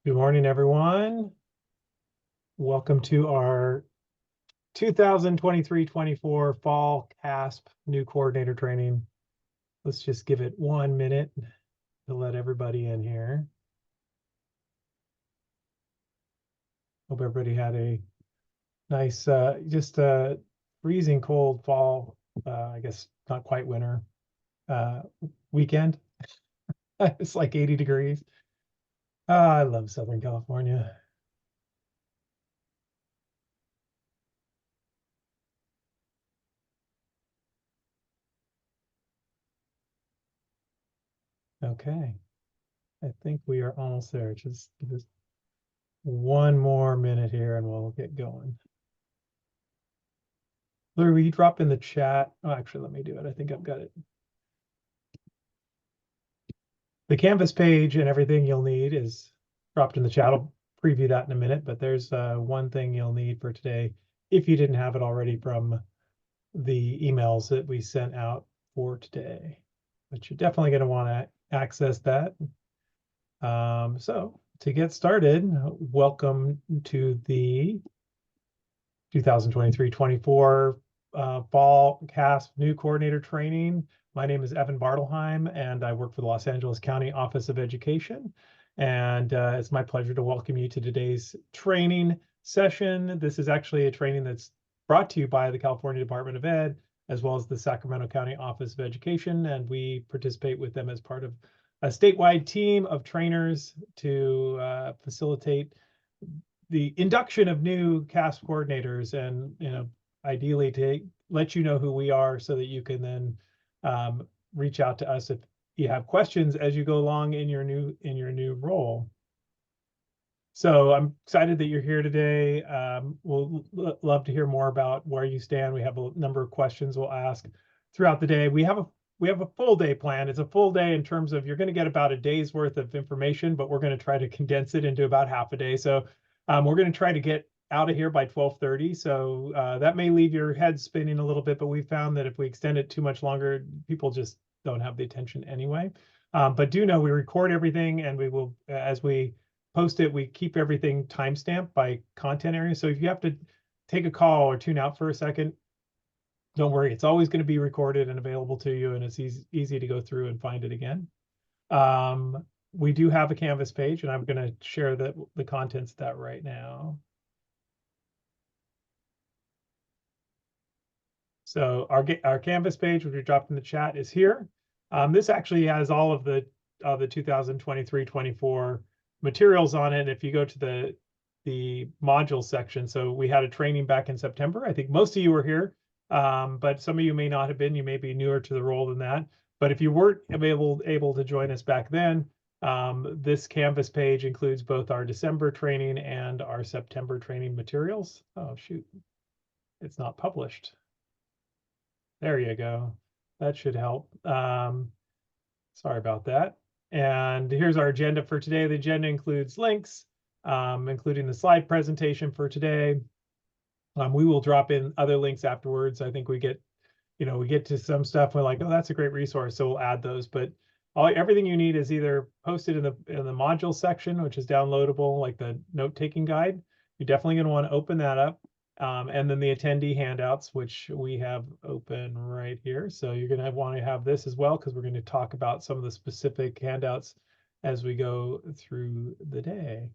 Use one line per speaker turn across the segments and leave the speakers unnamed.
Good morning, everyone. Welcome to our 2023-24 Fall CAASPP new coordinator training. Let's just give it 1 minute to let everybody in here. Hope everybody had a nice, just a freezing cold fall, I guess not quite winter, weekend. It's like 80 degrees. I love Southern California. Okay, I think we are almost there. Just give us 1 more minute here and we'll get going. Lou, will you drop in the chat? Oh, actually, let me do it. I think I've got it. The Canvas page and everything you'll need is dropped in the chat. I'll preview that in a minute, but there's one thing you'll need for today if you didn't have it already from the emails that we sent out for today. But you're definitely going to want to access that. So to get started, welcome to the 2023-24 Fall CAASPP new coordinator training. My name is Evan Bartelheim, and I work for the Los Angeles County Office of Education. And it's my pleasure to welcome you to today's training session. This is actually a training that's brought to you by the California Department of Ed, as well as the Sacramento County Office of Education. And we participate with them as part of a statewide team of trainers to facilitate the induction of new CAASPP coordinators, and ideally to let you know who we are so that you can then reach out to us if you have questions as you go along in your new role. So I'm excited that you're here today. We'll love to hear more about where you stand. We have a number of questions we'll ask throughout the day. We have a full day plan. It's a full day in terms of you're going to get about a day's worth of information, but we're going to try to condense it into about half a day. So we're going to try to get out of here by 12:30. So that may leave your head spinning a little bit, but we found that if we extend it too much longer, people just don't have the attention anyway. But do know we record everything, and we will, as we post it, we keep everything timestamped by content area. So if you have to take a call or tune out for a second, don't worry. It's always going to be recorded and available to you, and it's easy to go through and find it again. We do have a Canvas page, and I'm going to share the contents of that right now. So our Canvas page, which we dropped in the chat, is here. This actually has all of the 2023-24 materials on it. If you go to the module section, so we had a training back in September. I think most of you were here, but some of you may not have been. You may be newer to the role than that. But if you weren't able to join us back then, this Canvas page includes both our December training and our September training materials. Oh, shoot. It's not published. There you go. That should help. Sorry about that. And here's our agenda for today. The agenda includes links, including the slide presentation for today. We will drop in other links afterwards. I think we get to some stuff, we're like, oh, that's a great resource, so we'll add those. But everything you need is either posted in the module section, which is downloadable, like the note-taking guide. You're definitely going to want to open that up. And then the attendee handouts, which we have open right here. So you're going to want to have this as well, because we're going to talk about some of the specific handouts as we go through the day.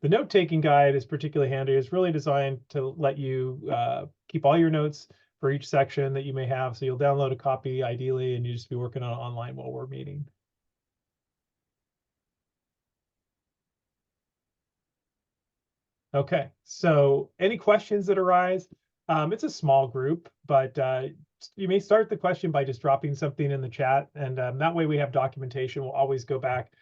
The note-taking guide is particularly handy. It's really designed to let you keep all your notes for each section that you may have. So you'll download a copy ideally, and you just be working on it online while we're meeting. Okay, so any questions that arise? It's a small group, but you may start the question by just dropping something in the chat, and that way we have documentation. We'll always go back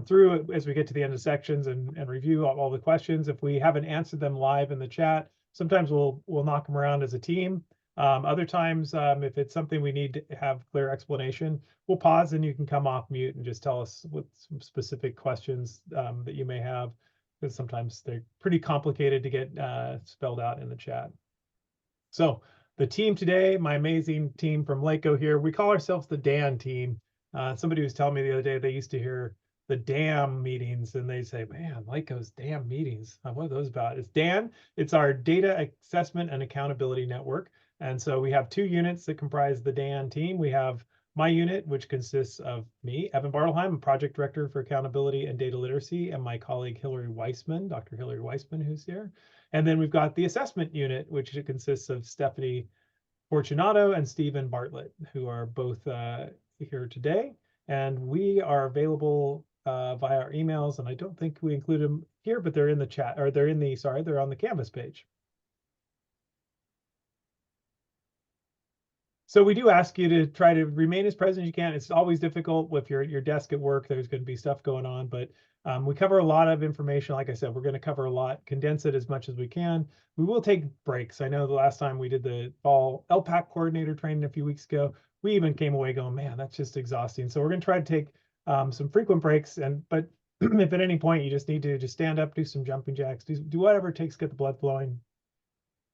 through as we get to the end of sections and review all the questions. If we haven't answered them live in the chat, sometimes we'll knock them around as a team. Other times, if it's something we need to have clear explanation, we'll pause and you can come off mute and just tell us what some specific questions that you may have, because sometimes they're pretty complicated to get spelled out in the chat. So the team today, my amazing team from LACOE here, we call ourselves the Dan team. Somebody was telling me the other day they used to hear the DAM meetings, and they say, man, LACOE's DAM meetings, what are those about? It's DAN, it's our Data Assessment and Accountability Network. And so we have two units that comprise the DAN team. We have my unit, which consists of me, Evan Bartelheim, project director for accountability and data literacy, and my colleague Hillary Weissman, Dr. Hillary Weissman, who's here. And then we've got the assessment unit, which consists of Stephanie Fortunato and Stephen Bartlett, who are both here today. And we are available via our emails, and I don't think we include them here, but they're in the chat, or they're in the, sorry, they're on the Canvas page. So we do ask you to try to remain as present as you can. It's always difficult with your desk at work. There's going to be stuff going on, but we cover a lot of information. Like I said, we're going to cover a lot, condense it as much as we can. We will take breaks. I know the last time we did the fall LPAC coordinator training a few weeks ago, we even came away going, man, that's just exhausting. So we're going to try to take some frequent breaks. But if at any point you just need to just stand up, do some jumping jacks, do whatever it takes to get the blood flowing,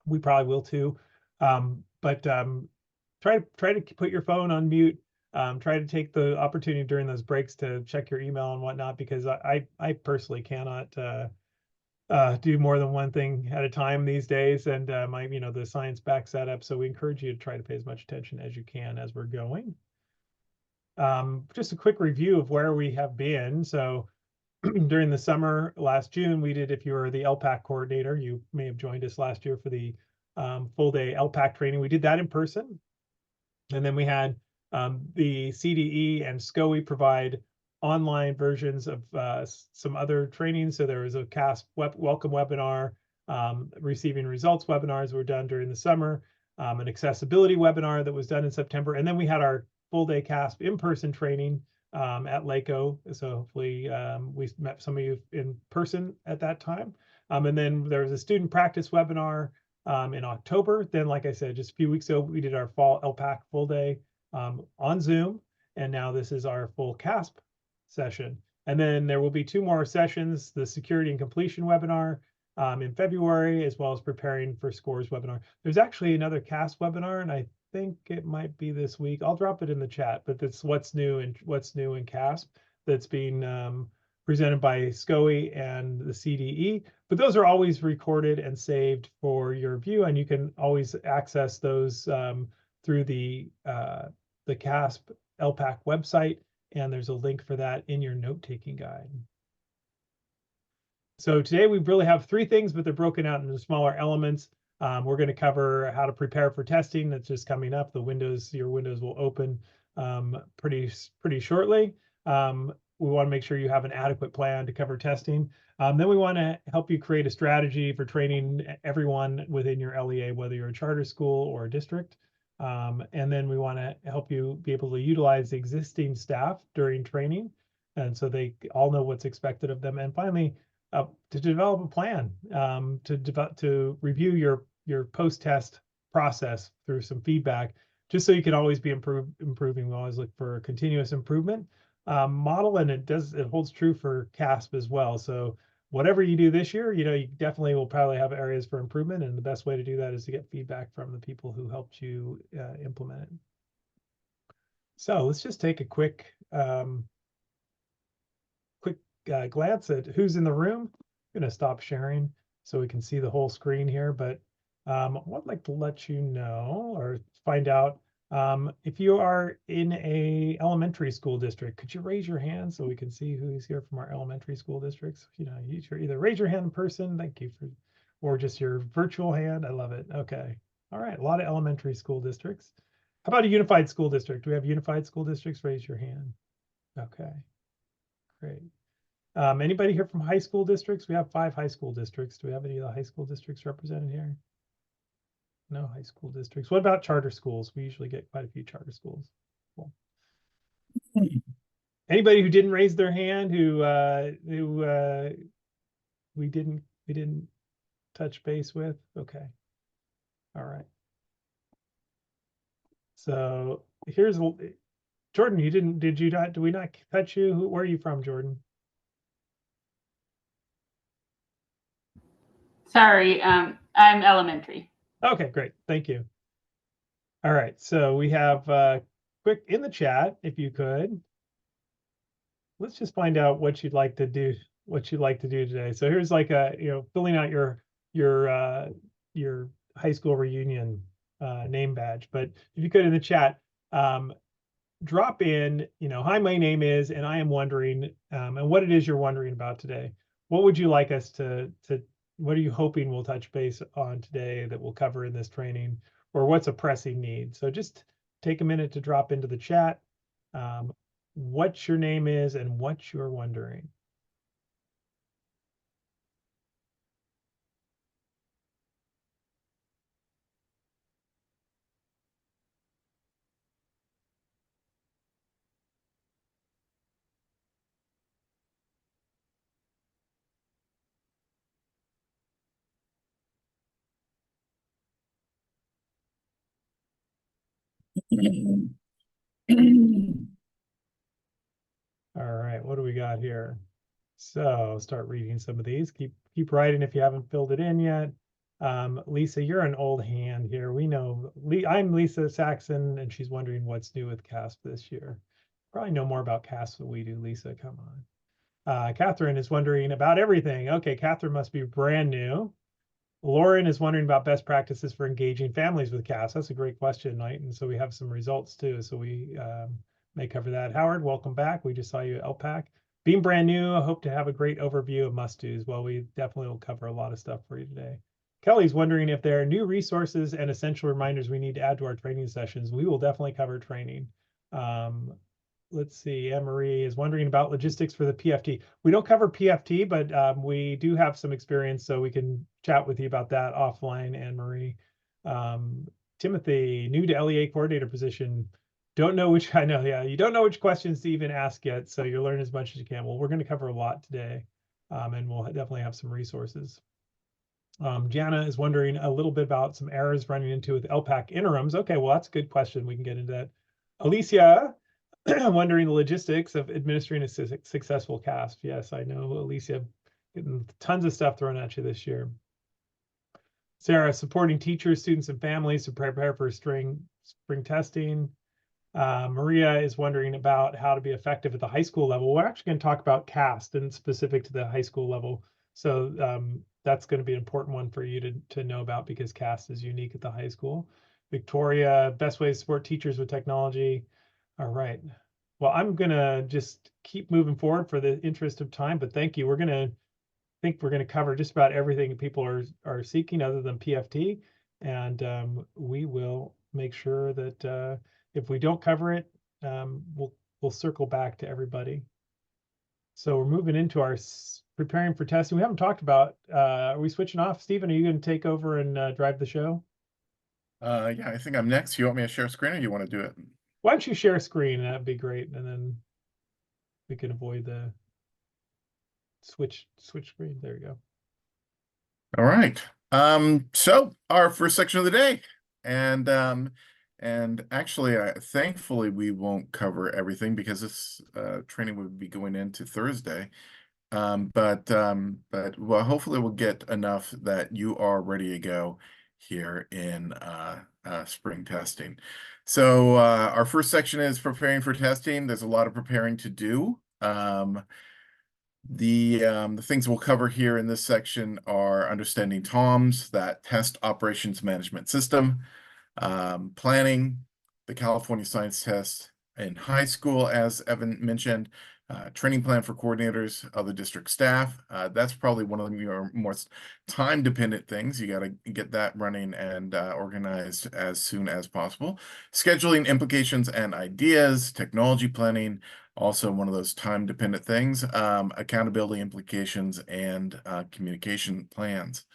we probably will too. Try to put your phone on mute. Try to take the opportunity during those breaks to check your email and whatnot, because I personally cannot do more than one thing at a time these days, and the science backs that up. So we encourage you to try to pay as much attention as you can as we're going. Just a quick review of where we have been. So during the summer last June, we did, if you were the LPAC coordinator, you may have joined us last year for the full day LPAC training. We did that in person. And then we had the CDE and SCOE provide online versions of some other trainings. So there was a CAASPP welcome webinar, receiving results webinars were done during the summer, an accessibility webinar that was done in September. And then we had our full day CAASPP in-person training at LACOE. So hopefully we met some of you in person at that time. And then there was a student practice webinar in October. Then, like I said, just a few weeks ago, we did our fall LPAC full day on Zoom. And now this is our full CAASPP session. And then there will be two more sessions, the security and completion webinar in February, as well as preparing for scores webinar. There's actually another CAASPP webinar, and I think it might be this week. I'll drop it in the chat, but that's what's new in CAASPP that's being presented by SCOE and the CDE. But those are always recorded and saved for your view, and you can always access those through the CAASPP LPAC website, and there's a link for that in your note-taking guide. So today we really have three things, but they're broken out into smaller elements. We're going to cover how to prepare for testing. That's just coming up. Your windows will open pretty shortly. We want to make sure you have an adequate plan to cover testing. Then we want to help you create a strategy for training everyone within your LEA, whether you're a charter school or a district. And then we want to help you be able to utilize the existing staff during training, and so they all know what's expected of them. And finally, to develop a plan, to review your post-test process through some feedback, just so you can always be improving. We always look for continuous improvement model, and it holds true for CAASPP as well. So whatever you do this year, you definitely will probably have areas for improvement, and the best way to do that is to get feedback from the people who helped you implement it. So let's just take a quick glance at who's in the room. I'm going to stop sharing so we can see the whole screen here, but I would like to let you know or find out if you are in a elementary school district. Could you raise your hand so we can see who's here from our elementary school districts? You either raise your hand in person, thank you, or just your virtual hand. I love it. Okay. All right. A lot of elementary school districts. How about a unified school district? Do we have unified school districts? Raise your hand. Okay. Great. Anybody here from high school districts? We have 5 high school districts. Do we have any of the high school districts represented here? No high school districts. What about charter schools? We usually get quite a few charter schools. Cool. Anybody who didn't raise their hand, who we didn't touch base with? Okay. All right. So here's Jordan. Do we not touch you? Where are you from, Jordan?
Sorry, I'm elementary.
Okay, great. Thank you. All right, so we have quick in the chat, if you could. let's just find out what you'd like to do, today. So here's like filling out your high school reunion name badge. But if you could in the chat, drop in, hi, my name is, and I am wondering, and what it is you're wondering about today. What would you like us what are you hoping we'll touch base on today that we'll cover in this training, or what's a pressing need? So just take a minute to drop into the chat, what your name is and what you're wondering. All right, what do we got here? So start reading some of these. Keep writing if you haven't filled it in yet. Lisa, you're an old hand here. We know. I'm Lisa Saxon, and she's wondering what's new with CAASPP this year. Probably know more about CAASPP than we do, Lisa. Come on. Catherine is wondering about everything. Okay, Catherine must be brand new. Lauren is wondering about best practices for engaging families with CAS. That's a great question, Knight. And so we have some results too. So we may cover that. Howard, welcome back. We just saw you at LPAC. Being brand new, I hope to have a great overview of must-dos. Well, we definitely will cover a lot of stuff for you today. Kelly's wondering if there are new resources and essential reminders we need to add to our training sessions. We will definitely cover training. Let's see, Anne-Marie is wondering about logistics for the PFT. We don't cover PFT, but we do have some experience, so we can chat with you about that offline, Anne-Marie. Timothy, new to LEA coordinator position. Don't know which, I know, yeah, you don't know which questions to even ask yet, so you'll learn as much as you can. Well, we're going to cover a lot today, and we'll definitely have some resources. Jana is wondering a little bit about some errors running into with LPAC interims. Okay, well, that's a good question. We can get into that. Alicia, wondering the logistics of administering a successful CAASPP. Yes, I know, Alicia, getting tons of stuff thrown at you this year. Sarah, supporting teachers, students, and families to prepare for spring testing. Maria is wondering about how to be effective at the high school level. We're actually going to talk about CAST and specific to the high school level. So that's going to be an important one for you to know about, because CAST is unique at the high school. Victoria, best way to support teachers with technology. All right. Well, I'm going to just keep moving forward for the interest of time, but thank you. We're going to cover just about everything people are seeking other than PFT. And we will make sure that if we don't cover it, we'll circle back to everybody. So we're moving into our preparing for testing. We haven't talked about, are we switching off? Stephen, are you going to take over and drive the show?
Yeah, I think I'm next. You want me to share screen, or you want to do it?
Why don't you share screen? That'd be great. And then we can avoid the switch screen. There you go.
All right. So our first section of the day, and actually, thankfully we won't cover everything because this training would be going into Thursday. But well, hopefully we'll get enough that you are ready to go here in spring testing. So our first section is preparing for testing. There's a lot of preparing to do. The things we'll cover here in this section are understanding TOMS, that test operations management system, planning, the California science test in high school, as Evan mentioned, training plan for coordinators, other district staff. That's probably one of your most time-dependent things. You got to get that running and organized as soon as possible. Scheduling implications and ideas, technology planning, also one of those time-dependent things, accountability implications, and communication plans.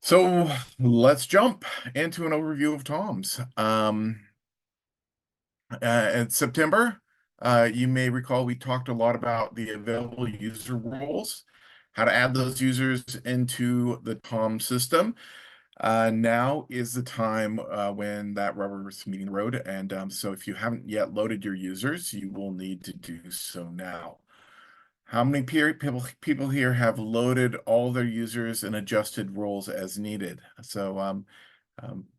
So let's jump into an overview of TOMS. In September, you may recall we talked a lot about the available user roles, how to add those users into the TOM system. Now is the time when that rubber is meeting the road. And so if you haven't yet loaded your users, you will need to do so now. How many people here have loaded all their users and adjusted roles as needed? So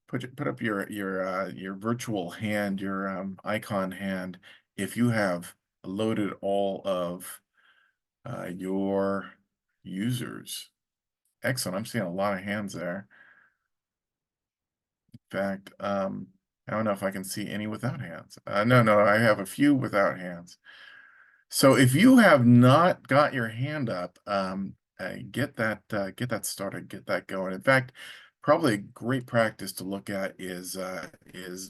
put up your virtual hand, your icon hand, if you have loaded all of your users. Excellent. I'm seeing a lot of hands there. In fact, I don't know if I can see any without hands. No, I have a few without hands. So if you have not got your hand up, get that started, get that going. In fact, probably a great practice to look at is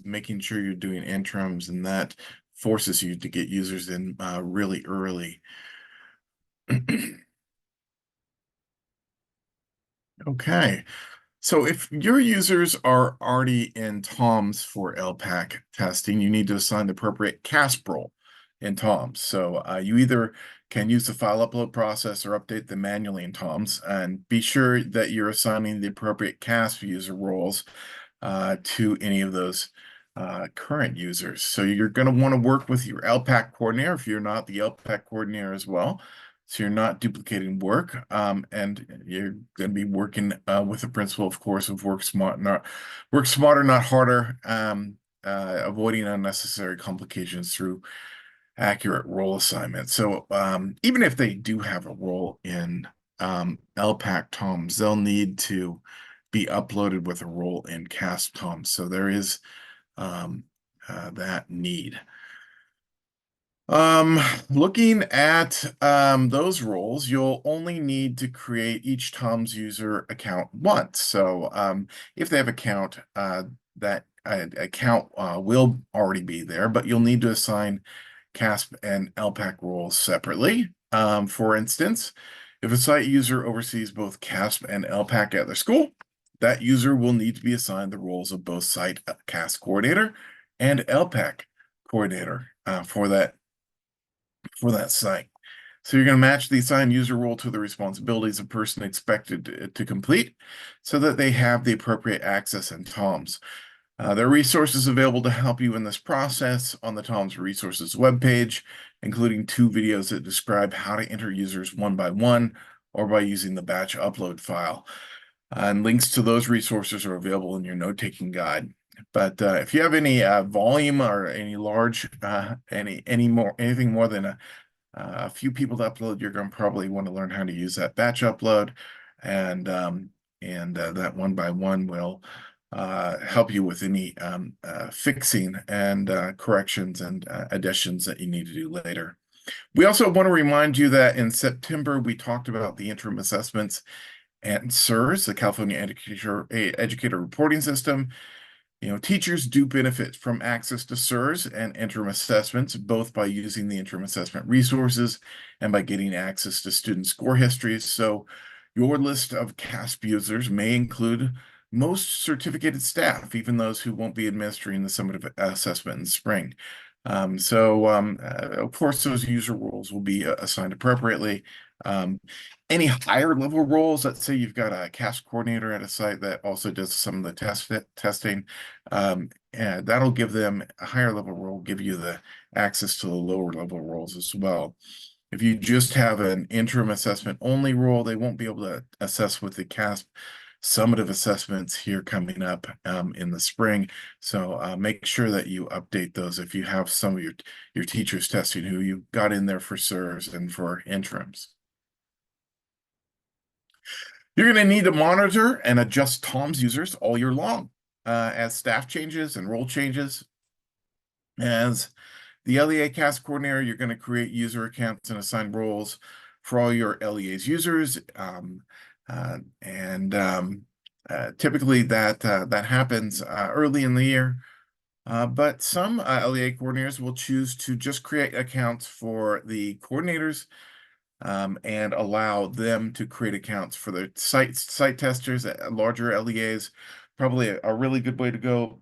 making sure you're doing interims, and that forces you to get users in really early. Okay. So if your users are already in TOMS for LPAC testing, you need to assign the appropriate CAASPP role in TOMS. So you either can use the file upload process or update them manually in TOMS, and be sure that you're assigning the appropriate CAASPP user roles to any of those current users. So you're going to want to work with your LPAC coordinator if you're not the LPAC coordinator as well. So you're not duplicating work, and you're going to be working with the principle, of course, of work smarter, not harder, avoiding unnecessary complications through accurate role assignment. So even if they do have a role in LPAC TOMS, they'll need to be uploaded with a role in CAASPP TOMS. So there is that need. Looking at those roles, you'll only need to create each TOMS user account once. So if they have account, that account will already be there, but you'll need to assign CAASPP and LPAC roles separately. For instance, if a site user oversees both CAASPP and LPAC at their school, that user will need to be assigned the roles of both site CAASPP coordinator and LPAC coordinator for that site. So you're going to match the assigned user role to the responsibilities of person expected to complete so that they have the appropriate access in TOMS. There are resources available to help you in this process on the TOMS resources webpage, including 2 videos that describe how to enter users one by one or by using the batch upload file. And links to those resources are available in your note-taking guide. But if you have any volume or any large, anything more than a few people to upload, you're going to probably want to learn how to use that batch upload, and that one by one will help you with any fixing and corrections and additions that you need to do later. We also want to remind you that in September, we talked about the interim assessments and CERS, the California Educator Reporting System. Teachers do benefit from access to CERS and interim assessments, both by using the interim assessment resources and by getting access to student score histories. So your list of CAASPP users may include most certificated staff, even those who won't be administering the summative assessment in the spring. Of course, those user roles will be assigned appropriately. Any higher level roles, let's say you've got a CAASPP coordinator at a site that also does some of the testing, and that'll give them a higher level role, give you the access to the lower level roles as well. If you just have an interim assessment only role, they won't be able to assess with the CAASPP summative assessments here coming up in the spring. So make sure that you update those if you have some of your teachers testing who you got in there for CERS and for interims. You're going to need to monitor and adjust TOMS users all year long as staff changes and role changes. As the LEA CAASPP coordinator, you're going to create user accounts and assign roles for all your LEA's users. Typically that happens early in the year. But some LEA coordinators will choose to just create accounts for the coordinators and allow them to create accounts for the site testers at larger LEAs. Probably a really good way to go.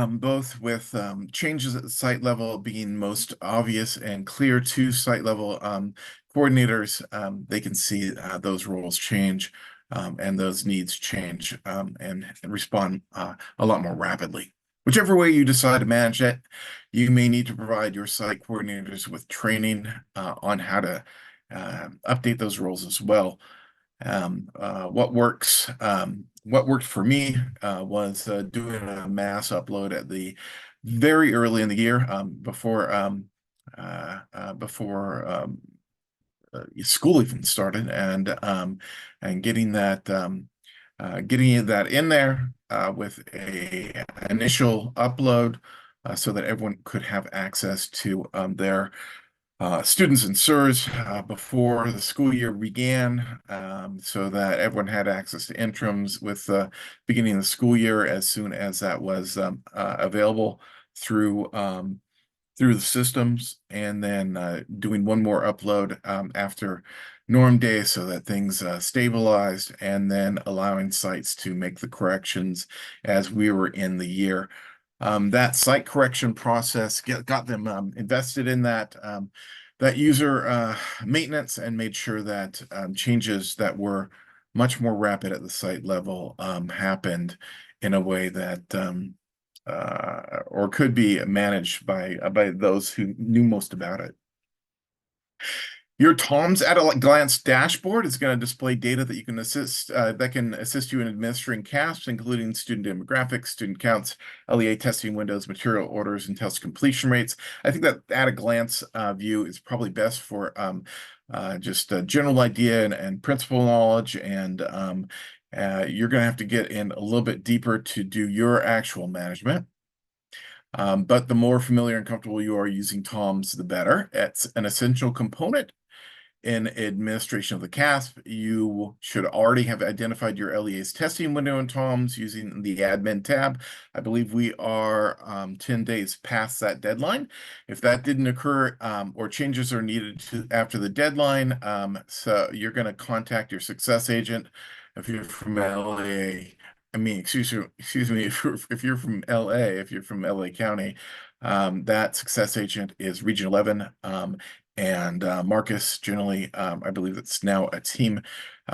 Both with changes at the site level being most obvious and clear to site level coordinators, they can see those roles change and those needs change and respond a lot more rapidly. Whichever way you decide to manage it, you may need to provide your site coordinators with training on how to update those roles as well. What worked for me was doing a mass upload at the very early in the year, before school even started, and getting that in there with a initial upload, so that everyone could have access to their students and SIRS before the school year began, so that everyone had access to interims with beginning of the school year as soon as that was available through through the systems, and then doing one more upload after norm day so that things stabilized, and then allowing sites to make the corrections as we were in the year. That site correction process got them invested in that user maintenance, and made sure that changes that were much more rapid at the site level happened in a way that or could be managed by those who knew most about it. Your TOMS at a glance dashboard is going to display data that you can assist you in administering CAASPP, including student demographics, student counts, LEA testing windows, material orders, and test completion rates. I think that at a glance view is probably best for just a general idea and principle knowledge, and you're going to have to get in a little bit deeper to do your actual management. But the more familiar and comfortable you are using TOMS, the better. It's an essential component in administration of the CAASPP. You should already have identified your LEA's testing window in TOMS using the admin tab. I believe we are 10 days past that deadline. If that didn't occur, or changes are needed after the deadline, so you're going to contact your success agent. If you're from LA, excuse me, if you're from LA, if you're from LA County, that success agent is Region 11, and Marcus. Generally, I believe it's now a team.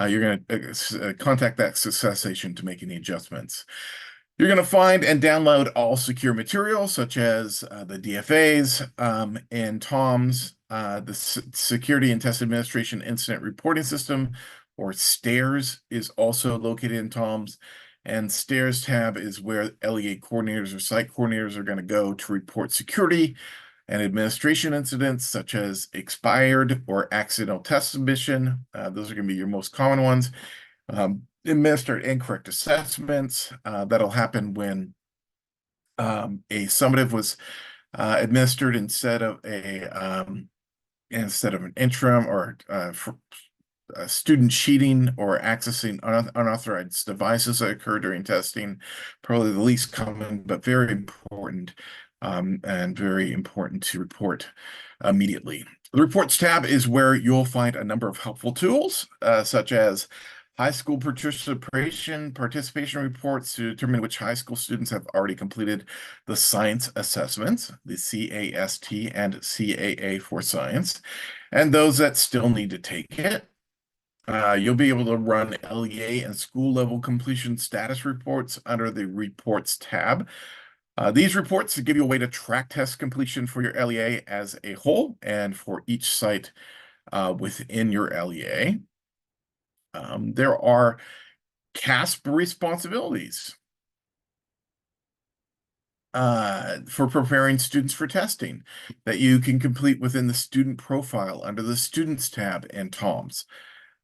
You're going to contact that success agent to make any adjustments. You're going to find and download all secure materials, such as the DFAs and TOMS, the Security and Test Administration Incident Reporting System, or STARS, is also located in TOMS. And STARS tab is where LEA coordinators or site coordinators are going to go to report security and administration incidents, such as expired or accidental test submission. Those are going to be your most common ones. Administered incorrect assessments. That'll happen when a summative was administered instead of an interim, or student cheating or accessing unauthorized devices that occur during testing. Probably the least common, but very important, and very important to report immediately. The Reports tab is where you'll find a number of helpful tools, such as high school participation reports to determine which high school students have already completed the science assessments, the CAST and CAA for science, and those that still need to take it. You'll be able to run LEA and school level completion status reports under the Reports tab. These reports give you a way to track test completion for your LEA as a whole and for each site within your LEA. There are CAASPP responsibilities for preparing students for testing that you can complete within the student profile under the Students tab in TOMS.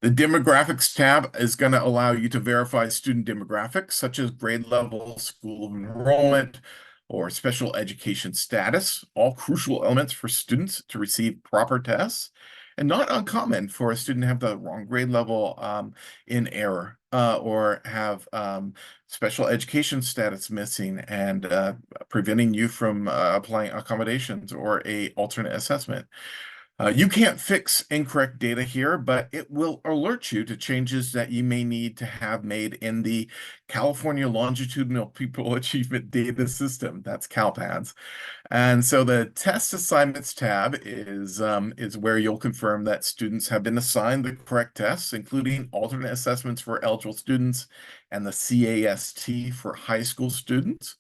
The Demographics tab is going to allow you to verify student demographics, such as grade level, school of enrollment, or special education status, all crucial elements for students to receive proper tests, and not uncommon for a student to have the wrong grade level in error, or have special education status missing and preventing you from applying accommodations or a alternate assessment. You can't fix incorrect data here, but it will alert you to changes that you may need to have made in the California Longitudinal Pupil Achievement Data System. That's CalPADS. And so the Test Assignments tab is where you'll confirm that students have been assigned the correct tests, including alternate assessments for eligible students and the CAST for high school students.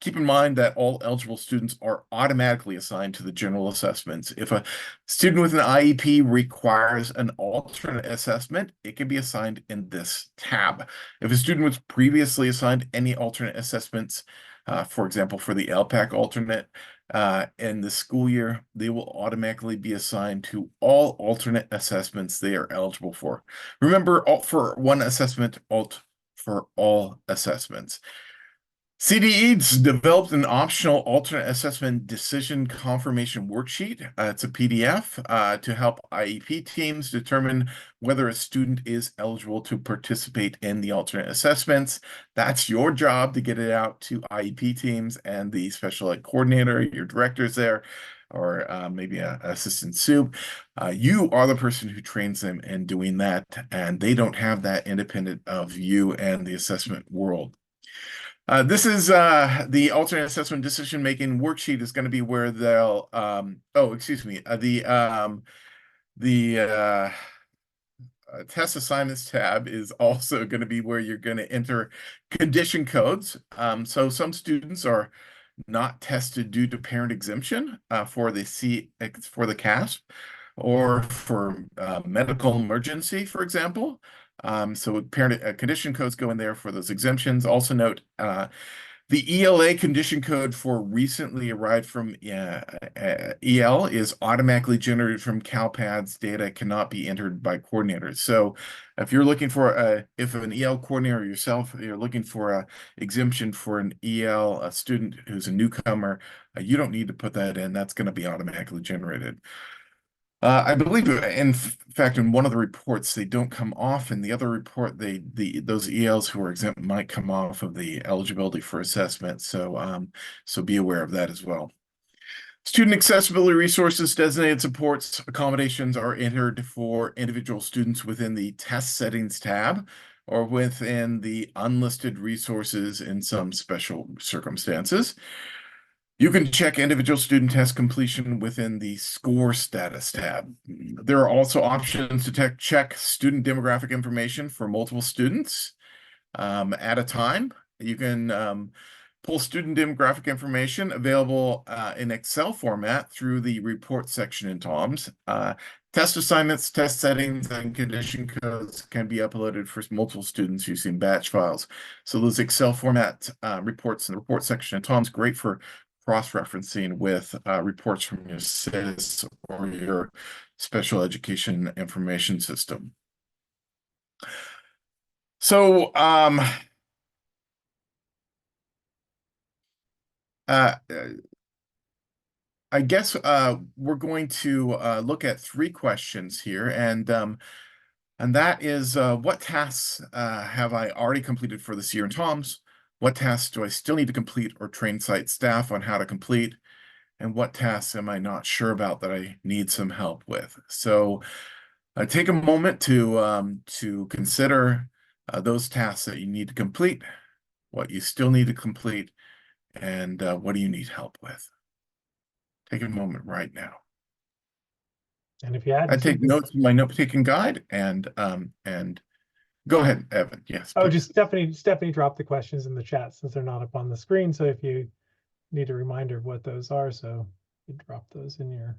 Keep in mind that all eligible students are automatically assigned to the general assessments. If a student with an IEP requires an alternate assessment, it can be assigned in this tab. If a student was previously assigned any alternate assessments, For example, for the LPAC alternate, in the school year, they will automatically be assigned to all alternate assessments they are eligible for. Remember, alt for one assessment, alt for all assessments. CDE's developed an optional alternate assessment decision confirmation worksheet. It's a PDF to help IEP teams determine whether a student is eligible to participate in the alternate assessments. That's your job to get it out to IEP teams and the special ed coordinator, your directors there, or maybe an assistant soup. You are the person who trains them in doing that, and they don't have that independent of you and the assessment world. This is the alternate assessment decision-making worksheet is going to be where they'll, the test assignments tab is also going to be where you're going to enter condition codes. So some students are not tested due to parent exemption for the CAASPP or for medical emergency, for example. So parent condition codes go in there for those exemptions. Also note the ELA condition code for recently arrived from EL is automatically generated from CalPADS. Data cannot be entered by coordinators. So if you're looking for if an EL coordinator yourself, you're looking for a exemption for an EL, a student who's a newcomer, you don't need to put that in. That's going to be automatically generated. I believe, in fact, in one of the reports, they don't come off. In the other report, those ELs who are exempt might come off of the eligibility for assessment. So, so be aware of that as well. Student accessibility resources, designated supports, accommodations are entered for individual students within the test settings tab or within the unlisted resources in some special circumstances. You can check individual student test completion within the score status tab. There are also options to check student demographic information for multiple students at a time. You can pull student demographic information available in Excel format through the report section in TOMS. Test assignments, test settings, and condition codes can be uploaded for multiple students using batch files. So those Excel format reports in the report section in TOMS, great for cross-referencing with reports from your SIS or your special education information system. So I guess we're going to look at 3 questions here, and that is what tasks have I already completed for this year in TOMS? What tasks do I still need to complete or train site staff on how to complete? And what tasks am I not sure about that I need some help with? So take a moment to consider those tasks that you need to complete, what you still need to complete, and what do you need help with? Take a moment right now.
And if you had
I take notes in my note-taking guide and go ahead, Evan. Yes.
Oh,
please.
just Stephanie dropped the questions in the chat since they're not up on the screen. So if you need a reminder of what those are, so you drop those in your.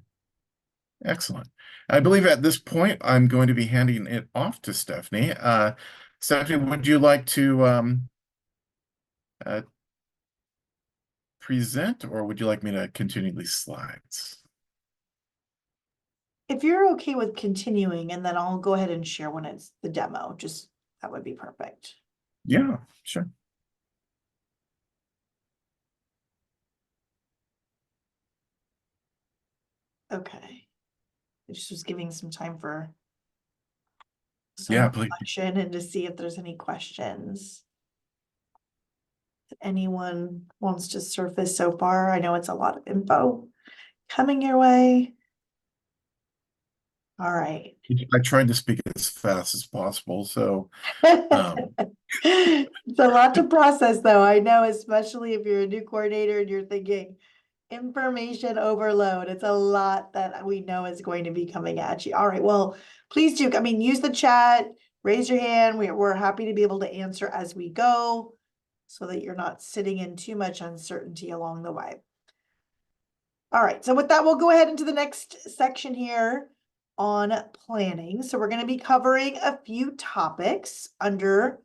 Excellent. I believe at this point I'm going to be handing it off to Stephanie. Stephanie, would you like to present, or would you like me to continue these slides?
If you're okay with continuing, and then I'll go ahead and share when it's the demo, just that would be perfect.
Yeah, sure.
Okay. I just was giving some time for
Yeah,
some
please.
reflection and to see if there's any questions that anyone wants to surface so far. I know it's a lot of info coming your way. All right.
I tried to speak as fast as possible, so
It's a lot to process, though. I know, especially if you're a new coordinator and you're thinking information overload. It's a lot that we know is going to be coming at you. All right. Well, please do. I mean, use the chat, raise your hand. We're happy to be able to answer as we go so that you're not sitting in too much uncertainty along the way. All right. So with that, we'll go ahead into the next section here on planning. So we're going to be covering a few topics under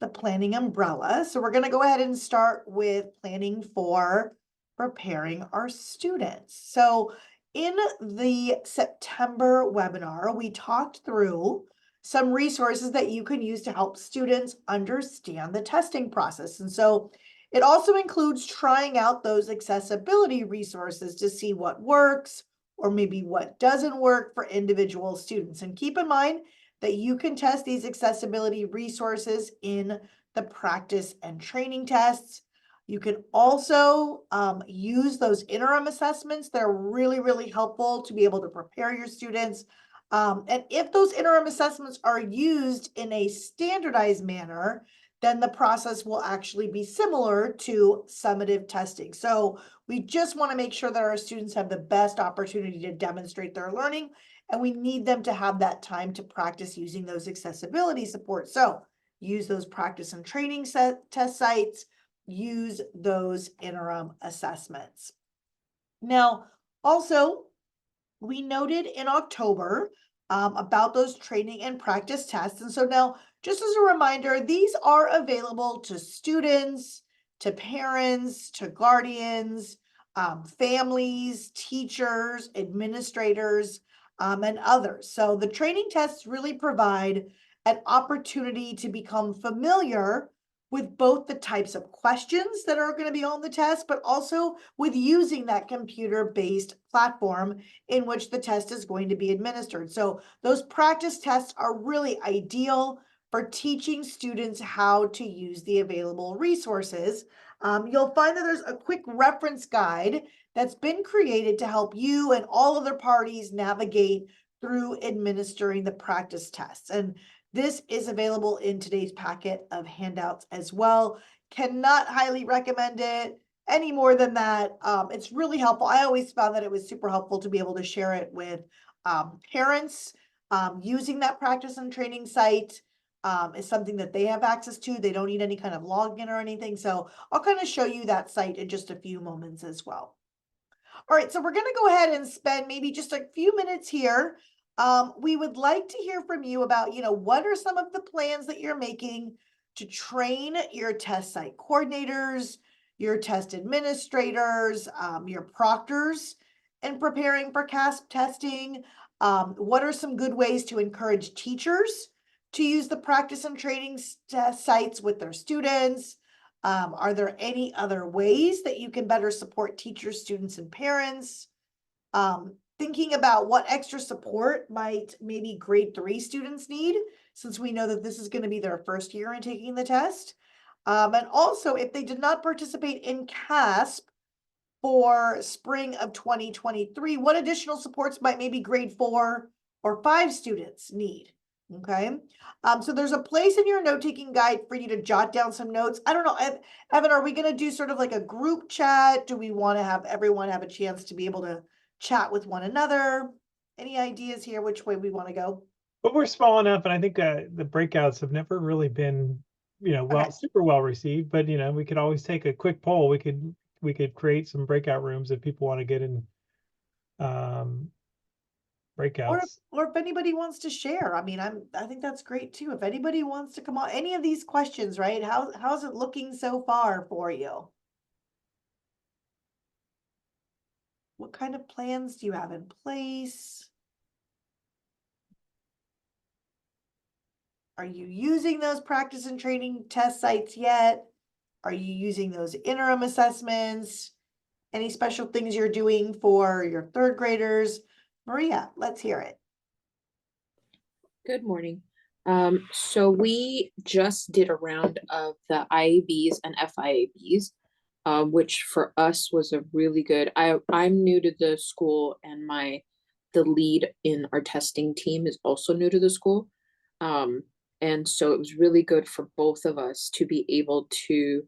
the planning umbrella. So we're going to go ahead and start with planning for preparing our students. So in the September webinar, we talked through some resources that you can use to help students understand the testing process. And so it also includes trying out those accessibility resources to see what works or maybe what doesn't work for individual students. And keep in mind that you can test these accessibility resources in the practice and training tests. You can also use those interim assessments. They're really, really helpful to be able to prepare your students. And if those interim assessments are used in a standardized manner, then the process will actually be similar to summative testing. So we just want to make sure that our students have the best opportunity to demonstrate their learning, and we need them to have that time to practice using those accessibility supports. So use those practice and training test sites, use those interim assessments. Now, also, we noted in October about those training and practice tests. And so now, just as a reminder, these are available to students, to parents, to guardians, families, teachers, administrators, and others. So the training tests really provide an opportunity to become familiar with both the types of questions that are going to be on the test, but also with using that computer-based platform in which the test is going to be administered. So those practice tests are really ideal for teaching students how to use the available resources. You'll find that there's a quick reference guide that's been created to help you and all other parties navigate through administering the practice tests. And this is available in today's packet of handouts as well. Cannot highly recommend it any more than that. It's really helpful. I always found that it was super helpful to be able to share it with parents. Using that practice and training site is something that they have access to. They don't need any kind of login or anything. So I'll kind of show you that site in just a few moments as well. All right, so we're going to go ahead and spend maybe just a few minutes here. We would like to hear from you about, what are some of the plans that you're making to train your test site coordinators, your test administrators, your proctors in preparing for CAASPP testing? What are some good ways to encourage teachers to use the practice and training sites with their students? Are there any other ways that you can better support teachers, students, and parents? Thinking about what extra support might maybe grade 3 students need, since we know that this is going to be their first year in taking the test. And also, if they did not participate in CAASPP for spring of 2023, what additional supports might maybe grade 4 or 5 students need? Okay. So there's a place in your note-taking guide for you to jot down some notes. I don't know, Evan, are we going to do sort of like a group chat? Do we want to have everyone have a chance to be able to chat with one another? Any ideas here which way we want to go?
But we're small enough, and I think the breakouts have never really been,
Okay.
super well received. But we could always take a quick poll. We could create some breakout rooms if people want to get in breakouts.
Or if anybody wants to share, I think that's great too. If anybody wants to come on any of these questions, right? How's it looking so far for you? What kind of plans do you have in place? Are you using those practice and training test sites yet? Are you using those interim assessments? Any special things you're doing for your third graders? Maria, let's hear it.
Good morning. So we just did a round of the IABs and FIABs, which for us was a really good. I'm new to the school, and the lead in our testing team is also new to the school, and so it was really good for both of us to be able to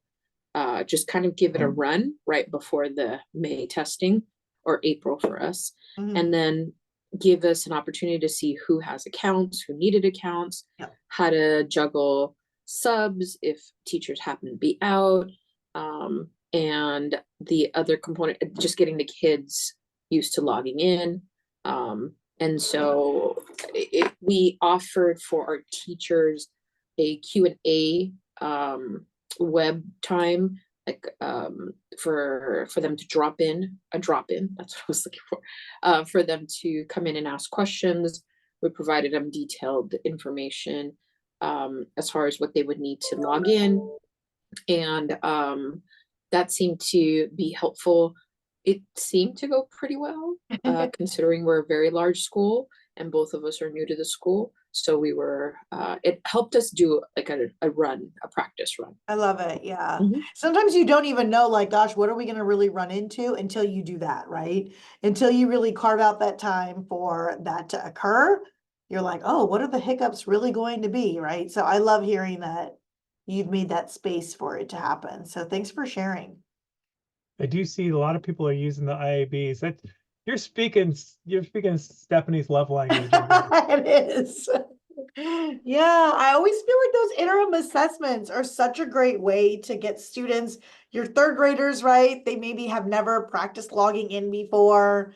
just kind of give it a run right before the May testing, or April for us, and then give us an opportunity to see who has accounts, who needed accounts, how to juggle subs if teachers happen to be out, and the other component, just getting the kids used to logging in. And so we offered for our teachers a Q&A web time, like for them to drop in, that's what I was looking for them to come in and ask questions. We provided them detailed information as far as what they would need to log in, and that seemed to be helpful. It seemed to go pretty well, considering we're a very large school and both of us are new to the school. So we were, it helped us do like a practice run.
I love it. Yeah.
Mhm.
Sometimes you don't even know, like, gosh, what are we going to really run into until you do that, right? Until you really carve out that time for that to occur. You're like, oh, what are the hiccups really going to be, right? So I love hearing that you've made that space for it to happen. So thanks for sharing.
I do see a lot of people are using the IABs. That you're speaking Stephanie's love language.
It is. Yeah, I always feel like those interim assessments are such a great way to get students, your third graders, right? They maybe have never practiced logging in before.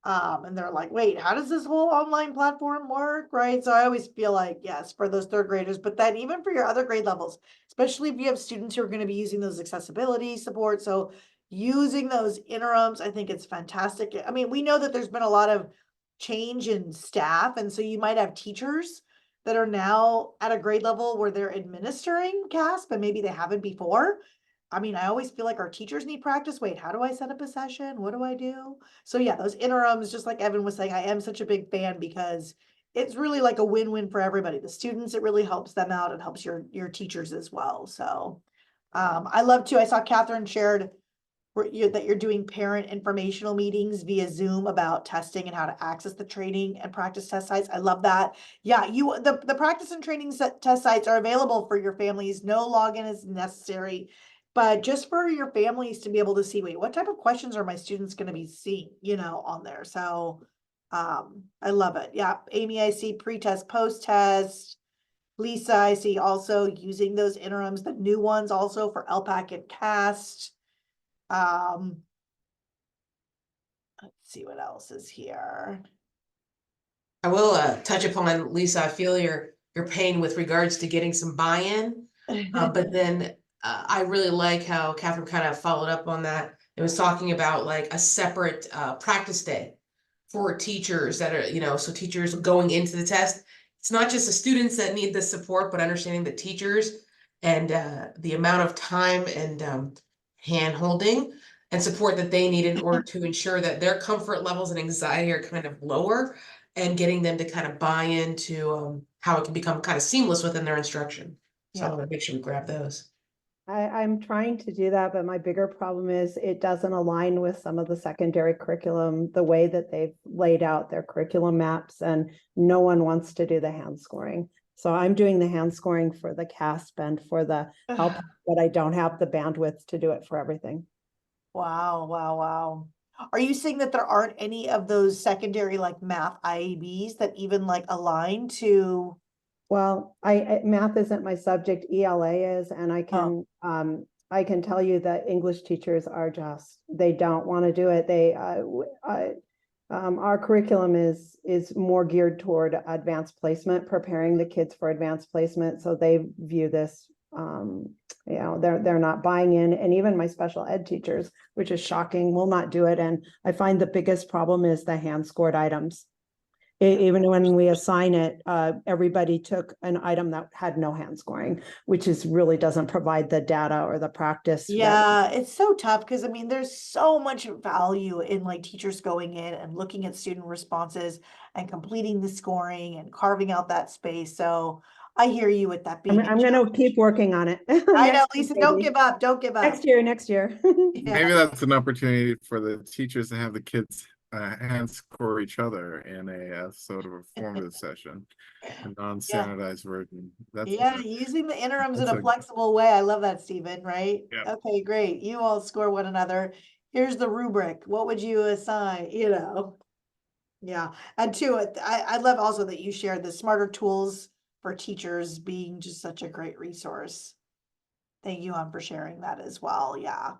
And they're like, wait, how does this whole online platform work? Right. So I always feel like, yes, for those third graders, but then even for your other grade levels, especially if you have students who are going to be using those accessibility support. So using those interims, I think it's fantastic. I mean, we know that there's been a lot of change in staff. And so you might have teachers that are now at a grade level where they're administering CAASPP, but maybe they haven't before. I mean, I always feel like our teachers need practice. Wait, how do I set up a session? What do I do? So yeah, those interims, just like Evan was saying, I am such a big fan because it's really like a win-win for everybody. The students, it really helps them out. It helps your teachers as well. So I love to, I saw Catherine shared that you're doing parent informational meetings via Zoom about testing and how to access the training and practice test sites. I love that. Yeah, the practice and training test sites are available for your families. No login is necessary, but just for your families to be able to see, wait, what type of questions are my students going to be seeing, on there? So I love it. Yeah, Amy, I see pre-test, post-test. Lisa, I see also using those interims, the new ones also for LPAC and CAST. Let's see what else is here.
I will touch upon, Lisa, I feel your pain with regards to getting some buy-in, but then I really like how Catherine kind of followed up on that. It was talking about like a separate practice day for teachers that are, so teachers going into the test. It's not just the students that need the support, but understanding the teachers and the amount of time and hand-holding and support that they need in order to ensure that their comfort levels and anxiety are kind of lower, and getting them to kind of buy into how it can become kind of seamless within their instruction. So I want to make sure we grab those.
I'm trying to do that, but my bigger problem is it doesn't align with some of the secondary curriculum, the way that they've laid out their curriculum maps, and no one wants to do the hand scoring. So I'm doing the hand scoring for the CAASPP and for the help, but I don't have the bandwidth to do it for everything.
Wow, wow, wow. Are you saying that there aren't any of those secondary like math IABs that even like align to?
Well, math isn't my subject, ELA is, and I can tell you that English teachers are they don't want to do it. Our curriculum is more geared toward advanced placement, preparing the kids for advanced placement. So they view this, they're not buying in, and even my special ed teachers, which is shocking, will not do it. And I find the biggest problem is the hand scored items. Even when we assign it, everybody took an item that had no hand scoring, which really doesn't provide the data or the practice.
Yeah, it's so tough because I mean, there's so much value in like teachers going in and looking at student responses and completing the scoring and carving out that space. So I hear you with that being.
I'm going to keep working on it.
I know, Lisa, don't give up. Don't give up.
Next year.
Yeah.
Maybe that's an opportunity for the teachers to have the kids hand score each other in a sort of a formative session, a non-standardized version.
Yeah, using the interims in a flexible way. I love that, Stephen, right?
Yeah.
Okay, great. You all score one another. Here's the rubric. What would you assign? Yeah. And two, I love also that you shared the smarter tools for teachers being just such a great resource. Thank you, for sharing that as well. Yeah.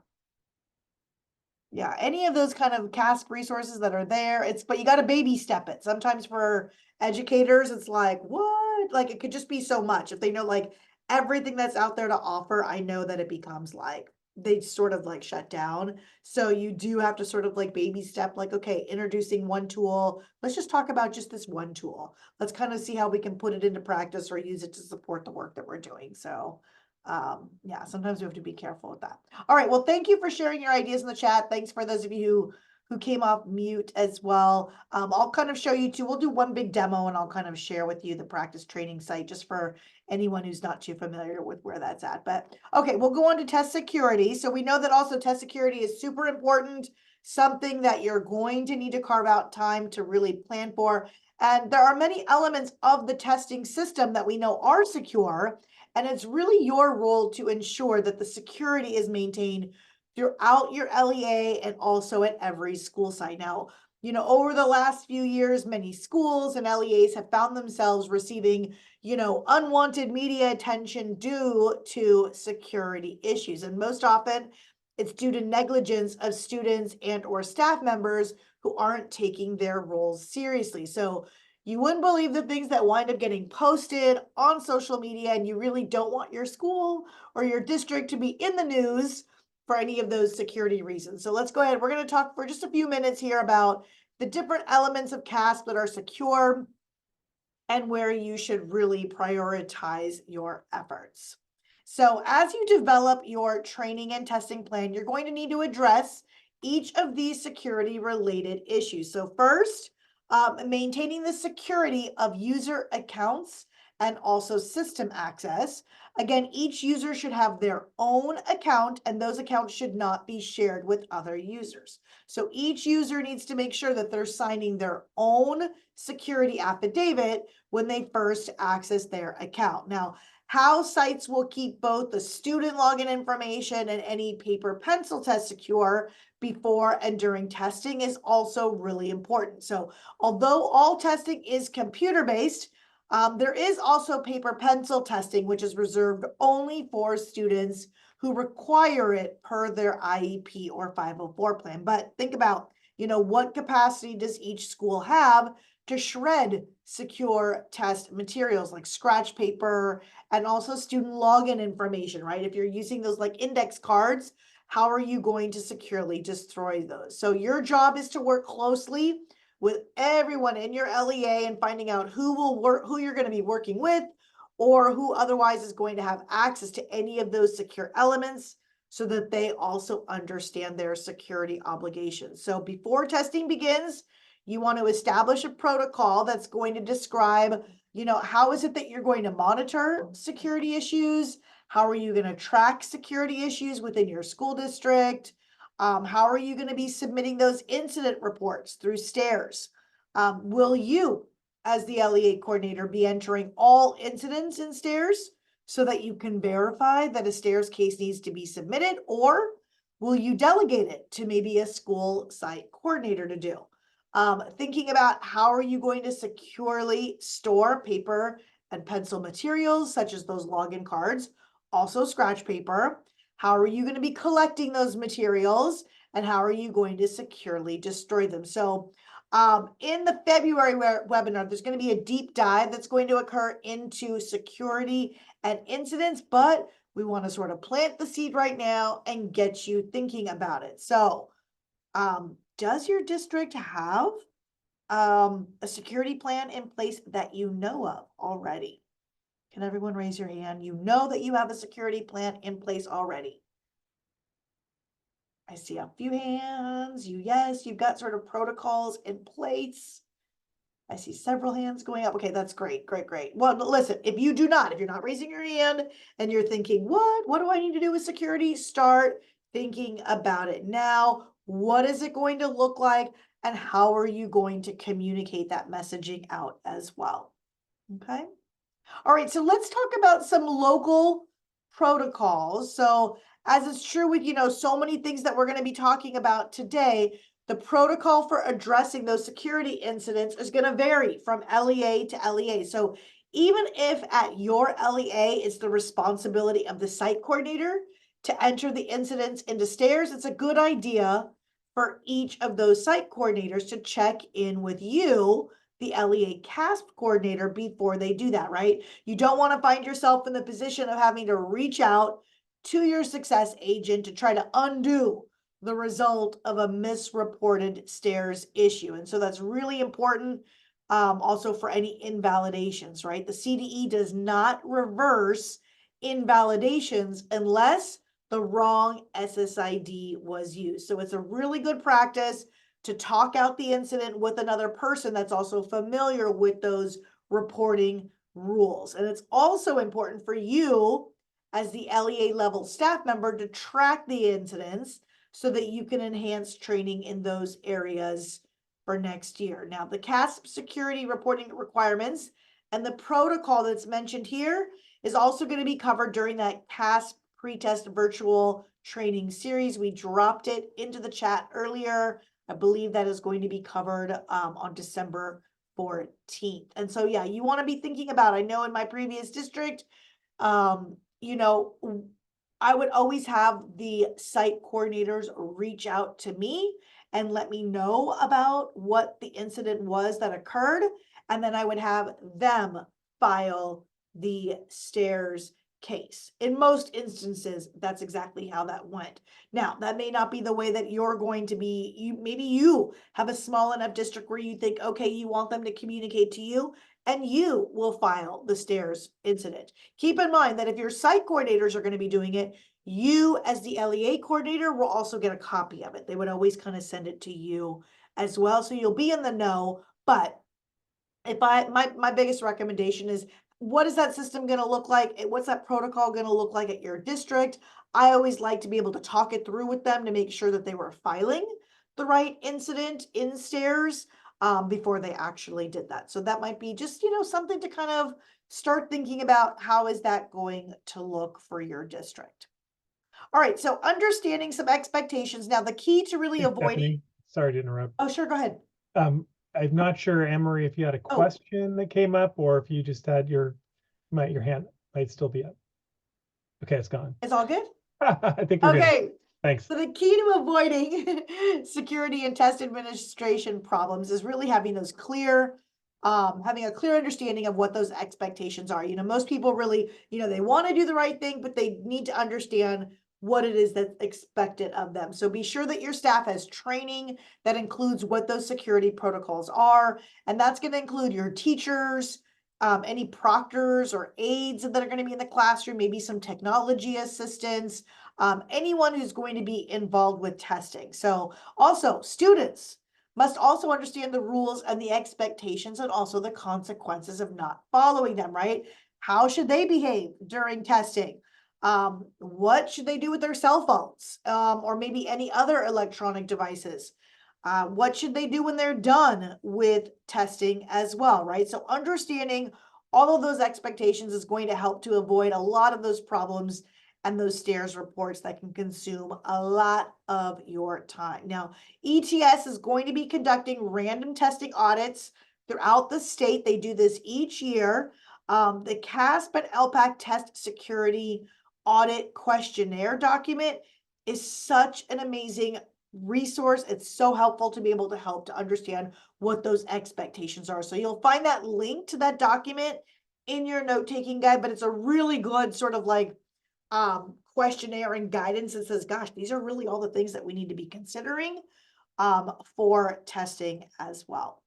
Yeah, any of those kind of CAASPP resources that are there, but you got to baby step it. Sometimes for educators, it's like, what? Like it could just be so much. If they know like everything that's out there to offer, I know that it becomes like, they sort of like shut down. So you do have to sort of like baby step, like, okay, introducing one tool. Let's just talk about just this one tool. Let's kind of see how we can put it into practice or use it to support the work that we're doing. So yeah, sometimes we have to be careful with that. All right, well, thank you for sharing your ideas in the chat. Thanks for those of you who came off mute as well. I'll kind of show you too. We'll do one big demo and I'll kind of share with you the practice training site just for anyone who's not too familiar with where that's at. But okay, we'll go on to test security. So we know that also test security is super important, something that you're going to need to carve out time to really plan for. And there are many elements of the testing system that we know are secure. And it's really your role to ensure that the security is maintained throughout your LEA and also at every school site. Now, you know, over the last few years, many schools and LEAs have found themselves receiving, you know, unwanted media attention due to security issues. And most often it's due to negligence of students and or staff members who aren't taking their roles seriously. So you wouldn't believe the things that wind up getting posted on social media, and you really don't want your school or your district to be in the news for any of those security reasons. So let's go ahead. We're going to talk for just a few minutes here about the different elements of CAASPP that are secure and where you should really prioritize your efforts. So as you develop your training and testing plan, you're going to need to address each of these security related issues. So first, maintaining the security of user accounts and also system access. Again, each user should have their own account and those accounts should not be shared with other users. So each user needs to make sure that they're signing their own security affidavit when they first access their account. Now, how sites will keep both the student login information and any paper pencil test secure before and during testing is also really important. So although all testing is computer-based, there is also paper pencil testing, which is reserved only for students who require it per their IEP or 504 plan. But think about, you know, what capacity does each school have to shred secure test materials like scratch paper and also student login information, right? If you're using those like index cards, how are you going to securely destroy those? So your job is to work closely with everyone in your LEA and finding out who you're going to be working with or who otherwise is going to have access to any of those secure elements so that they also understand their security obligations. So before testing begins, you want to establish a protocol that's going to describe, you know, how is it that you're going to monitor security issues? How are you going to track security issues within your school district? How are you going to be submitting those incident reports through STAIRS? Will you, as the LEA coordinator, be entering all incidents in STAIRS so that you can verify that a STAIRS case needs to be submitted? Or will you delegate it to maybe a school site coordinator to do? Thinking about how are you going to securely store paper and pencil materials, such as those login cards, also scratch paper. How are you going to be collecting those materials and how are you going to securely destroy them? So in the February webinar, there's going to be a deep dive that's going to occur into security and incidents, but we want to sort of plant the seed right now and get you thinking about it. So does your district have a security plan in place that you know of already? Can everyone raise your hand? You know that you have a security plan in place already. I see a few hands. Yes, you've got sort of protocols in place. I see several hands going up. Okay, that's great, great, great. Well, listen, if you're not raising your hand and you're thinking, what do I need to do with security? Start thinking about it now. What is it going to look like? And how are you going to communicate that messaging out as well? Okay. All right, so let's talk about some local protocols. So as it's true with, you know, so many things that we're going to be talking about today, the protocol for addressing those security incidents is going to vary from LEA to LEA. So even if at your LEA it's the responsibility of the site coordinator to enter the incidents into STAIRS, it's a good idea for each of those site coordinators to check in with you, the LEA CAASPP coordinator before they do that, right? You don't want to find yourself in the position of having to reach out to your success agent to try to undo the result of a misreported stairs issue. And so that's really important also for any invalidations, right? The CDE does not reverse invalidations unless the wrong SSID was used. So it's a really good practice to talk out the incident with another person that's also familiar with those reporting rules. And it's also important for you as the LEA level staff member to track the incidents so that you can enhance training in those areas for next year. Now, the CAASPP security reporting requirements and the protocol that's mentioned here is also going to be covered during that CAASPP pre-test virtual training series. We dropped it into the chat earlier. I believe that is going to be covered on December 14th. And so, yeah, you want to be thinking about, I know in my previous district, you know, I would always have the site coordinators reach out to me and let me know about what the incident was that occurred. And then I would have them file the stairs case. In most instances, that's exactly how that went. Now, that may not be the way that you're going to be. Maybe you have a small enough district where you think, okay, you want them to communicate to you, and you will file the stairs incident. Keep in mind that if your site coordinators are going to be doing it, you as the LEA coordinator will also get a copy of it. They would always kind of send it to you as well. So you'll be in the know. But if my biggest recommendation is, what is that system going to look like? What's that protocol going to look like at your district? I always like to be able to talk it through with them to make sure that they were filing the right incident in stairs before they actually did that. So that might be just, you know, something to kind of start thinking about, how is that going to look for your district? All right, so understanding some expectations. Now, the key to really
Hey,
avoiding.
Stephanie, sorry to interrupt.
Oh, sure, go ahead.
I'm not sure, Emery, if you had a question that came up or if you just had your hand might still be up. Okay, it's gone.
It's all good?
I think we're good.
Okay.
Thanks.
So the key to avoiding security and test administration problems is really having those clear, having a clear understanding of what those expectations are. You know, most people really, you know, they want to do the right thing, but they need to understand what it is that's expected of them. So be sure that your staff has training that includes what those security protocols are. And that's going to include your teachers, any proctors or aides that are going to be in the classroom, maybe some technology assistants, anyone who's going to be involved with testing. So also students must also understand the rules and the expectations and also the consequences of not following them, right? How should they behave during testing? What should they do with their cell phones or maybe any other electronic devices? What should they do when they're done with testing as well, right? So understanding all of those expectations is going to help to avoid a lot of those problems and those stairs reports that can consume a lot of your time. Now, ETS is going to be conducting random testing audits throughout the state. They do this each year. The CAASPP and LPAC test security audit questionnaire document is such an amazing resource. It's so helpful to be able to help to understand what those expectations are. So you'll find that link to that document in your note-taking guide, but it's a really good sort of like questionnaire and guidance that says, gosh, these are really all the things that we need to be considering for testing as well.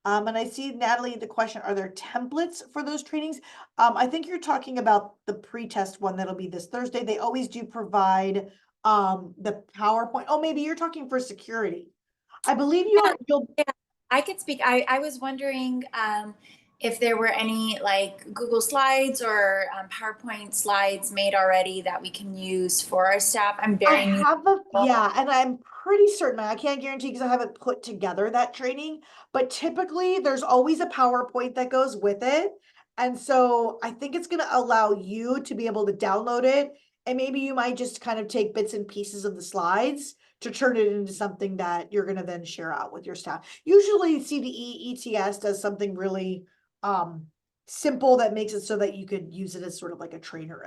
And I see, Natalie, the question, are there templates for those trainings? I think you're talking about the pre-test one that'll be this Thursday. They always do provide the PowerPoint. Oh, maybe you're talking for security. I believe you'll.
Yeah, I could speak. I was wondering if there were any like Google Slides or PowerPoint slides made already that we can use for our staff. I'm very new.
Yeah, and I'm pretty certain, I can't guarantee because I haven't put together that training, but typically there's always a PowerPoint that goes with it. And so I think it's going to allow you to be able to download it. And maybe you might just kind of take bits and pieces of the slides to turn it into something that you're going to then share out with your staff. Usually CDE ETS does something really simple that makes it so that you could use it as sort of like a trainer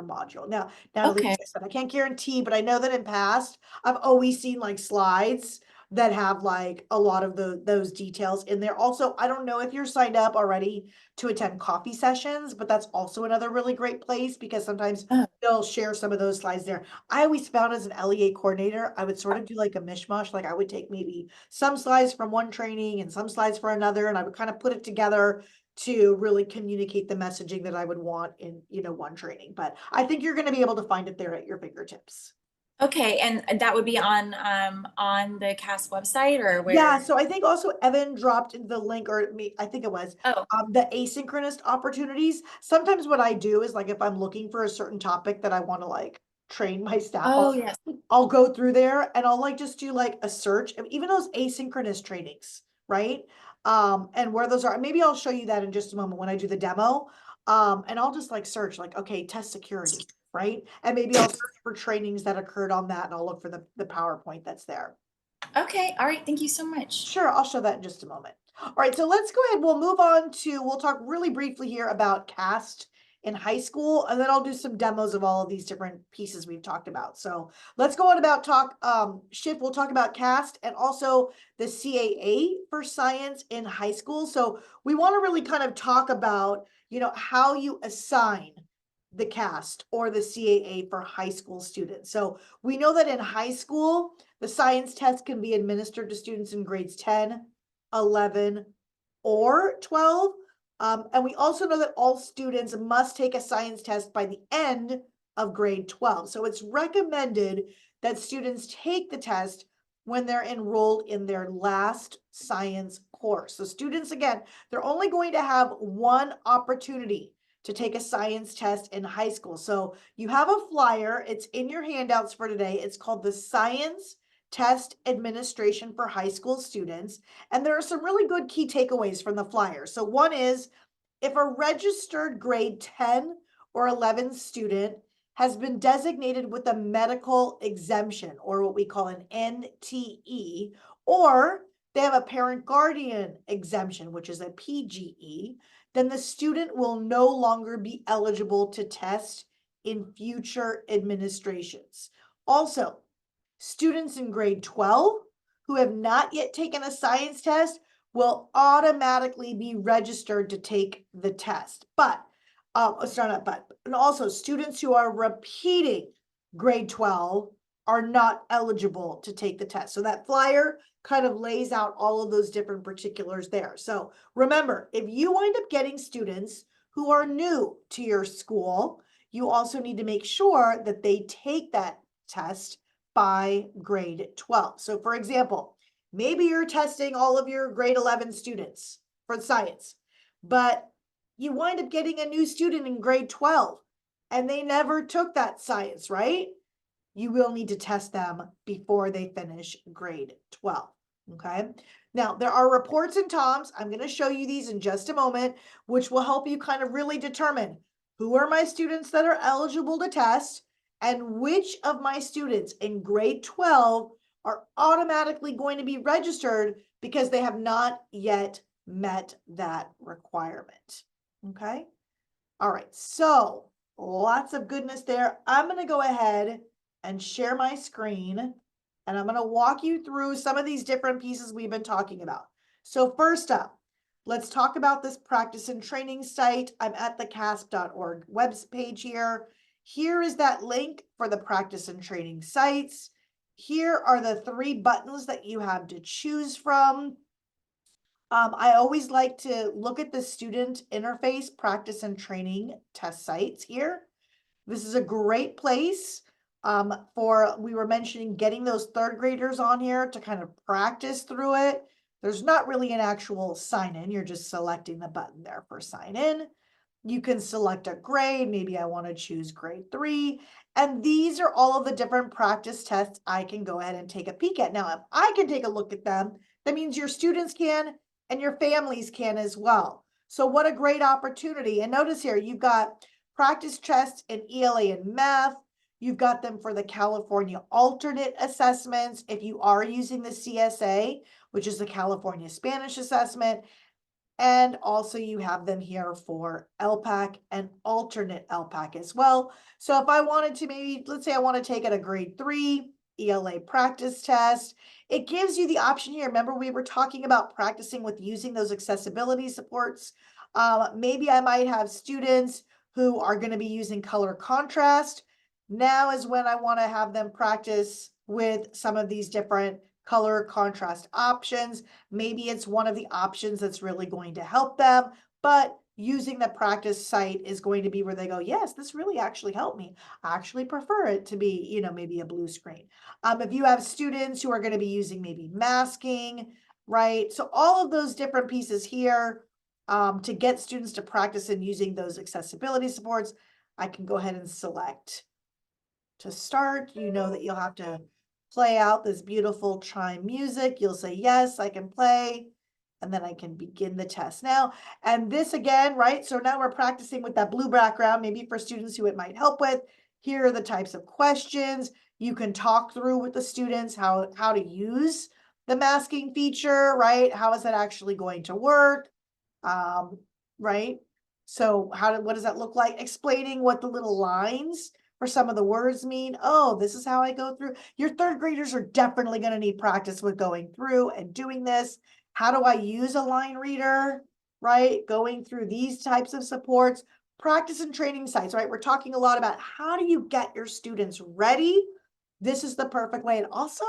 module. Now,
Okay.
like I said, I can't guarantee, but I know that in past I've always seen like slides that have like a lot of those details in there. Also, I don't know if you're signed up already to attend coffee sessions, but that's also another really great place because sometimes
Oh.
they'll share some of those slides there. I always found as an LEA coordinator, I would sort of do like a mishmash. Like I would take maybe some slides from one training and some slides for another, and I would kind of put it together to really communicate the messaging that I would want in, one training. But I think you're going to be able to find it there at your fingertips.
Okay, and that would be on the CAS website or where?
Yeah, so I think also Evan dropped in the link, or me, I think it was,
Oh,
the asynchronous opportunities. Sometimes what I do is like if I'm looking for a certain topic that I want to like train my staff
oh
on,
yes.
I'll go through there and I'll like just do like a search, and even those asynchronous trainings, right? And where those are, maybe I'll show you that in just a moment when I do the demo. And I'll just like search like, okay, test security, right? And maybe I'll search for trainings that occurred on that and I'll look for the PowerPoint that's there.
Okay, all right, thank you so much.
Sure, I'll show that in just a moment. All right, so let's go ahead. We'll move on we'll talk really briefly here about CAST in high school, and then I'll do some demos of all of these different pieces we've talked about. So let's go on about shift. We'll talk about CAST and also the CAA for science in high school. So we want to really kind of talk about, how you assign the CAST or the CAA for high school students. So we know that in high school, the science test can be administered to students in grades 10, 11, or 12. And we also know that all students must take a science test by the end of grade 12. So it's recommended that students take the test when they're enrolled in their last science course. So students, again, they're only going to have one opportunity to take a science test in high school. So you have a flyer, it's in your handouts for today. It's called the Science Test Administration for High School Students. And there are some really good key takeaways from the flyer. So one is, if a registered grade 10 or 11 student has been designated with a medical exemption, or what we call an NTE, or they have a parent guardian exemption, which is a PGE, then the student will no longer be eligible to test in future administrations. Also, students in grade 12 who have not yet taken a science test will automatically be registered to take the test. And also students who are repeating grade 12 are not eligible to take the test. So that flyer kind of lays out all of those different particulars there. So remember, if you wind up getting students who are new to your school, you also need to make sure that they take that test by grade 12. So for example, maybe you're testing all of your grade 11 students for science, but you wind up getting a new student in grade 12 and they never took that science, right? You will need to test them before they finish grade 12, okay? Now, there are reports and TOMs. I'm going to show you these in just a moment, which will help you kind of really determine who are my students that are eligible to test and which of my students in grade 12 are automatically going to be registered because they have not yet met that requirement, okay? All right, so lots of goodness there. I'm going to go ahead and share my screen, and I'm going to walk you through some of these different pieces we've been talking about. So first up, let's talk about this practice and training site. I'm at the CAASPP.org web page here. Here is that link for the practice and training sites. Here are the 3 buttons that you have to choose from. I always like to look at the student interface practice and training test sites here. This is a great place we were mentioning getting those 3rd graders on here to kind of practice through it. There's not really an actual sign in. You're just selecting the button there for sign in. You can select a grade. Maybe I want to choose grade 3. And these are all of the different practice tests I can go ahead and take a peek at. Now, if I can take a look at them, that means your students can and your families can as well. So what a great opportunity. And notice here, you've got practice tests in ELA and math. You've got them for the California alternate assessments. If you are using the CSA, which is the California Spanish assessment, and also you have them here for LPAC and alternate LPAC as well. So if I wanted to maybe, let's say I want to take it a grade 3, ELA practice test. It gives you the option here. Remember, we were talking about practicing with using those accessibility supports. Maybe I might have students who are going to be using color contrast. Now is when I want to have them practice with some of these different color contrast options. Maybe it's one of the options that's really going to help them, but using the practice site is going to be where they go, yes, this really actually helped me. I actually prefer it to be, you know, maybe a blue screen. If you have students who are going to be using maybe masking, right? So all of those different pieces here to get students to practice in using those accessibility supports, I can go ahead and select. To start, you know that you'll have to play out this beautiful chime music. You'll say, yes, I can play. And then I can begin the test now. And this again, right? So now we're practicing with that blue background, maybe for students who it might help with. Here are the types of questions. You can talk through with the students how to use the masking feature, right? How is that actually going to work? Right? So what does that look like? Explaining what the little lines for some of the words mean. Oh, this is how I go through. Your third graders are definitely going to need practice with going through and doing this. How do I use a line reader, right? Going through these types of supports, practice and training sites, right? We're talking a lot about how do you get your students ready? This is the perfect way. It also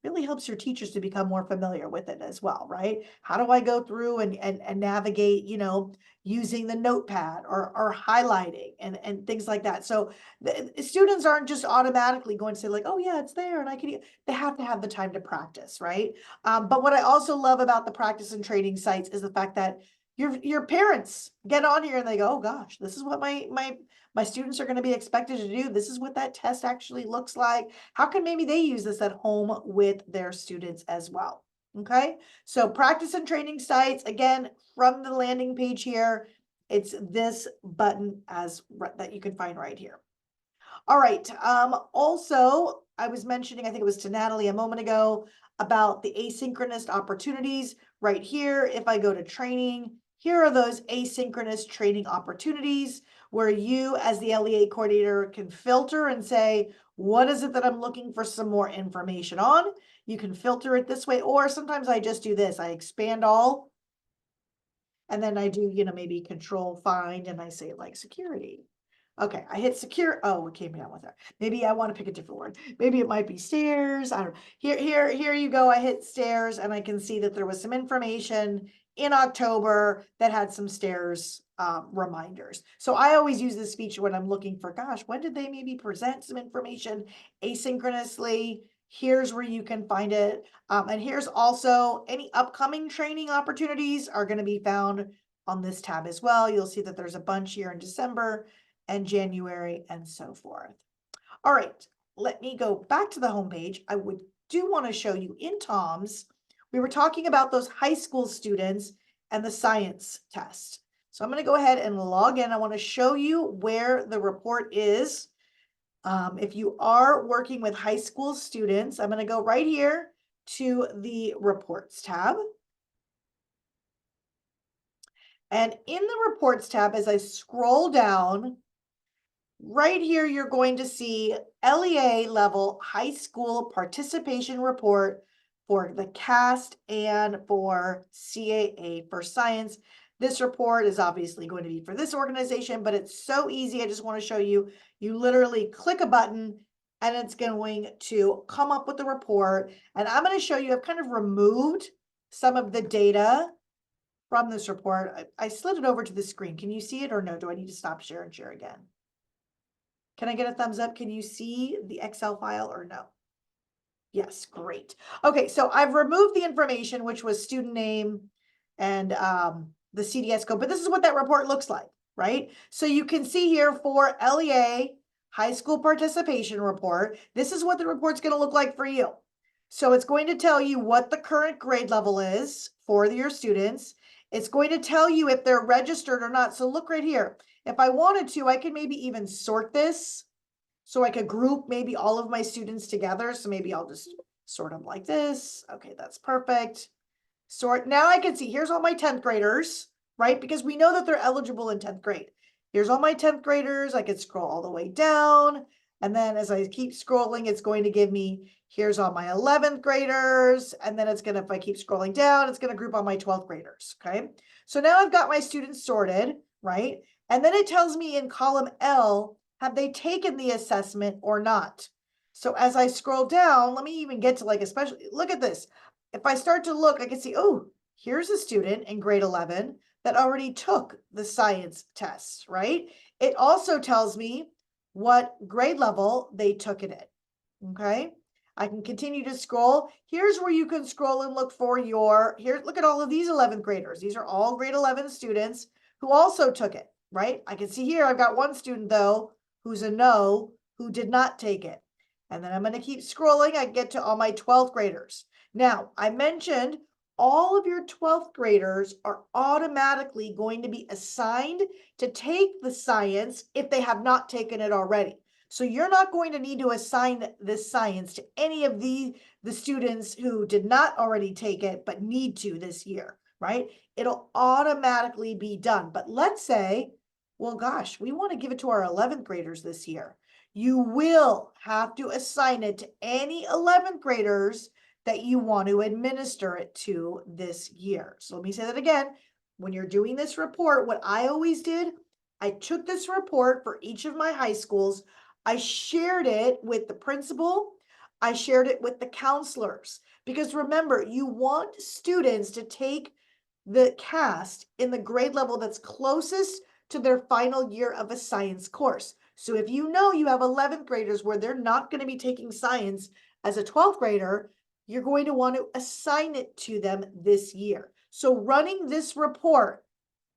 really helps your teachers to become more familiar with it as well, right? How do I go through and navigate, you know, using the notepad or highlighting and things like that. So the students aren't just automatically going to say like, oh yeah, it's there and I can, they have to have the time to practice, right? But what I also love about the practice and training sites is the fact that your parents get on here and they go, oh gosh, this is what my students are going to be expected to do. This is what that test actually looks like. How can maybe they use this at home with their students as well? Okay, so practice and training sites, again, from the landing page here, it's this button that you can find right here. All right, also, I was mentioning, I think it was to Natalie a moment ago, about the asynchronous opportunities right here. If I go to training, here are those asynchronous training opportunities where you as the LEA coordinator can filter and say, what is it that I'm looking for some more information on? You can filter it this way, or sometimes I just do this. I expand all, and then I do, you know, maybe control find, and I say like security. Okay, I hit secure. Oh, it came down with it. Maybe I want to pick a different word. Maybe it might be stairs. I don't know. Here you go. I hit stairs and I can see that there was some information in October that had some stairs reminders. So I always use this feature when I'm looking for, gosh, when did they maybe present some information asynchronously? Here's where you can find it. And here's also any upcoming training opportunities are going to be found on this tab as well. You'll see that there's a bunch here in December and January and so forth. All right, let me go back to the homepage. I do want to show you in TOMS, we were talking about those high school students and the science test. So I'm going to go ahead and log in. I want to show you where the report is. If you are working with high school students, I'm going to go right here to the reports tab. And in the reports tab, as I scroll down, right here, you're going to see LEA level high school participation report for the CAASPP and for CAA for science. This report is obviously going to be for this organization, but it's so easy. I just want to show you, you literally click a button and it's going to come up with the report. And I'm going to show you, I've kind of removed some of the data from this report. I slid it over to the screen. Can you see it or no? Do I need to stop share and share again? Can I get a thumbs up? Can you see the Excel file or no? Yes, great. Okay, so I've removed the information, which was student name and the CDS code, but this is what that report looks like, right? So you can see here for LEA high school participation report, this is what the report's going to look like for you. So it's going to tell you what the current grade level is for your students. It's going to tell you if they're registered or not. So look right here. If I wanted to, I could maybe even sort this. So I could group maybe all of my students together. So maybe I'll just sort them like this. Okay, that's perfect. Sort. Now I can see, here's all my 10th graders, right? Because we know that they're eligible in 10th grade. Here's all my 10th graders. I could scroll all the way down. And then as I keep scrolling, it's going to give me, Here's all my 11th graders. And then it's gonna, if I keep scrolling down, it's gonna group all my 12th graders, okay? So now I've got my students sorted, right? And then it tells me in column L, have they taken the assessment or not? So as I scroll down, let me even get to like, especially, look at this. If I start to look, I can see, oh, here's a student in grade 11 that already took the science tests, right? It also tells me what grade level they took it in, okay? I can continue to scroll. Here's where you can scroll and look for your, here, look at all of these 11th graders. These are all grade 11 students who also took it, right? I can see here, I've got one student though, who's a no, who did not take it. And then I'm going to keep scrolling. I get to all my 12th graders. Now, I mentioned all of your 12th graders are automatically going to be assigned to take the science if they have not taken it already. So you're not going to need to assign this science to any of the students who did not already take it, but need to this year, right? It'll automatically be done. But let's say, well, gosh, we want to give it to our 11th graders this year. You will have to assign it to any 11th graders that you want to administer it to this year. So let me say that again. When you're doing this report, what I always did, I took this report for each of my high schools. I shared it with the principal. I shared it with the counselors, because remember, you want students to take the CAASPP in the grade level that's closest to their final year of a science course. So if you know you have 11th graders where they're not going to be taking science as a 12th grader, you're going to want to assign it to them this year. So running this report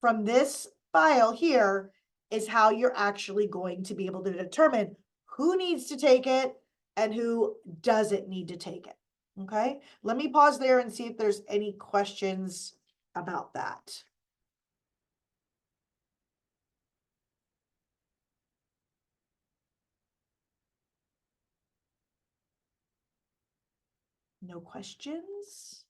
from this file here is how you're actually going to be able to determine who needs to take it and who doesn't need to take it. Okay, let me pause there and see if there's any questions about that. No questions?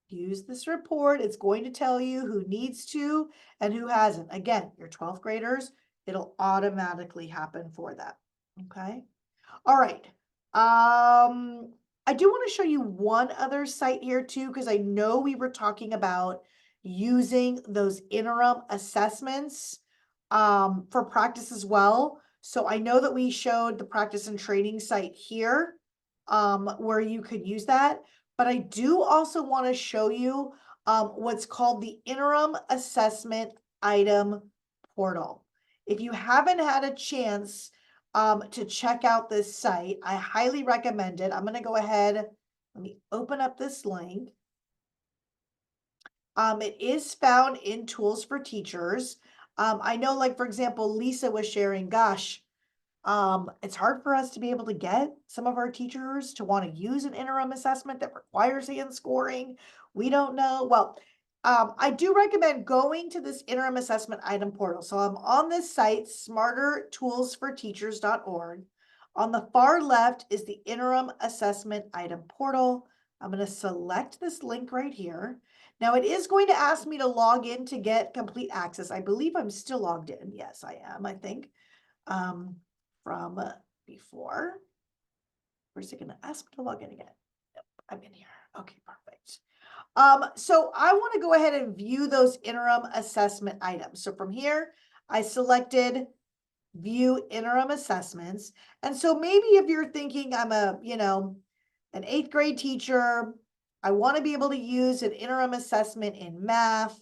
Use this report. It's going to tell you who needs to and who hasn't. Again, your 12th graders, it'll automatically happen for them. Okay. All right. I do want to show you one other site here too, because I know we were talking about using those interim assessments for practice as well. So I know that we showed the practice and training site here where you could use that. But I do also want to show you what's called the interim assessment item portal. If you haven't had a chance to check out this site, I highly recommend it. I'm going to go ahead. Let me open up this link. It is found in Tools for Teachers. I know, like, for example, Lisa was sharing, gosh, it's hard for us to be able to get some of our teachers to want to use an interim assessment that requires hand scoring. We don't know. Well, I do recommend going to this interim assessment item portal. So I'm on this site, smartertoolsforteachers.org. On the far left is the interim assessment item portal. I'm going to select this link right here. Now it is going to ask me to log in to get complete access. I believe I'm still logged in. Yes, I am, I think. From before. Where's it going to ask me to log in again? Yep, I'm in here. Okay, perfect. So I want to go ahead and view those interim assessment items. So from here, I selected view interim assessments. And so maybe if you're thinking I'm a, an 8th grade teacher, I want to be able to use an interim assessment in math.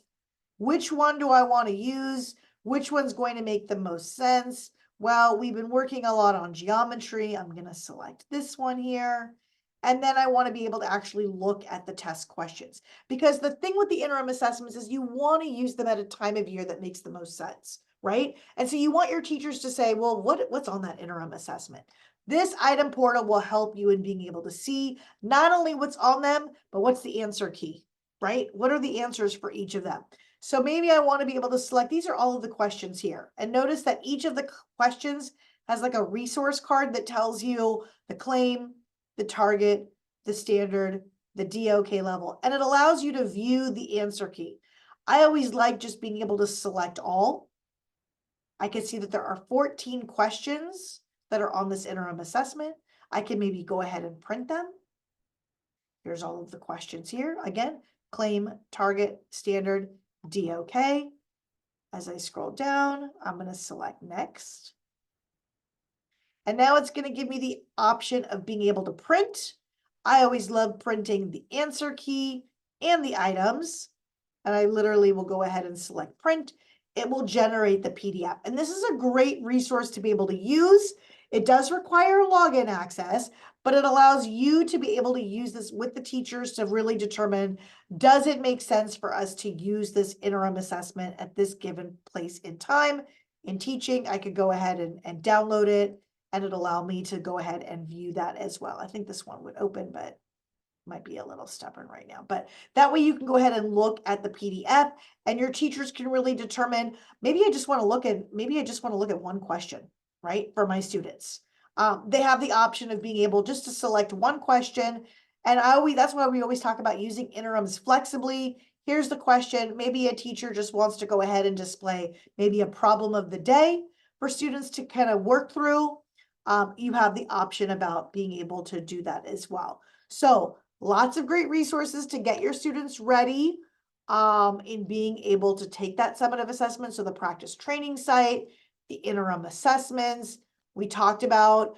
Which one do I want to use? Which one's going to make the most sense? Well, we've been working a lot on geometry. I'm going to select this one here. And then I want to be able to actually look at the test questions. Because the thing with the interim assessments is you want to use them at a time of year that makes the most sense, right? And so you want your teachers to say, well, what's on that interim assessment? This item portal will help you in being able to see not only what's on them, but what's the answer key, right? What are the answers for each of them? So maybe I want to be able to select, these are all of the questions here. And notice that each of the questions has like a resource card that tells you the claim, the target, the standard, the DOK level, and it allows you to view the answer key. I always like just being able to select all. I can see that there are 14 questions that are on this interim assessment. I can maybe go ahead and print them. Here's all of the questions here. Again, claim, target, standard, DOK. As I scroll down, I'm going to select next. And now it's going to give me the option of being able to print. I always love printing the answer key and the items. And I literally will go ahead and select print. It will generate the PDF. And this is a great resource to be able to use. It does require login access, but it allows you to be able to use this with the teachers to really determine, does it make sense for us to use this interim assessment at this given place in time? In teaching, I could go ahead and download it, and it'll allow me to go ahead and view that as well. I think this one would open, but might be a little stubborn right now. But that way you can go ahead and look at the PDF, and your teachers can really determine, maybe I just want to look at one question, right, for my students. They have the option of being able just to select one question. And that's why we always talk about using interims flexibly. Here's the question. Maybe a teacher just wants to go ahead and display maybe a problem of the day for students to kind of work through. You have the option about being able to do that as well. So lots of great resources to get your students ready in being able to take that summative assessment. So the practice training site, the interim assessments. We talked about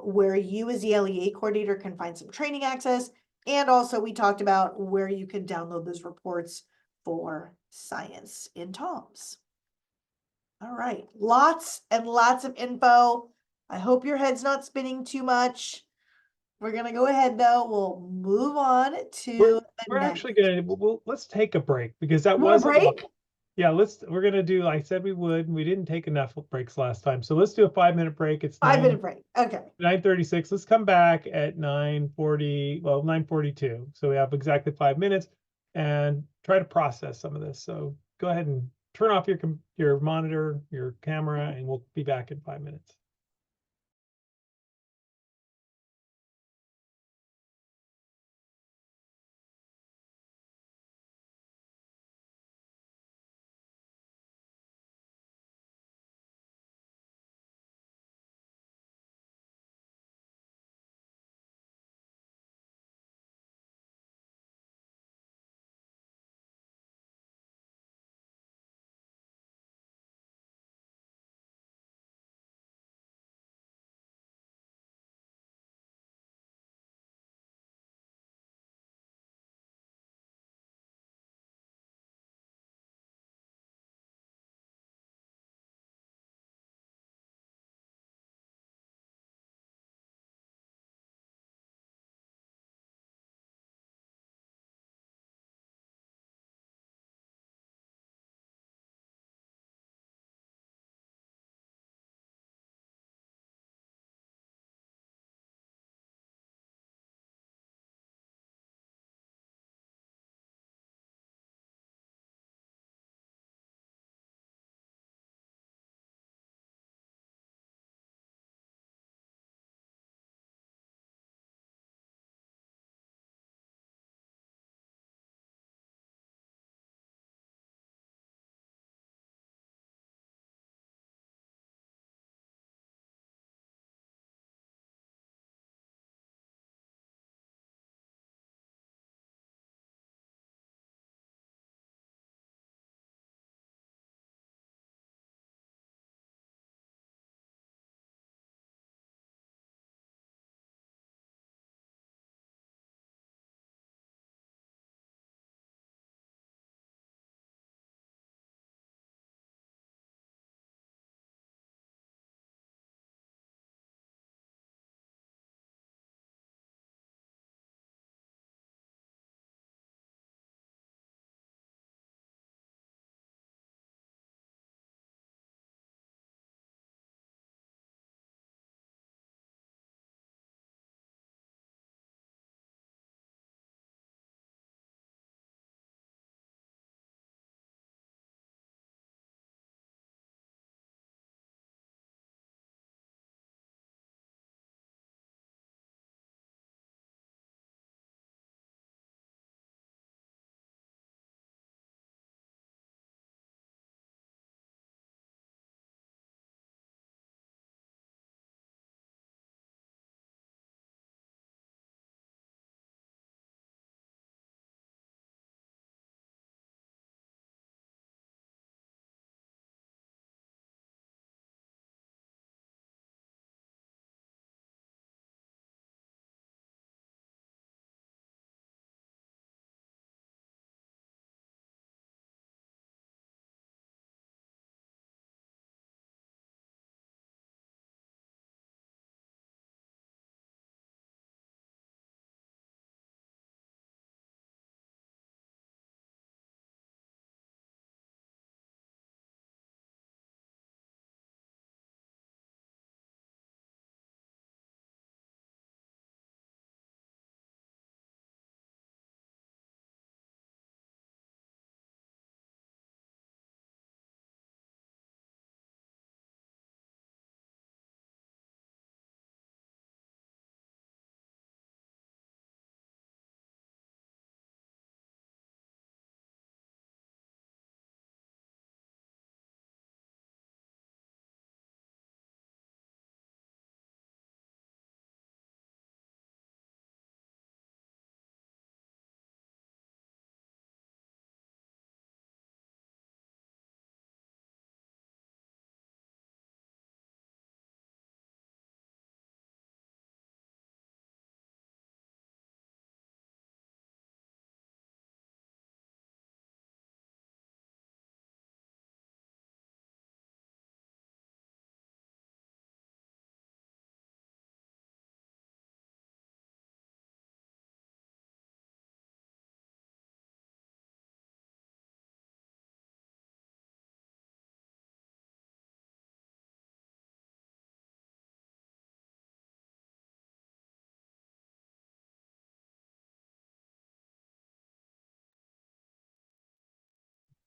where you as the LEA coordinator can find some training access. And also we talked about where you can download those reports for science in TOMS. All right, lots and lots of info. I hope your head's not spinning too much. We're gonna go ahead though. We'll move on to
We're actually gonna let's take a break because that
You want
was
a break?
Yeah, we're gonna do, I said we would, and we didn't take enough breaks last time. So let's do a 5-minute break. It's
5-minute break. Okay.
9:36. Let's come back at 9:40, well, 9:42. So we have exactly 5 minutes and try to process some of this. So go ahead and turn off your monitor, your camera, and we'll be back in 5 minutes.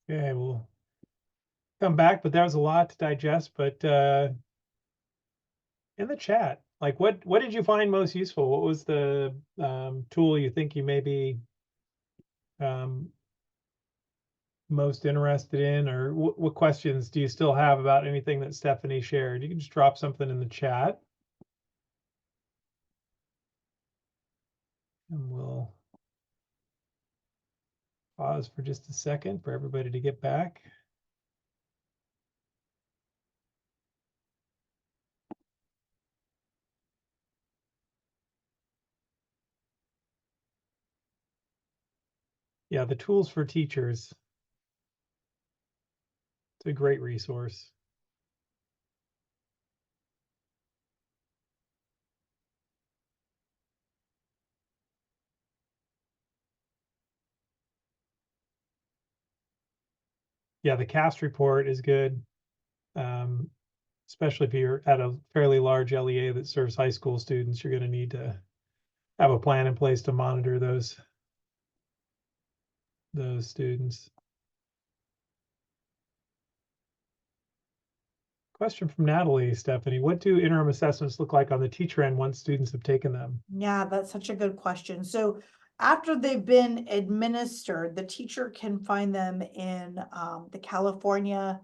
Okay, we'll come back, but that was a lot to digest. But in the chat, like what did you find most useful? What was the tool you think you may be most interested in, or what questions do you still have about anything that Stephanie shared? You can just drop something in the chat. And we'll pause for just a second for everybody to get back. Yeah, the tools for teachers. It's a great resource. Yeah, the CAASPP report is good, especially if you're at a fairly large LEA that serves high school students. You're going to need to have a plan in place to monitor those students. Question from Natalie, Stephanie, what do interim assessments look like on the teacher end once students have taken them?
Yeah, that's such a good question. So after they've been administered, the teacher can find them in the California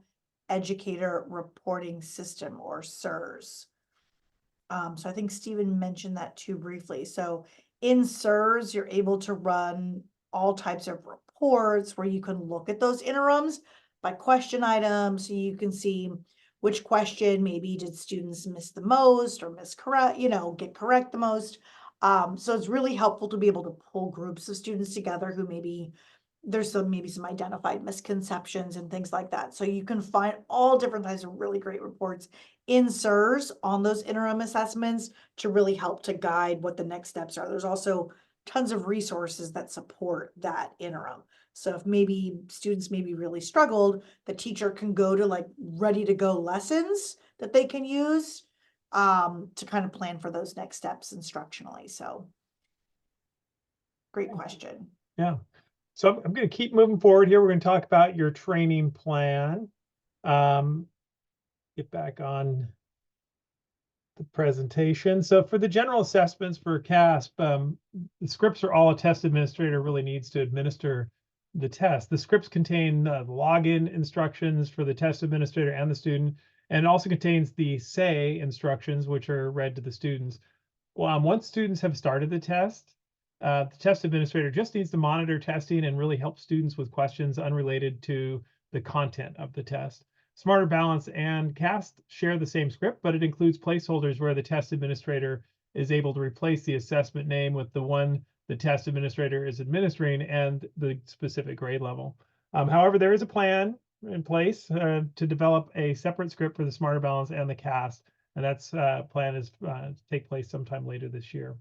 Educator Reporting System, or CERS. So I think Stephen mentioned that too briefly. So in CERS, you're able to run all types of reports where you can look at those interims by question items. So you can see which question maybe did students miss the most or miscorrect, get correct the most. So it's really helpful to be able to pull groups of students together who maybe there's maybe some identified misconceptions and things like that. So you can find all different types of really great reports in CERS on those interim assessments to really help to guide what the next steps are. There's also tons of resources that support that interim. So if maybe students maybe really struggled, the teacher can go to like ready to go lessons that they can use to kind of plan for those next steps instructionally. So great question.
Yeah. So I'm going to keep moving forward here. We're going to talk about your training plan. Get back on the presentation. So for the general assessments for CAASPP, the scripts are all a test administrator really needs to administer the test. The scripts contain the login instructions for the test administrator and the student, and it also contains the say instructions, which are read to the students. Well, once students have started the test administrator just needs to monitor testing and really help students with questions unrelated to the content of the test. Smarter Balance and CAST share the same script, but it includes placeholders where the test administrator is able to replace the assessment name with the one the test administrator is administering and the specific grade level. However, there is a plan in place to develop a separate script for the Smarter Balance and the CAST, and that's plan is to take place sometime later this year.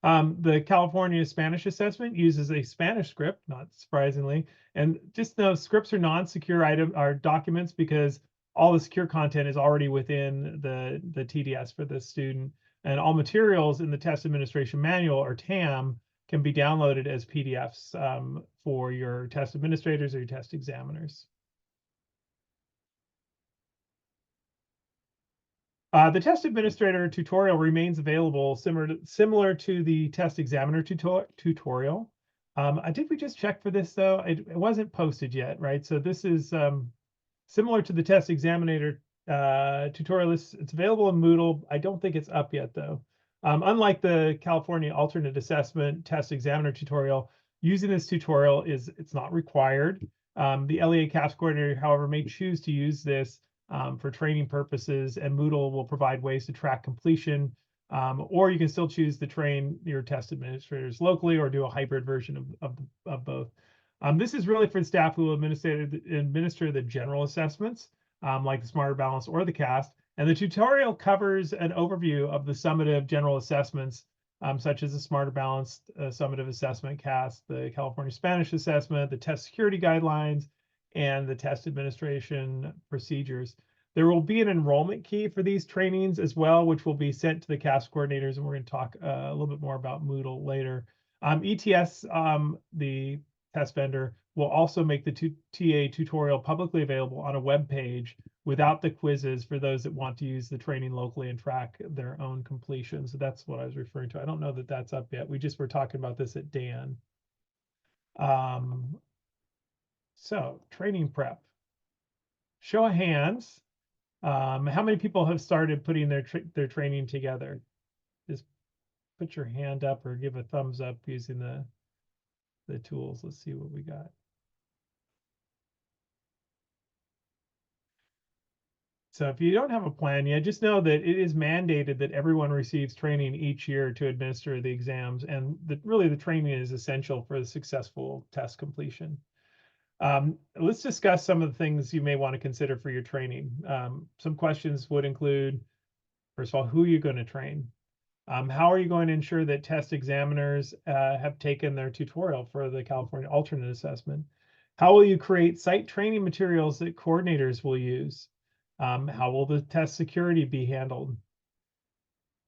The California Spanish assessment uses a Spanish script, not surprisingly, and just those scripts are non-secure documents because all the secure content is already within the TDS for the student, and all materials in the Test Administration Manual, or TAM, can be downloaded as PDFs for your test administrators or your test examiners. The test administrator tutorial remains available similar to the test examiner tutorial. I think we just checked for this though. It wasn't posted yet, right? So this is similar to the test examiner tutorial. It's available in Moodle. I don't think it's up yet though. Unlike the California Alternate Assessment test examiner tutorial, using this tutorial it's not required. The LEA CAASPP coordinator, however, may choose to use this for training purposes, and Moodle will provide ways to track completion, or you can still choose to train your test administrators locally or do a hybrid version of both. This is really for staff who will administer the general assessments, like the Smarter Balance or the CAST, and the tutorial covers an overview of the summative general assessments, such as the Smarter Balance summative assessment CAST, the California Spanish assessment, the test security guidelines, and the test administration procedures. There will be an enrollment key for these trainings as well, which will be sent to the CAASPP coordinators, and we're going to talk a little bit more about Moodle later. ETS, the test vendor will also make the TA tutorial publicly available on a web page without the quizzes for those that want to use the training locally and track their own completion. So that's what I was referring to. I don't know that that's up yet. We just were talking about this at Dan. So training prep. Show of hands. How many people have started putting their training together? Just put your hand up or give a thumbs up using the tools. Let's see what we got. So if you don't have a plan yet, just know that it is mandated that everyone receives training each year to administer the exams, and really the training is essential for the successful test completion. Let's discuss some of the things you may want to consider for your training. Some questions would include, first of all, who are you going to train? How are you going to ensure that test examiners have taken their tutorial for the California alternate assessment? How will you create site training materials that coordinators will use? How will the test security be handled?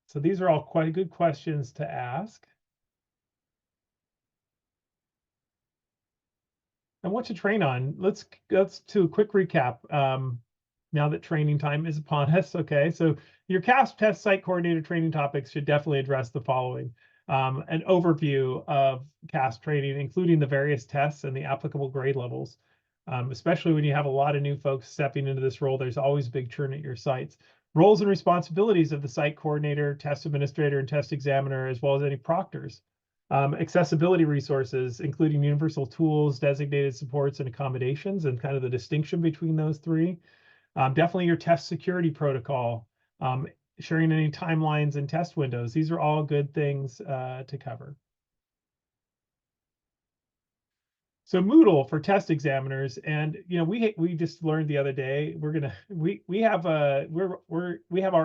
So these are all quite good questions to ask. And what to train on. Let's do a quick recap. Now that training time is upon us. Okay, so your CAASPP test site coordinator training topics should definitely address the following. An overview of CAASPP training, including the various tests and the applicable grade levels. Especially when you have a lot of new folks stepping into this role, there's always a big churn at your sites. Roles and responsibilities of the site coordinator, test administrator, and test examiner, as well as any proctors. Accessibility resources, including universal tools, designated supports, and accommodations, and kind of the distinction between those three. Definitely your test security protocol, sharing any timelines and test windows. These are all good things to cover. So Moodle for test examiners, and we just learned the other day we have our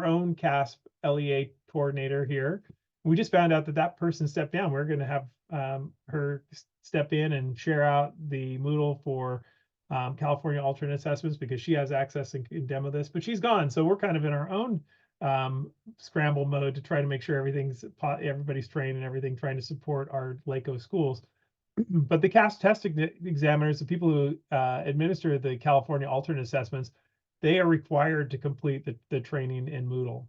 own CAASPP LEA coordinator here. We just found out that person stepped down. We're going to have her step in and share out the Moodle for California alternate assessments because she has access and can demo this, but she's gone. So we're kind of in our own scramble mode to try to make sure everybody's trained and everything, trying to support our LACOE schools. But the CAASPP test examiners, the people who administer the California alternate assessments, they are required to complete the training in Moodle.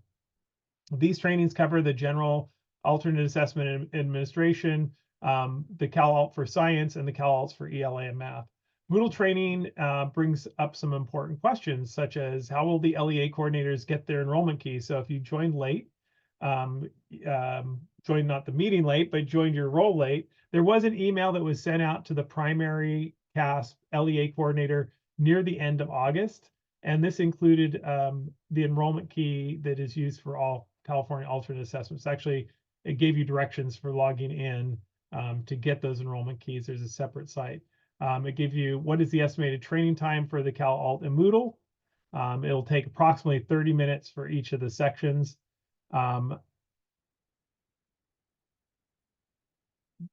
These trainings cover the general alternate assessment administration, the CalAlt for science, and the CalAlts for ELA and math. Moodle training brings up some important questions, such as how will the LEA coordinators get their enrollment keys? So if you joined late, joined not the meeting late, but joined your role late, there was an email that was sent out to the primary CAASPP LEA coordinator near the end of August. And this included the enrollment key that is used for all California alternate assessments. Actually, it gave you directions for logging in to get those enrollment keys. There's a separate site. It gives you what is the estimated training time for the CalAlt and Moodle. It'll take approximately 30 minutes for each of the sections.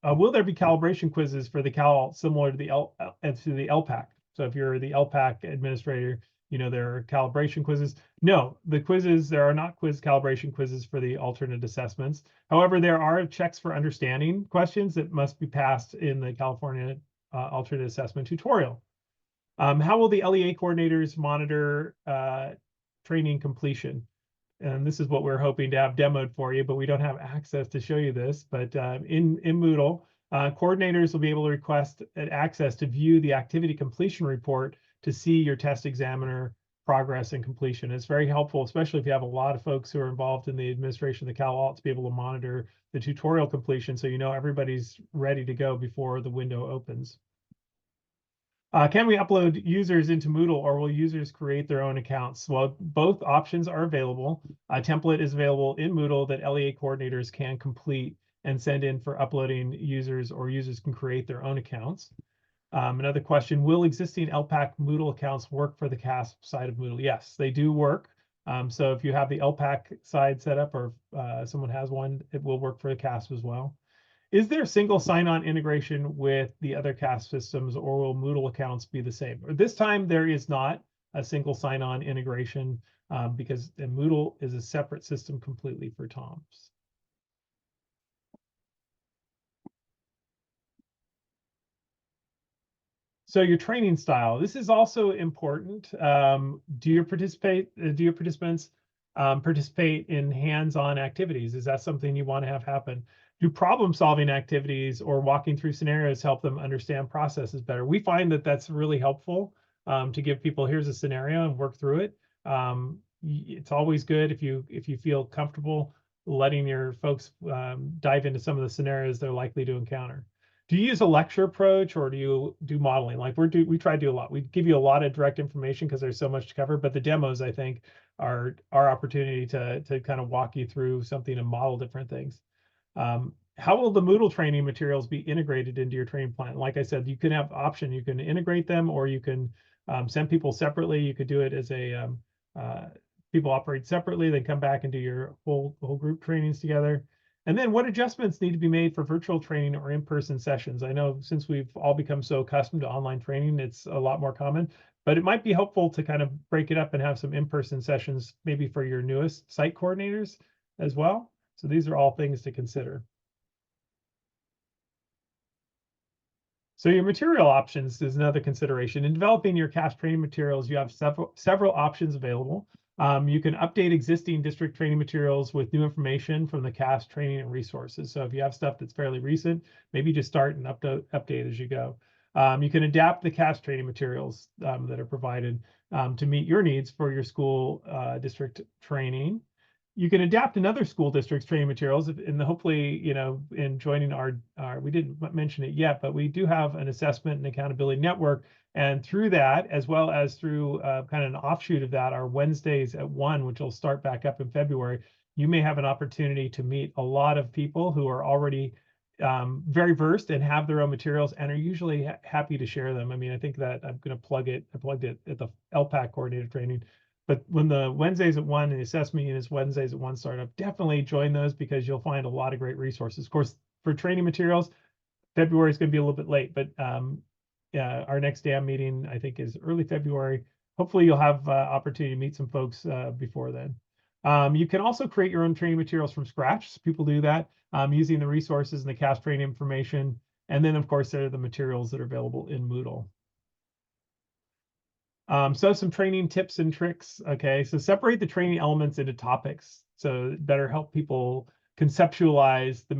Will there be calibration quizzes for the CalAlt similar to the LPAC? So if you're the LPAC administrator, there are calibration quizzes. No, there are not calibration quizzes for the alternate assessments. However, there are checks for understanding questions that must be passed in the California alternate assessment tutorial. How will the LEA coordinators monitor training completion? And this is what we're hoping to have demoed for you, but we don't have access to show you this. But in Moodle, coordinators will be able to request access to view the activity completion report to see your test examiner progress and completion. It's very helpful, especially if you have a lot of folks who are involved in the administration of the CalAlt, to be able to monitor the tutorial completion so everybody's ready to go before the window opens. Can we upload users into Moodle, or will users create their own accounts? Well, both options are available. A template is available in Moodle that LEA coordinators can complete and send in for uploading users, or users can create their own accounts. Another question, will existing LPAC Moodle accounts work for the CAASPP side of Moodle? Yes, they do work. So if you have the LPAC side set up, or someone has one, it will work for the CAASPP as well. Is there single sign-on integration with the other CAASPP systems, or will Moodle accounts be the same? This time there is not a single sign-on integration because Moodle is a separate system completely for TOMS. So your training style, this is also important. Do your participants participate in hands-on activities? Is that something you want to have happen? Do problem-solving activities or walking through scenarios help them understand processes better? We find that that's really helpful to give people, here's a scenario and work through it. It's always good if you feel comfortable letting your folks dive into some of the scenarios they're likely to encounter. Do you use a lecture approach or do you do modeling? Like we try to do a lot. We give you a lot of direct information because there's so much to cover, but the demos, I think, are our opportunity to kind of walk you through something and model different things. How will the Moodle training materials be integrated into your training plan? Like I said, you can have option, you can integrate them or you can send people separately. You could do it as a, people operate separately, then come back and do your whole group trainings together. And then what adjustments need to be made for virtual training or in-person sessions? I know since we've all become so accustomed to online training, it's a lot more common, but it might be helpful to kind of break it up and have some in-person sessions, maybe for your newest site coordinators as well. So these are all things to consider. So your material options is another consideration. In developing your CAASPP training materials, you have several options available. You can update existing district training materials with new information from the CAASPP training and resources. So if you have stuff that's fairly recent, maybe just start and update as you go. You can adapt the CAASPP training materials that are provided to meet your needs for your school district training. You can adapt another school district's training materials, and hopefully, you know, in joining our, we didn't mention it yet, but we do have an assessment and accountability network. And through that, as well as through kind of an offshoot of that, our Wednesdays at 1, which will start back up in February, you may have an opportunity to meet a lot of people who are already very versed and have their own materials and are usually happy to share them. I mean, I think that I'm going to plug it. I plugged it at the LPAC coordinator training. But when the Wednesdays at 1 and the assessment units Wednesdays at 1 start up, definitely join those because you'll find a lot of great resources. Of course, for training materials, February is going to be a little bit late, but our next DAM meeting, I think, is early February. Hopefully you'll have opportunity to meet some folks before then. You can also create your own training materials from scratch. So people do that using the resources and the CAASPP training information. And then, of course, there are the materials that are available in Moodle. So some training tips and tricks. Okay, so separate the training elements into topics. So better help people conceptualize the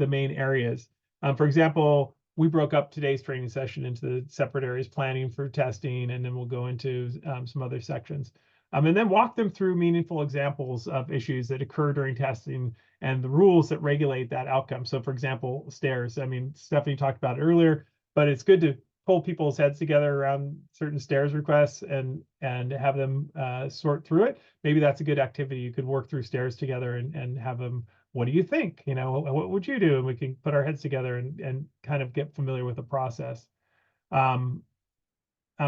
main areas. For example, we broke up today's training session into the separate areas: planning for testing, and then we'll go into some other sections. And then walk them through meaningful examples of issues that occur during testing and the rules that regulate that outcome. So for example, stairs. I mean, Stephanie talked about it earlier, but it's good to pull people's heads together around certain stairs requests and have them sort through it. Maybe that's a good activity. You could work through stairs together and have them, what do you think? You know, what would you do? And we can put our heads together and kind of get familiar with the process.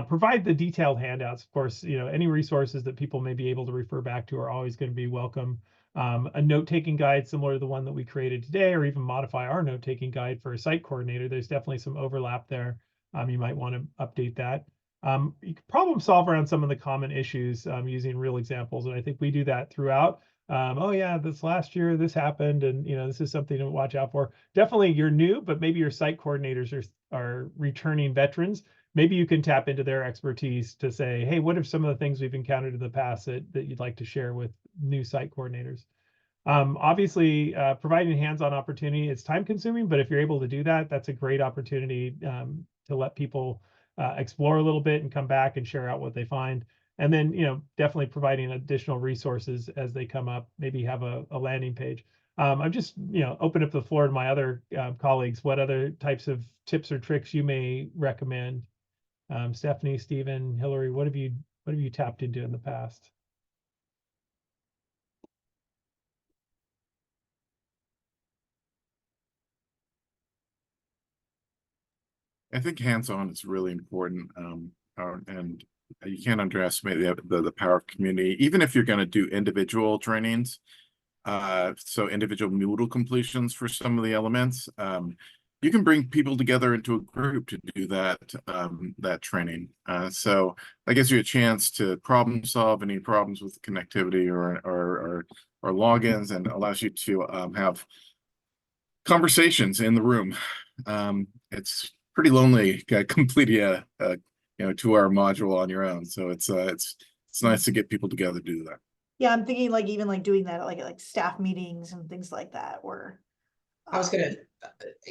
Provide the detailed handouts. Of course, you know, any resources that people may be able to refer back to are always going to be welcome. A note-taking guide similar to the one that we created today, or even modify our note-taking guide for a site coordinator. There's definitely some overlap there. You might want to update that. You can problem solve around some of the common issues using real examples, and I think we do that throughout. Oh yeah, this last year this happened, and you know, this is something to watch out for. Definitely you're new, but maybe your site coordinators are returning veterans. Maybe you can tap into their expertise to say, hey, what are some of the things we've encountered in the past that you'd like to share with new site coordinators? Obviously, providing hands-on opportunity, it's time consuming, but if you're able to do that, that's a great opportunity to let people explore a little bit and come back and share out what they find. And then, you know, definitely providing additional resources as they come up, maybe have a landing page. I'm just, you know, open up the floor to my other colleagues. What other types of tips or tricks you may recommend? Stephanie, Stephen, Hillary, what have you tapped into in the past?
I think hands-on is really important, and you can't underestimate the power of community, even if you're going to do individual trainings. So individual Moodle completions for some of the elements. You can bring people together into a group to do that that training. So that gives you a chance to problem solve any problems with connectivity or logins, and allows you to have conversations in the room. It's pretty lonely completing a 2-hour module on your own. So it's nice to get people together to do that.
Yeah, I'm thinking like even like doing that like staff meetings and things like that where.
I was gonna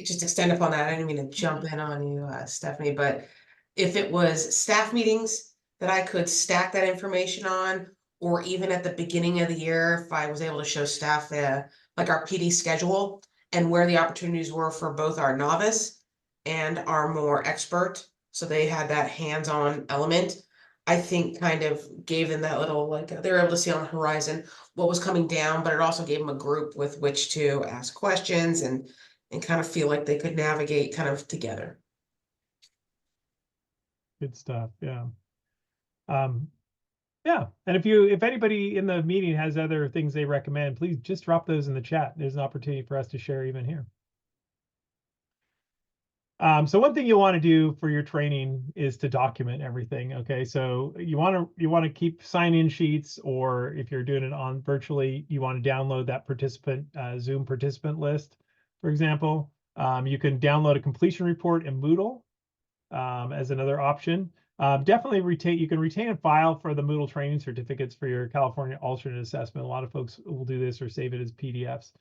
just extend upon that. I didn't mean to jump in on you, Stephanie, but if it was staff meetings that I could stack that information on, or even at the beginning of the year, if I was able to show staff like our PD schedule and where the opportunities were for both our novice and our more expert, so they had that hands-on element, I think kind of gave them that little, like, they were able to see on the horizon what was coming down, but it also gave them a group with which to ask questions and kind of feel like they could navigate kind of together.
Good stuff. Yeah. Yeah. And if anybody in the meeting has other things they recommend, please just drop those in the chat. There's an opportunity for us to share even here. So one thing you want to do for your training is to document everything. Okay, so you want to keep sign-in sheets, or if you're doing it on virtually, you want to download that participant Zoom participant list, for example. You can download a completion report in Moodle as another option. Definitely you can retain a file for the Moodle training certificates for your California alternate assessment. A lot of folks will do this or save it as PDFs.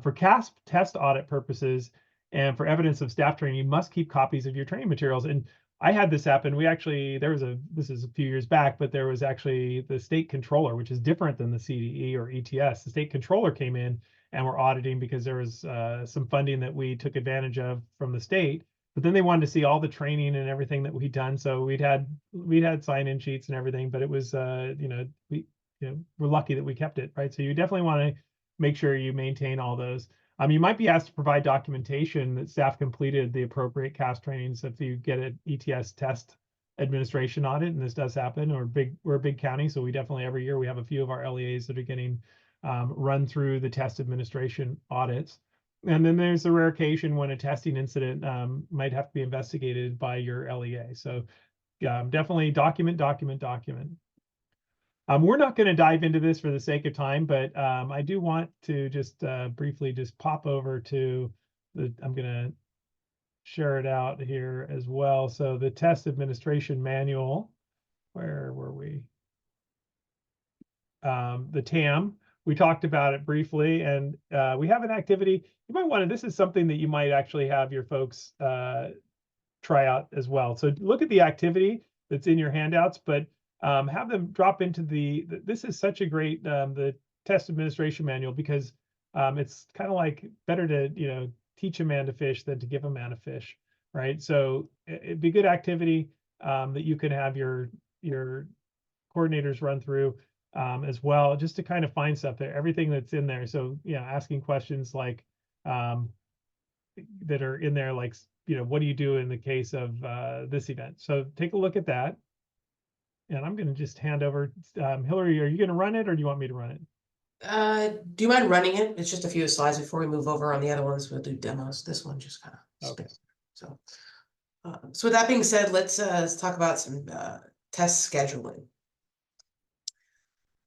For CAASPP test audit purposes, and for evidence of staff training, you must keep copies of your training materials. And I had this happen. This is a few years back, but there was actually the state controller, which is different than the CDE or ETS. The state controller came in and were auditing because there was some funding that we took advantage of from the state. But then they wanted to see all the training and everything that we'd done. So we'd had sign-in sheets and everything, but it was we're lucky that we kept it, right? So you definitely want to make sure you maintain all those. You might be asked to provide documentation that staff completed the appropriate CAASPP trainings if you get an ETS test administration audit, and this does happen. We're a big county, so we definitely every year we have a few of our LEAs that are getting run through the test administration audits. And then there's the rare occasion when a testing incident might have to be investigated by your LEA. So definitely document. We're not going to dive into this for the sake of time, but I do want to just briefly just pop over to I'm going to share it out here as well. So the test administration manual, where were we? The TAM, we talked about it briefly, and we have an activity. You might want to, this is something that you might actually have your folks try out as well. So look at the activity that's in your handouts, but have them drop into this is such a great, the test administration manual, because it's kind of like better to, teach a man to fish than to give a man a fish, right? So it'd be a good activity that you can have your coordinators run through as well, just to kind of find stuff there, everything that's in there. So, asking questions like that are in there, like, what do you do in the case of this event? So take a look at that. And I'm going to just hand over, Hillary, are you going to run it, or do you want me to run it?
Do you mind running it? It's just a few slides before we move over. On the other ones, we'll do demos. This one just kind of spins. So with that being said, let's talk about some test scheduling.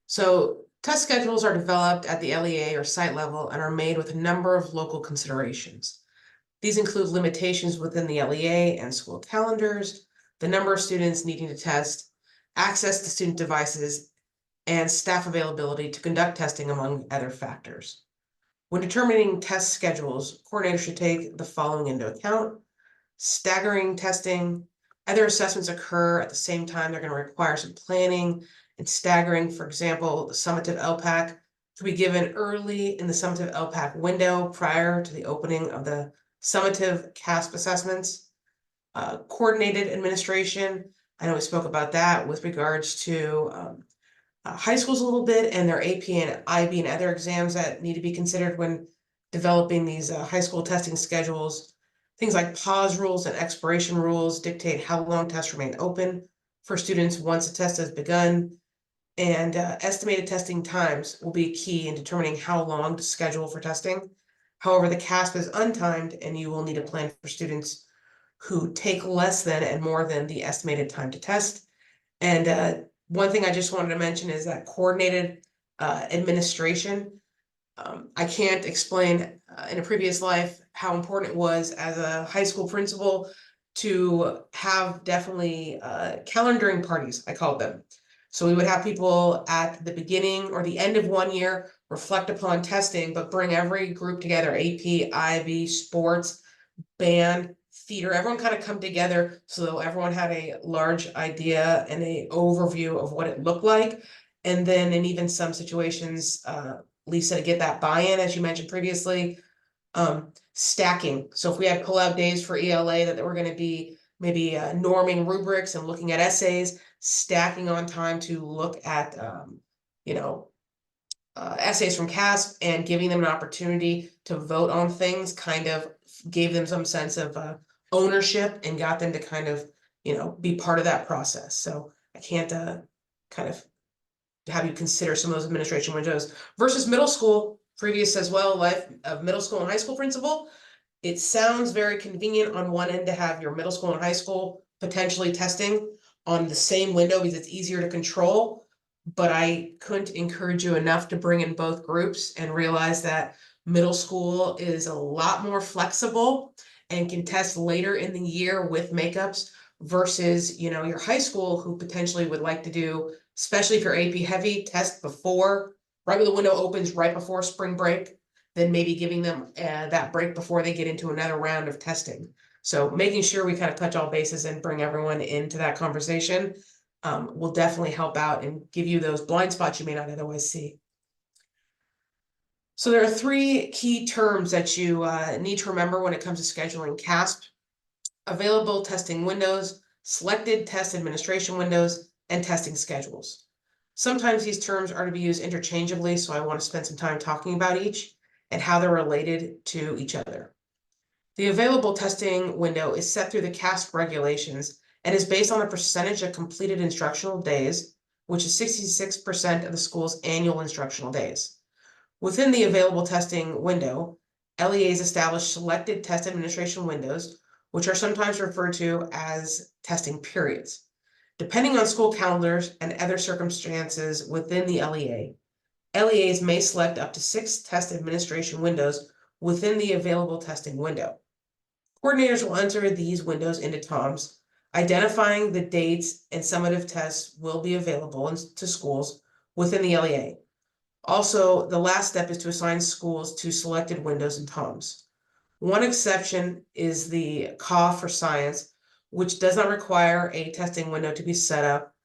So test schedules are developed at the LEA or site level and are made with a number of local considerations. These include limitations within the LEA and school calendars, the number of students needing to test, access to student devices, and staff availability to conduct testing, among other factors. When determining test schedules, coordinators should take the following into account: staggering testing. Other assessments occur at the same time. They're going to require some planning and staggering. For example, the summative LPAC to be given early in the summative LPAC window prior to the opening of the summative CAASPP assessments. Coordinated administration. I know we spoke about that with regards to high schools a little bit, and their AP and IB and other exams that need to be considered when developing these high school testing schedules. Things like pause rules and expiration rules dictate how long tests remain open for students once a test has begun. And estimated testing times will be key in determining how long to schedule for testing. However, the CAASPP is untimed, and you will need a plan for students who take less than and more than the estimated time to test. And one thing I just wanted to mention is that coordinated administration. I can't explain in a previous life how important it was as a high school principal to have definitely calendaring parties, I call them. So we would have people at the beginning or the end of one year reflect upon testing, but bring every group together, AP, IB, sports, band, theater, everyone kind of come together so everyone had a large idea and a overview of what it looked like. And then in even some situations, Lisa, to get that buy-in, as you mentioned previously, stacking. So if we had collab days for ELA that were going to be maybe norming rubrics and looking at essays, stacking on time to look at, essays from CAASPP and giving them an opportunity to vote on things kind of gave them some sense of ownership and got them to kind of, be part of that process. So I can't kind of have you consider some of those administration windows versus middle school, previous as well, life of middle school and high school principal. It sounds very convenient on one end to have your middle school and high school potentially testing on the same window because it's easier to control. But I couldn't encourage you enough to bring in both groups and realize that middle school is a lot more flexible and can test later in the year with makeups versus, your high school who potentially would like to do, especially if you're AP heavy, test before, right when the window opens, right before spring break, then maybe giving them that break before they get into another round of testing. So making sure we kind of touch all bases and bring everyone into that conversation will definitely help out and give you those blind spots you may not otherwise see. So there are 3 key terms that you need to remember when it comes to scheduling CAASPP: available testing windows, selected test administration windows, and testing schedules. Sometimes these terms are to be used interchangeably, so I want to spend some time talking about each and how they're related to each other. The available testing window is set through the CAASPP regulations and is based on the percentage of completed instructional days, which is 66% of the school's annual instructional days. Within the available testing window, LEAs establish selected test administration windows, which are sometimes referred to as testing periods. Depending on school calendars and other circumstances within the LEA, LEAs may select up to 6 test administration windows within the available testing window. Coordinators will enter these windows into TOMS, identifying the dates and summative tests will be available to schools within the LEA. Also, the last step is to assign schools to selected windows in TOMS. One exception is the CAASPP for science, which does not require a testing window to be set up,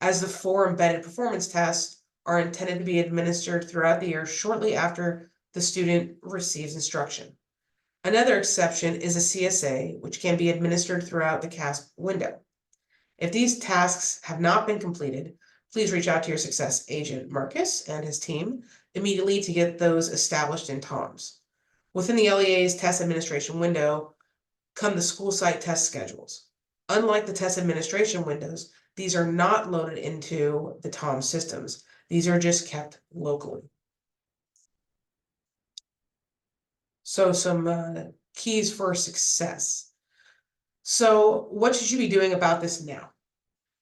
as the 4 embedded performance tests are intended to be administered throughout the year shortly after the student receives instruction. Another exception is a CSA, which can be administered throughout the CAASPP window. If these tasks have not been completed, please reach out to your success agent, Marcus, and his team immediately to get those established in TOMS. Within the LEA's test administration window come the school site test schedules. Unlike the test administration windows, these are not loaded into the TOMS systems. These are just kept locally. So some keys for success. So what should you be doing about this now?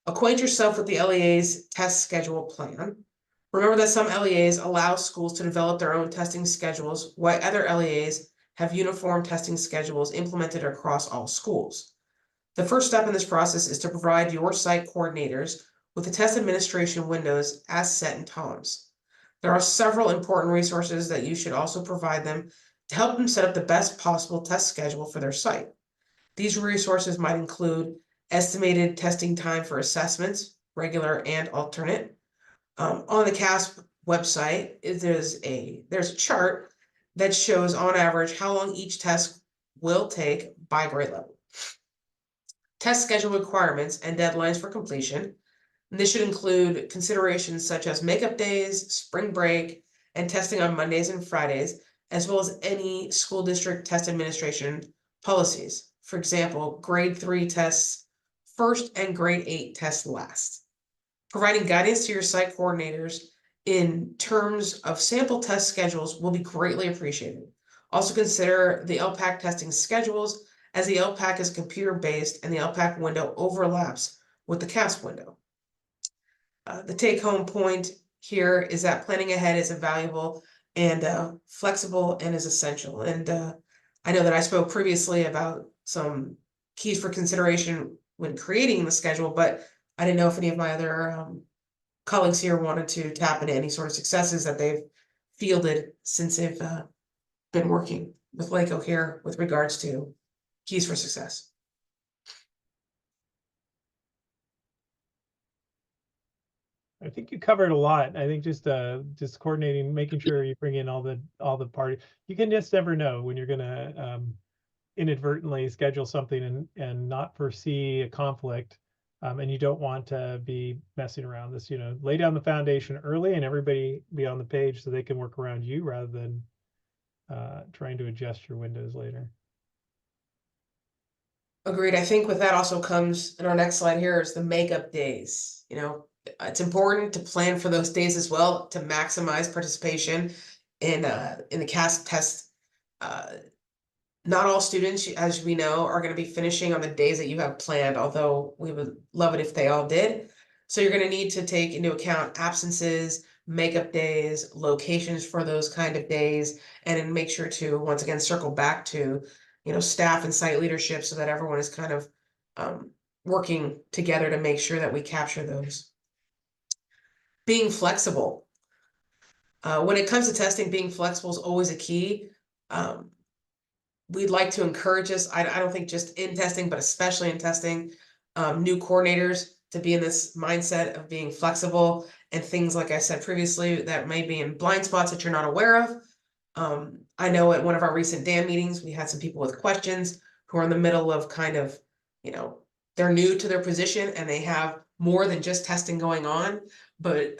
Acquaint yourself with the LEA's test schedule plan. Remember that some LEAs allow schools to develop their own testing schedules, while other LEAs have uniform testing schedules implemented across all schools. The first step in this process is to provide your site coordinators with the test administration windows as set in TOMS. There are several important resources that you should also provide them to help them set up the best possible test schedule for their site. These resources might include estimated testing time for assessments, regular and alternate. On the CAASPP website, there's a chart that shows on average how long each test will take by grade level. Test schedule requirements and deadlines for completion. And this should include considerations such as makeup days, spring break, and testing on Mondays and Fridays, as well as any school district test administration policies. For example, grade 3 tests first and grade 8 tests last. Providing guidance to your site coordinators in terms of sample test schedules will be greatly appreciated. Also consider the LPAC testing schedules, as the LPAC is computer-based and the LPAC window overlaps with the CAASPP window. The take-home point here is that planning ahead is valuable and flexible and is essential. And I know that I spoke previously about some keys for consideration when creating the schedule, but I didn't know if any of my other colleagues here wanted to tap into any sort of successes that they've fielded since they've been working with LACOE here with regards to keys for success.
I think you covered a lot. I think just coordinating, making sure you bring in all the party. You can just never know when you're gonna inadvertently schedule something and not foresee a conflict. And you don't want to be messing around this, lay down the foundation early and everybody be on the page so they can work around you rather than trying to adjust your windows later.
Agreed. I think with that also comes in our next slide here is the makeup days. It's important to plan for those days as well to maximize participation in the CAASPP test. Not all students, as we know, are going to be finishing on the days that you have planned, although we would love it if they all did. So you're going to need to take into account absences, makeup days, locations for those kind of days, and then make sure to, once again, circle back to, staff and site leadership so that everyone is kind of working together to make sure that we capture those. Being flexible. When it comes to testing, being flexible is always a key. We'd like to encourage us, I don't think just in testing, but especially in testing, new coordinators to be in this mindset of being flexible and things, like I said previously, that may be in blind spots that you're not aware of. I know at one of our recent DAM meetings, we had some people with questions who are in the middle of kind of, they're new to their position and they have more than just testing going on, but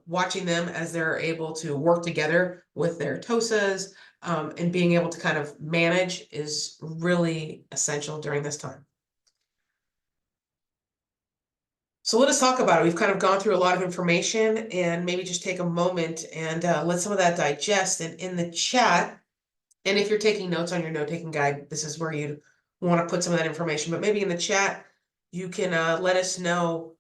watching them as they're able to work together with their TOSAs, and being able to kind of manage is really essential during this time. So let us talk about it. We've kind of gone through a lot of information and maybe just take a moment and let some of that digest. And in the chat, and if you're taking notes on your note-taking guide, this is where you'd want to put some of that information, but maybe in the chat, you can let us know,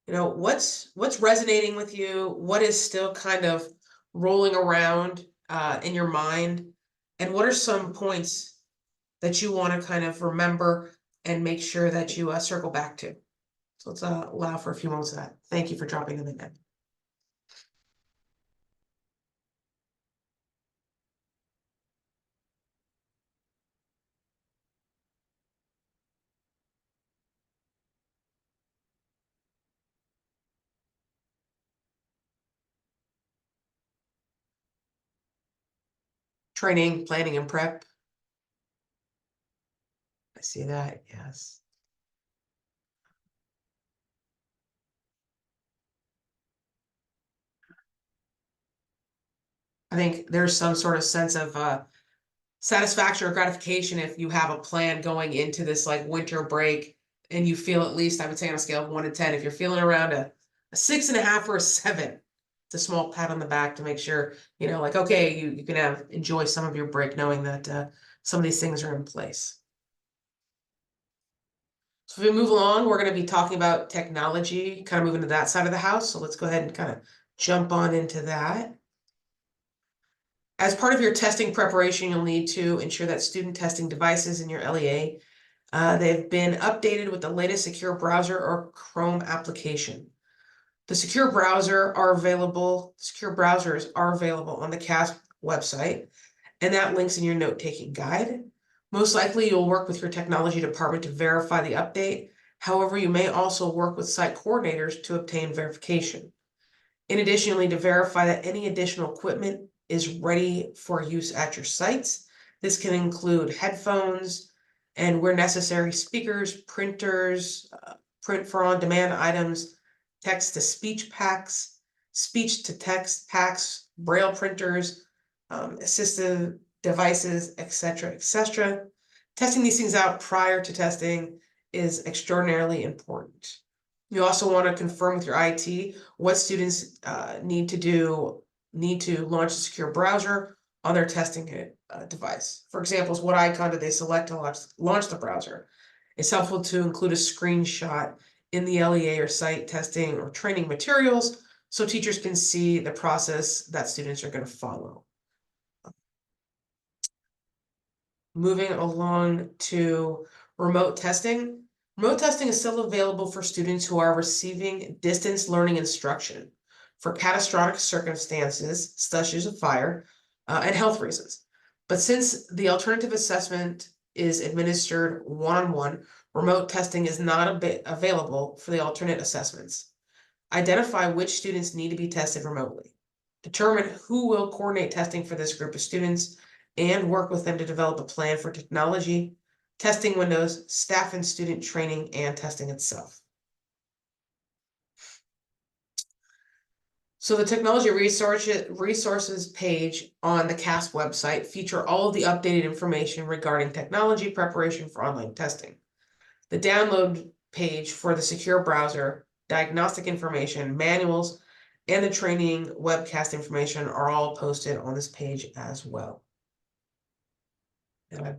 what's resonating with you, what is still kind of rolling around in your mind, and what are some points that you want to kind of remember and make sure that you circle back to. So let's allow for a few moments of that. Thank you for dropping them in. Training, planning, and prep. I see that, yes. I think there's some sort of sense of satisfaction or gratification if you have a plan going into this like winter break and you feel, at least I would say on a scale of 1 to 10, if you're feeling around a 6.5 or a 7, it's a small pat on the back to make sure, like, okay, you can enjoy some of your break knowing that some of these things are in place. So if we move along, we're going to be talking about technology, kind of moving to that side of the house. So let's go ahead and kind of jump on into that. As part of your testing preparation, you'll need to ensure that student testing devices in your LEA, they've been updated with the latest secure browser or Chrome application. The secure browsers are available on the CAASPP website, and that links in your note-taking guide. Most likely, you'll work with your technology department to verify the update. However, you may also work with site coordinators to obtain verification. In addition, you'll need to verify that any additional equipment is ready for use at your sites. This can include headphones and, where necessary, speakers, printers, print for on-demand items, text-to-speech packs, speech-to-text packs, braille printers, assistive devices, etc., etc. Testing these things out prior to testing is extraordinarily important. You also want to confirm with your IT what students need to launch a secure browser on their testing device. For example, what icon do they select to launch the browser? It's helpful to include a screenshot in the LEA or site testing or training materials so teachers can see the process that students are going to follow. Moving along to remote testing. Remote testing is still available for students who are receiving distance learning instruction for catastrophic circumstances, such as a fire, and health reasons. But since the alternative assessment is administered one-on-one, remote testing is not available for the alternate assessments. Identify which students need to be tested remotely. Determine who will coordinate testing for this group of students and work with them to develop a plan for technology, testing windows, staff and student training, and testing itself. So the technology resources page on the CAASPP website feature all of the updated information regarding technology preparation for online testing. The download page for the secure browser, diagnostic information, manuals, and the training webcast information are all posted on this page as well. And I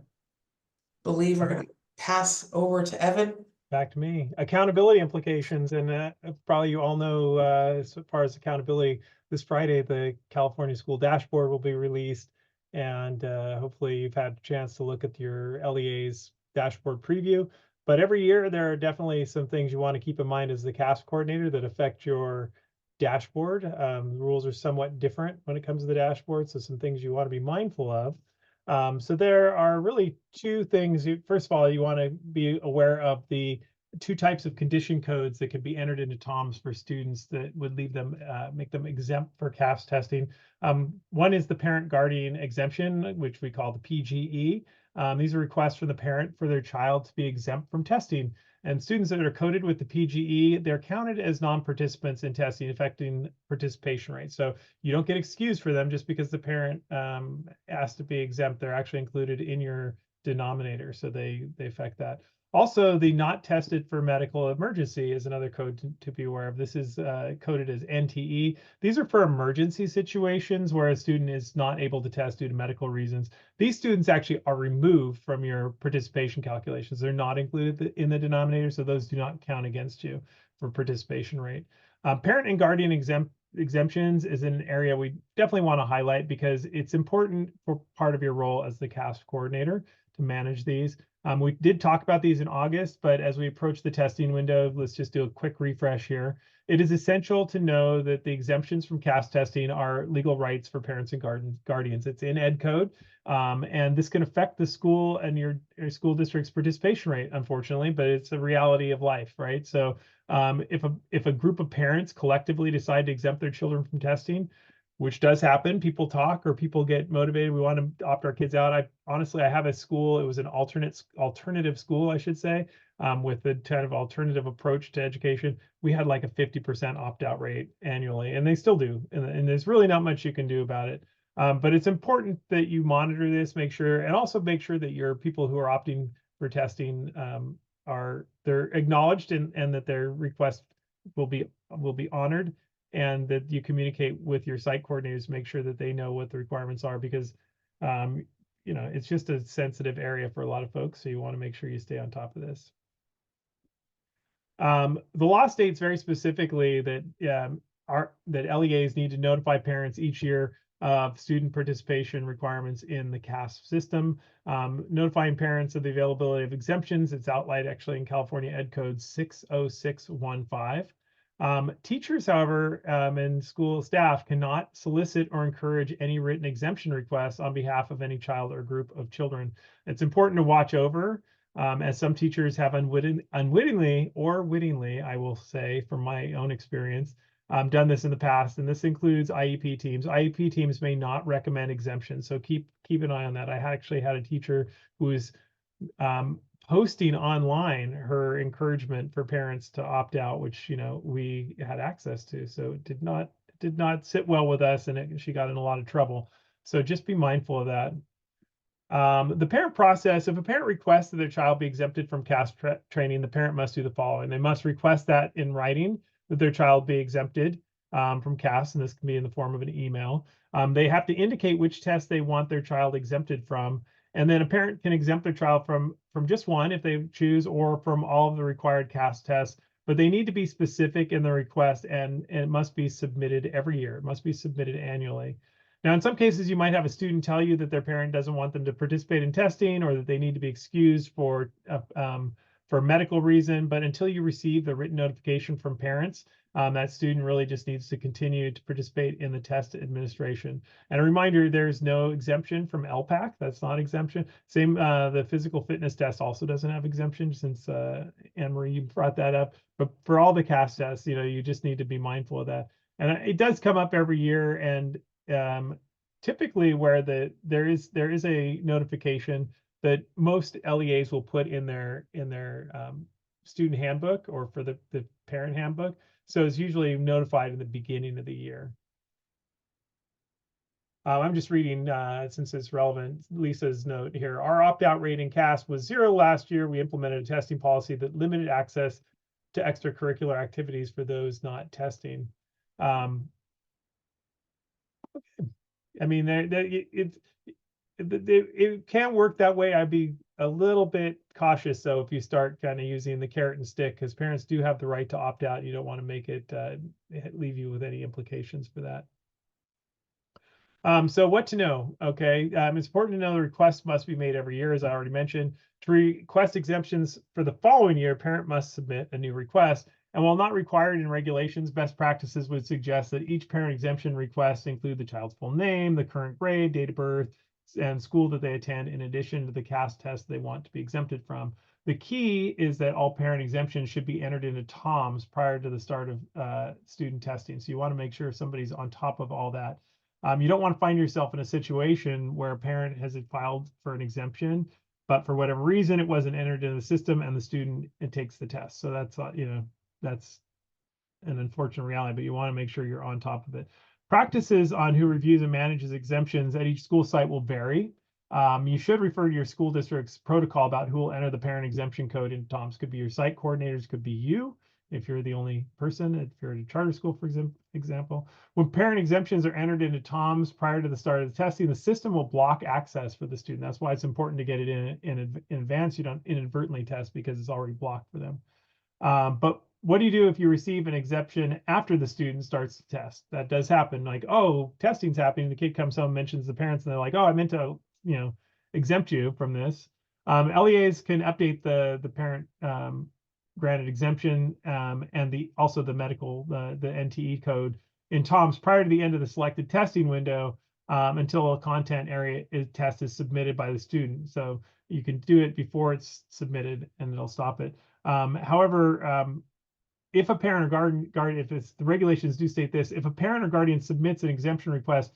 believe we're going to pass over to Evan.
Back to me. Accountability implications, and probably you all know, as far as accountability, this Friday the California School Dashboard will be released, and hopefully you've had a chance to look at your LEA's dashboard preview. But every year there are definitely some things you want to keep in mind as the CAASPP coordinator that affect your dashboard. The rules are somewhat different when it comes to the dashboard, so some things you want to be mindful of. So there are really two things. First of all, you want to be aware of the two types of condition codes that can be entered into TOMS for students that would leave them, make them exempt for CAASPP testing. One is the parent guardian exemption, which we call the PGE. These are requests from the parent for their child to be exempt from testing. And students that are coded with the PGE, they're counted as non-participants in testing, affecting participation rates. So you don't get excused for them just because the parent asked to be exempt. They're actually included in your denominator, so they affect that. Also, the not tested for medical emergency is another code to be aware of. This is coded as NTE. These are for emergency situations where a student is not able to test due to medical reasons. These students actually are removed from your participation calculations. They're not included in the denominator, so those do not count against you for participation rate. Parent and guardian exemptions is an area we definitely want to highlight because it's important for part of your role as the CAASPP coordinator to manage these. We did talk about these in August, but as we approach the testing window, let's just do a quick refresh here. It is essential to know that the exemptions from CAASPP testing are legal rights for parents and guardians. It's in Ed Code, and this can affect the school and your school district's participation rate, unfortunately, but it's a reality of life, right? So if a group of parents collectively decide to exempt their children from testing, which does happen, people talk or people get motivated, we want to opt our kids out. I have a school, it was an alternative school, I should say, with a kind of alternative approach to education. We had like a 50% opt-out rate annually, and they still do, and there's really not much you can do about it. But it's important that you monitor this, make sure that your people who are opting for testing they're acknowledged and that their request will be honored, and that you communicate with your site coordinators, make sure that they know what the requirements are, because it's just a sensitive area for a lot of folks, so you want to make sure you stay on top of this. The law states very specifically that LEAs need to notify parents each year of student participation requirements in the CAASPP system. Notifying parents of the availability of exemptions, it's outlined actually in California Ed Code 60615. Teachers, however, and school staff cannot solicit or encourage any written exemption requests on behalf of any child or group of children. It's important to watch over, as some teachers have unwittingly or wittingly, I will say from my own experience, done this in the past, and this includes IEP teams. IEP teams may not recommend exemptions, so keep an eye on that. I actually had a teacher who was posting online her encouragement for parents to opt out, which we had access to, so it did not sit well with us, and she got in a lot of trouble. So just be mindful of that. The parent process: if a parent requests that their child be exempted from CAASPP training, the parent must do the following. They must request that in writing, that their child be exempted from CAASPP, and this can be in the form of an email. They have to indicate which test they want their child exempted from, and then a parent can exempt their child from just one if they choose, or from all of the required CAASPP tests, but they need to be specific in the request, and it must be submitted every year. It must be submitted annually. Now, in some cases, you might have a student tell you that their parent doesn't want them to participate in testing or that they need to be excused for a medical reason. But until you receive the written notification from parents, that student really just needs to continue to participate in the test administration. And a reminder, there's no exemption from LPAC. That's not exemption. Same, the physical fitness test also doesn't have exemption, since Anne-Marie, you brought that up. But for all the CAASPP tests, you just need to be mindful of that. And it does come up every year, and typically where there is a notification that most LEAs will put in their student handbook, or for the parent handbook. So it's usually notified in the beginning of the year. I'm just reading, since it's relevant, Lisa's note here. Our opt-out rate in CAASPP was 0 last year. We implemented a testing policy that limited access to extracurricular activities for those not testing. I mean, it can work that way. I'd be a little bit cautious, though, if you start kind of using the carrot and stick, because parents do have the right to opt out. You don't want to make it leave you with any implications for that. So what to know? Okay, it's important to know the request must be made every year, as I already mentioned. To request exemptions for the following year, parent must submit a new request. And while not required in regulations, best practices would suggest that each parent exemption request include the child's full name, the current grade, date of birth, and school that they attend, in addition to the CAASPP test they want to be exempted from. The key is that all parent exemptions should be entered into TOMS prior to the start of student testing. So you want to make sure somebody's on top of all that. You don't want to find yourself in a situation where a parent has filed for an exemption, but for whatever reason it wasn't entered in the system, and the student takes the test. So that's that's an unfortunate reality, but you want to make sure you're on top of it. Practices on who reviews and manages exemptions at each school site will vary. You should refer to your school district's protocol about who will enter the parent exemption code into TOMS. Could be your site coordinators, could be you, if you're the only person, if you're at a charter school, for example. When parent exemptions are entered into TOMS prior to the start of the testing, the system will block access for the student. That's why it's important to get it in advance. You don't inadvertently test, because it's already blocked for them. But what do you do if you receive an exemption after the student starts the test? That does happen. Like, oh, testing's happening. The kid comes home, mentions the parents, and they're like, oh, I meant to, exempt you from this. LEAs can update the parent granted exemption and also the medical, the NTE code in TOMS prior to the end of the selected testing window, until a content area test is submitted by the student. So you can do it before it's submitted, and it'll stop it. However, if a parent or guardian, the regulations do state this, if a parent or guardian submits an exemption request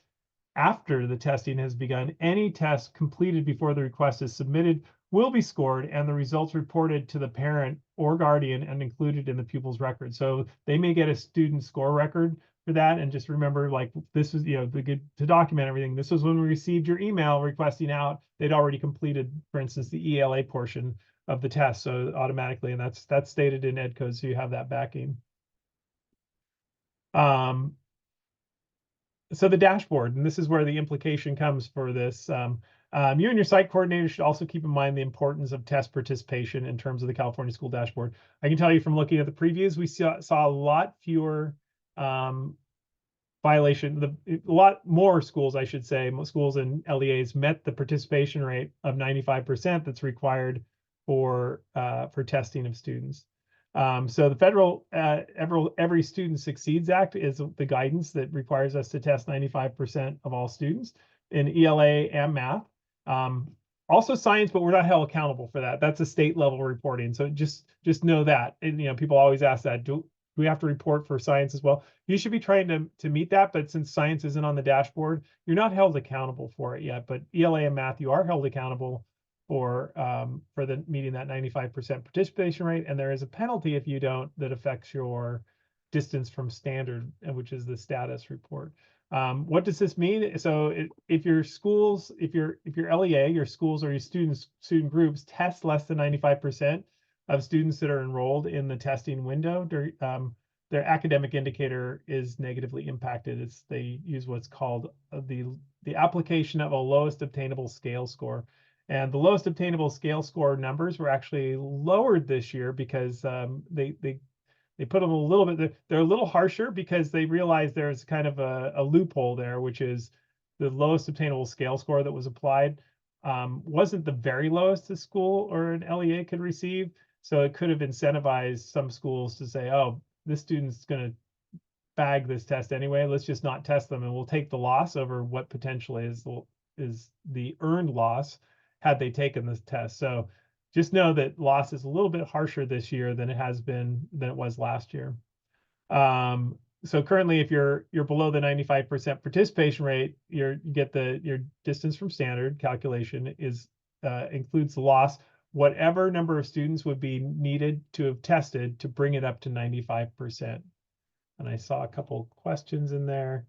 after the testing has begun, any test completed before the request is submitted will be scored, and the results reported to the parent or guardian and included in the pupil's record. So they may get a student score record for that. And just remember, like, this was, to document everything. This was when we received your email requesting out. They'd already completed, for instance, the ELA portion of the test, so automatically, and that's stated in ed code, so you have that backing. So the dashboard, and this is where the implication comes for this. You and your site coordinator should also keep in mind the importance of test participation in terms of the California School Dashboard. I can tell you from looking at the previews, we saw a lot fewer violation, a lot more schools, I should say, most schools and LEAs met the participation rate of 95% that's required for testing of students. So the federal Every Student Succeeds Act is the guidance that requires us to test 95% of all students in ELA and math. Also science, but we're not held accountable for that. That's a state level reporting. So just know that. And people always ask that, do we have to report for science as well? You should be trying to meet that, but since science isn't on the dashboard, you're not held accountable for it yet. But ELA and math, you are held accountable for the meeting that 95% participation rate, and there is a penalty if you don't, that affects your distance from standard, which is the status report. What does this mean? So if your schools, if your LEA, your schools or your student groups test less than 95% of students that are enrolled in the testing window, their academic indicator is negatively impacted. They use what's called the application of a lowest obtainable scale score. And the lowest obtainable scale score numbers were actually lowered this year because they put them a little bit, they're a little harsher because they realize there's kind of a loophole there, which is the lowest obtainable scale score that was applied wasn't the very lowest the school or an LEA could receive. So it could have incentivized some schools to say, oh, this student's going to bag this test anyway. Let's just not test them, and we'll take the loss over what potentially is the earned loss had they taken this test. So just know that loss is a little bit harsher this year than it was last year. So currently, if you're below the 95% participation rate, you get your distance from standard calculation is includes the loss. Whatever number of students would be needed to have tested to bring it up to 95%. And I saw a couple questions in there.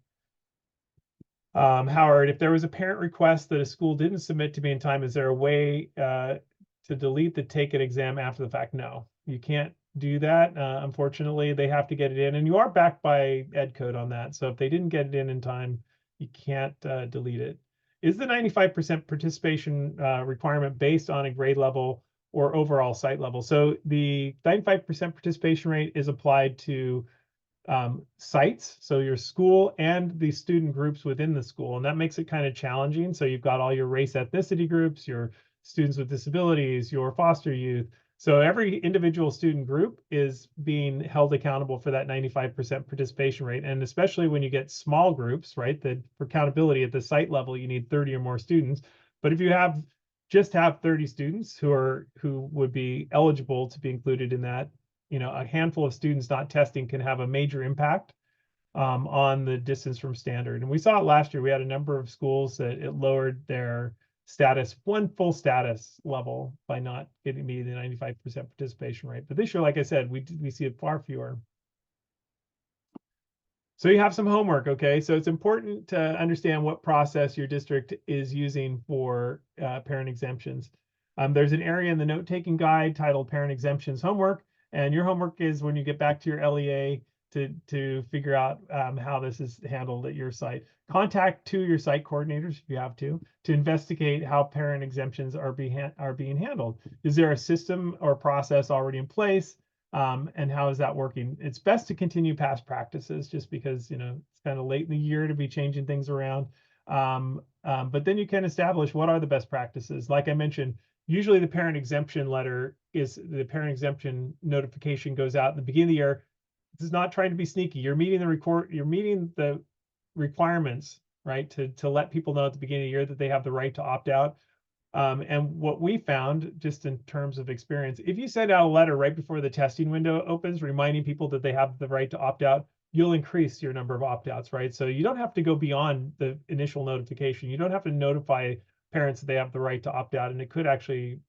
Howard, if there was a parent request that a school didn't submit to me in time, is there a way to delete the take it exam after the fact? No, you can't do that. Unfortunately, they have to get it in, and you are backed by Ed Code on that. So if they didn't get it in time, you can't delete it. Is the 95% participation requirement based on a grade level or overall site level? So the 95% participation rate is applied to sites, so your school and the student groups within the school, and that makes it kind of challenging. So you've got all your race ethnicity groups, your students with disabilities, your foster youth. So every individual student group is being held accountable for that 95% participation rate. And especially when you get small groups, right, that for accountability at the site level, you need 30 or more students. But if you just have 30 students who would be eligible to be included in that, a handful of students not testing can have a major impact on the distance from standard. And we saw it last year. We had a number of schools that it lowered their status, one full status level, by not getting me the 95% participation rate. But this year, like I said, we see it far fewer. So you have some homework, okay? So it's important to understand what process your district is using for parent exemptions. There's an area in the note-taking guide titled Parent Exemptions Homework. And your homework is when you get back to your LEA to figure out how this is handled at your site. Contact your site coordinators if you have to investigate how parent exemptions are being handled. Is there a system or process already in place? And how is that working? It's best to continue past practices just because, it's kind of late in the year to be changing things around. But then you can establish what are the best practices. Like I mentioned, usually the parent exemption notification goes out in the beginning of the year. This is not trying to be sneaky. You're meeting the requirements, right? To let people know at the beginning of the year that they have the right to opt out. And what we found, just in terms of experience, if you send out a letter right before the testing window opens, reminding people that they have the right to opt out, you'll increase your number of opt-outs, right? So you don't have to go beyond the initial notification. You don't have to notify parents that they have the right to opt out, and it could actually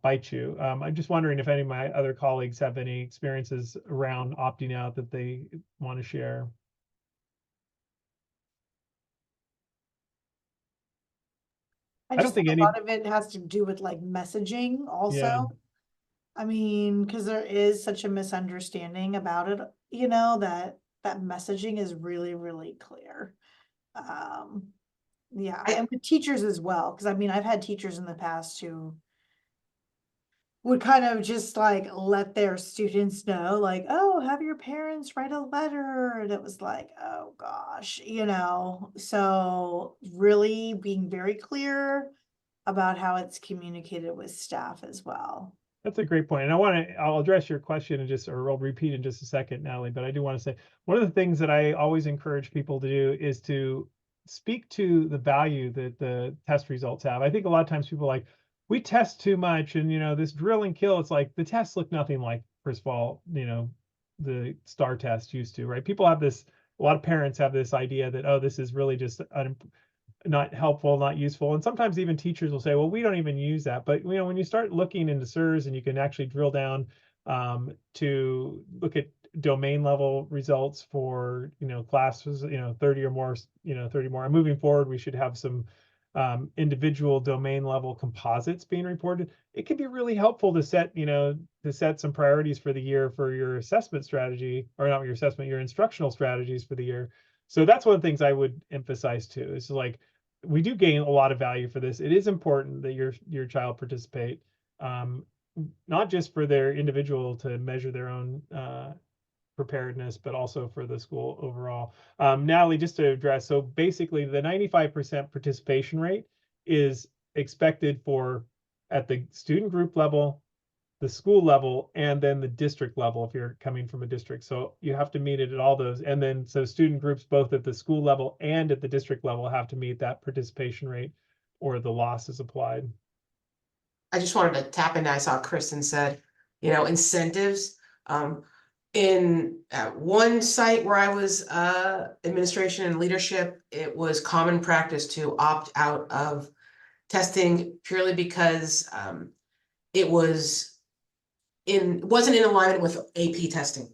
bite you. I'm just wondering if any of my other colleagues have any experiences around opting out that they want to share.
I
don't
just
think
think
any-
a lot of it has to do with like messaging also.
Yeah.
I mean, because there is such a misunderstanding about it, that messaging is really, really clear. Yeah, and with teachers as well, because I mean, I've had teachers in the past who would kind of just like let their students know, like, oh, have your parents write a letter. And it was like, oh gosh, so really being very clear about how it's communicated with staff as well.
That's a great point. And I'll address your question or I'll repeat in just a second, Natalie, but I do want to say one of the things that I always encourage people to do is to speak to the value that the test results have. I think a lot of times people are like, we test too much and, this drill and kill, it's like the tests look nothing like, first of all, the STAR test used to, right? A lot of parents have this idea that, oh, this is really just not helpful, not useful. And sometimes even teachers will say, well, we don't even use that. But when you start looking into SIRS and you can actually drill down to look at domain level results for classes, 30 or more, 30 more. And moving forward, we should have some individual domain level composites being reported. It can be really helpful to set some priorities for the year for your assessment strategy, or not your assessment, your instructional strategies for the year. So that's one of the things I would emphasize too. Is like, we do gain a lot of value for this. It is important that your child participate, not just for their individual to measure their own preparedness, but also for the school overall. Natalie, just to address, so basically the 95% participation rate is expected for at the student group level, the school level, and then the district level if you're coming from a district. So you have to meet it at all those. And then so student groups both at the school level and at the district level have to meet that participation rate or the loss is applied.
I just wanted to tap into, I saw Kristen said, you know, incentives. In one site where I was administration and leadership, it was common practice to opt out of testing purely because it wasn't in alignment with AP testing.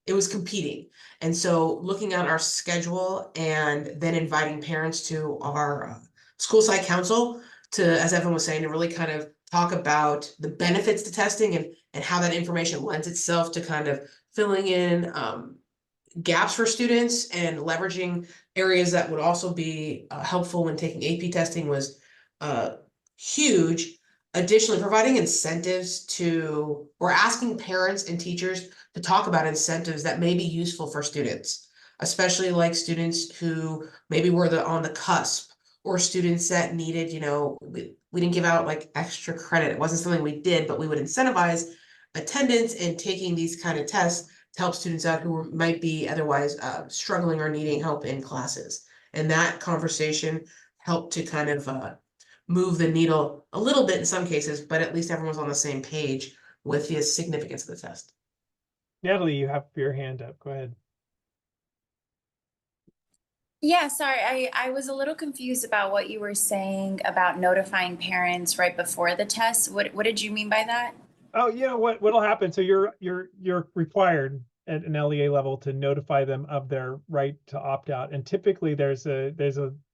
It was competing. And so looking at our schedule and then inviting parents to our school site council to, as Evan was saying, to really kind of talk about the benefits to testing and how that information lends itself to kind of filling in gaps for students and leveraging areas that would also be helpful when taking AP testing was huge. Additionally, providing incentives or asking parents and teachers to talk about incentives that may be useful for students, especially like students who maybe were on the cusp, or students that needed, you know, we didn't give out like extra credit. It wasn't something we did, but we would incentivize attendance and taking these kind of tests to help students out who might be otherwise struggling or needing help in classes. And that conversation helped to kind of move the needle a little bit in some cases, but at least everyone's on the same page with the significance of the test.
Natalie, you have your hand up. Go ahead.
Yeah, sorry, I was a little confused about what you were saying about notifying parents right before the test. What did you mean by that?
Oh, you know what'll happen. So you're required at an LEA level to notify them of their right to opt out. And typically there's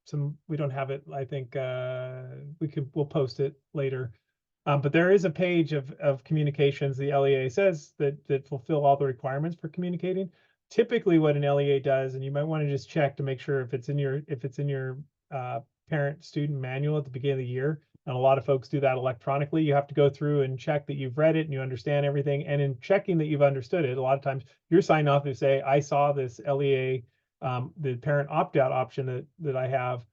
some, we don't have it. I think we'll post it later. But there is a page of communications. The LEA says that fulfill all the requirements for communicating. Typically what an LEA does, and you might want to just check to make sure if it's in your parent student manual at the beginning of the year. And a lot of folks do that electronically. You have to go through and check that you've read it and you understand everything. And in checking that you've understood it, a lot of times you're signing off to say, I saw this LEA, the parent opt-out option that I have.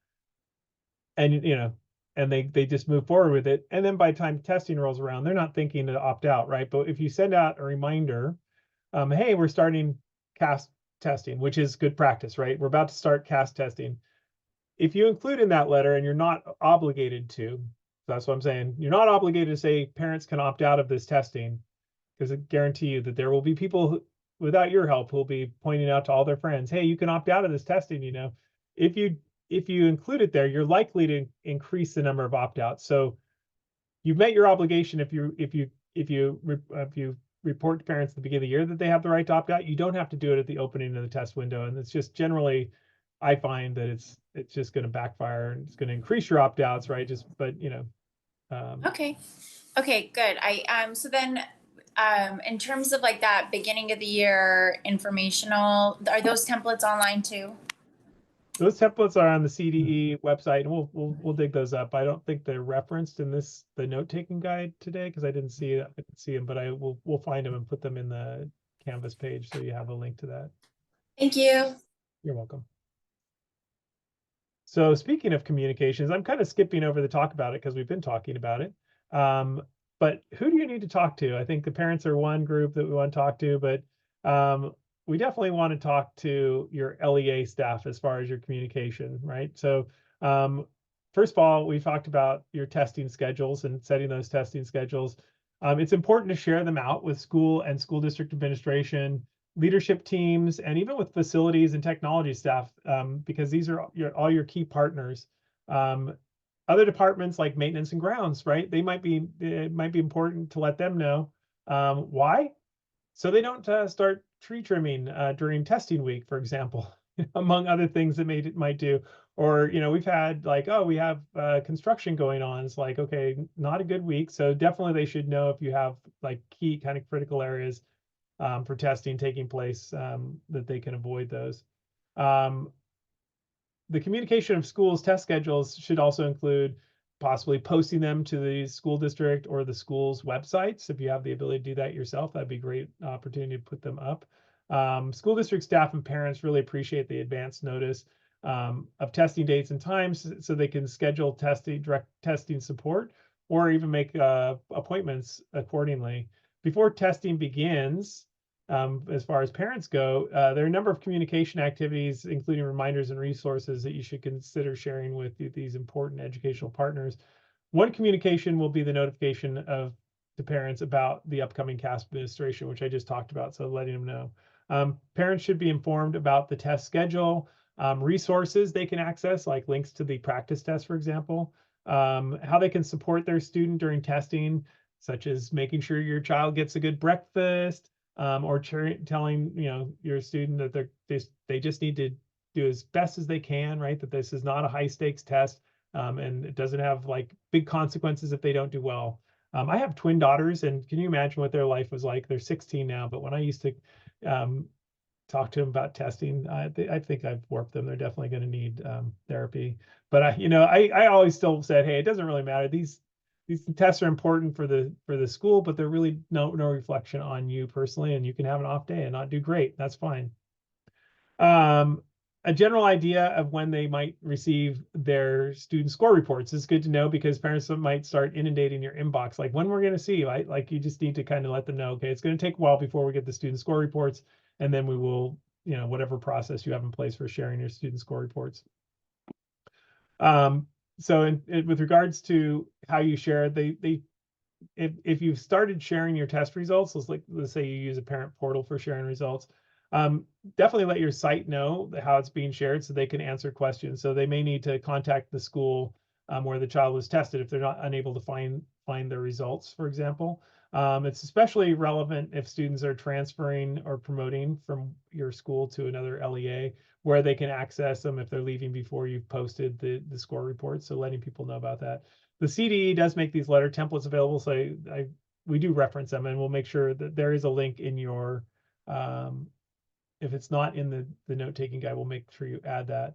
And, you know, and they just move forward with it. And then by the time testing rolls around, they're not thinking to opt out, right? But if you send out a reminder, hey, we're starting CAASPP testing, which is good practice, right? We're about to start CAASPP testing. If you include in that letter and you're not obligated to, that's what I'm saying, you're not obligated to say parents can opt out of this testing, because I guarantee you that there will be people without your help who will be pointing out to all their friends, hey, you can opt out of this testing. You know, if you include it there, you're likely to increase the number of opt-outs. So you've met your obligation if you report to parents at the beginning of the year that they have the right to opt out. You don't have to do it at the opening of the test window, and it's just generally, I find that it's just going to backfire and it's going to increase your opt-outs, right? But you know.
Okay, good. So then, in terms of like that beginning of the year informational, are those templates online too?
Those templates are on the CDE website, and we'll dig those up. I don't think they're referenced in the note-taking guide today because I didn't see them, but we'll find them and put them in the Canvas page so you have a link to that.
Thank you.
You're welcome. So speaking of communications, I'm kind of skipping over the talk about it because we've been talking about it. But who do you need to talk to? I think the parents are one group that we want to talk to, but we definitely want to talk to your LEA staff as far as your communication, right? So first of all, we talked about your testing schedules and setting those testing schedules. It's important to share them out with school and school district administration, leadership teams, and even with facilities and technology staff, because these are all your key partners. Other departments like maintenance and grounds, right? It might be important to let them know. Why? So they don't start tree trimming during testing week, for example, among other things that might do. Or, you know, we've had like, oh, we have construction going on. It's like, okay, not a good week. So definitely they should know if you have like key kind of critical areas for testing taking place, that they can avoid those. The communication of schools' test schedules should also include possibly posting them to the school district or the school's websites. If you have the ability to do that yourself, that'd be a great opportunity to put them up. School district staff and parents really appreciate the advance notice of testing dates and times so they can schedule testing, direct testing support, or even make appointments accordingly. Before testing begins, as far as parents go, there are a number of communication activities, including reminders and resources that you should consider sharing with these important educational partners. One communication will be the notification of the parents about the upcoming CAASPP administration, which I just talked about, so letting them know. Parents should be informed about the test schedule, resources they can access, like links to the practice test, for example, how they can support their student during testing, such as making sure your child gets a good breakfast, or telling your student that they just need to do as best as they can, right? That this is not a high stakes test, and it doesn't have like big consequences if they don't do well. I have twin daughters, and can you imagine what their life was like? They're 16 now, but when I used to talk to them about testing, I think I've warped them. They're definitely going to need therapy. But I always still said, hey, it doesn't really matter. These tests are important for the school, but they're really no reflection on you personally, and you can have an off day and not do great. That's fine. A general idea of when they might receive their student score reports is good to know, because parents might start inundating your inbox, like when we're going to see, right? Like you just need to kind of let them know, okay, it's going to take a while before we get the student score reports, and then we will, whatever process you have in place for sharing your student score reports. So with regards to how you share, if you've started sharing your test results, let's say you use a parent portal for sharing results, definitely let your site know how it's being shared so they can answer questions. So they may need to contact the school where the child was tested if they're not unable to find their results, for example. It's especially relevant if students are transferring or promoting from your school to another LEA, where they can access them if they're leaving before you've posted the score report. So letting people know about that. The CDE does make these letter templates available, so we do reference them, and we'll make sure that there is a link in your, if it's not in the note-taking guide, we'll make sure you add that.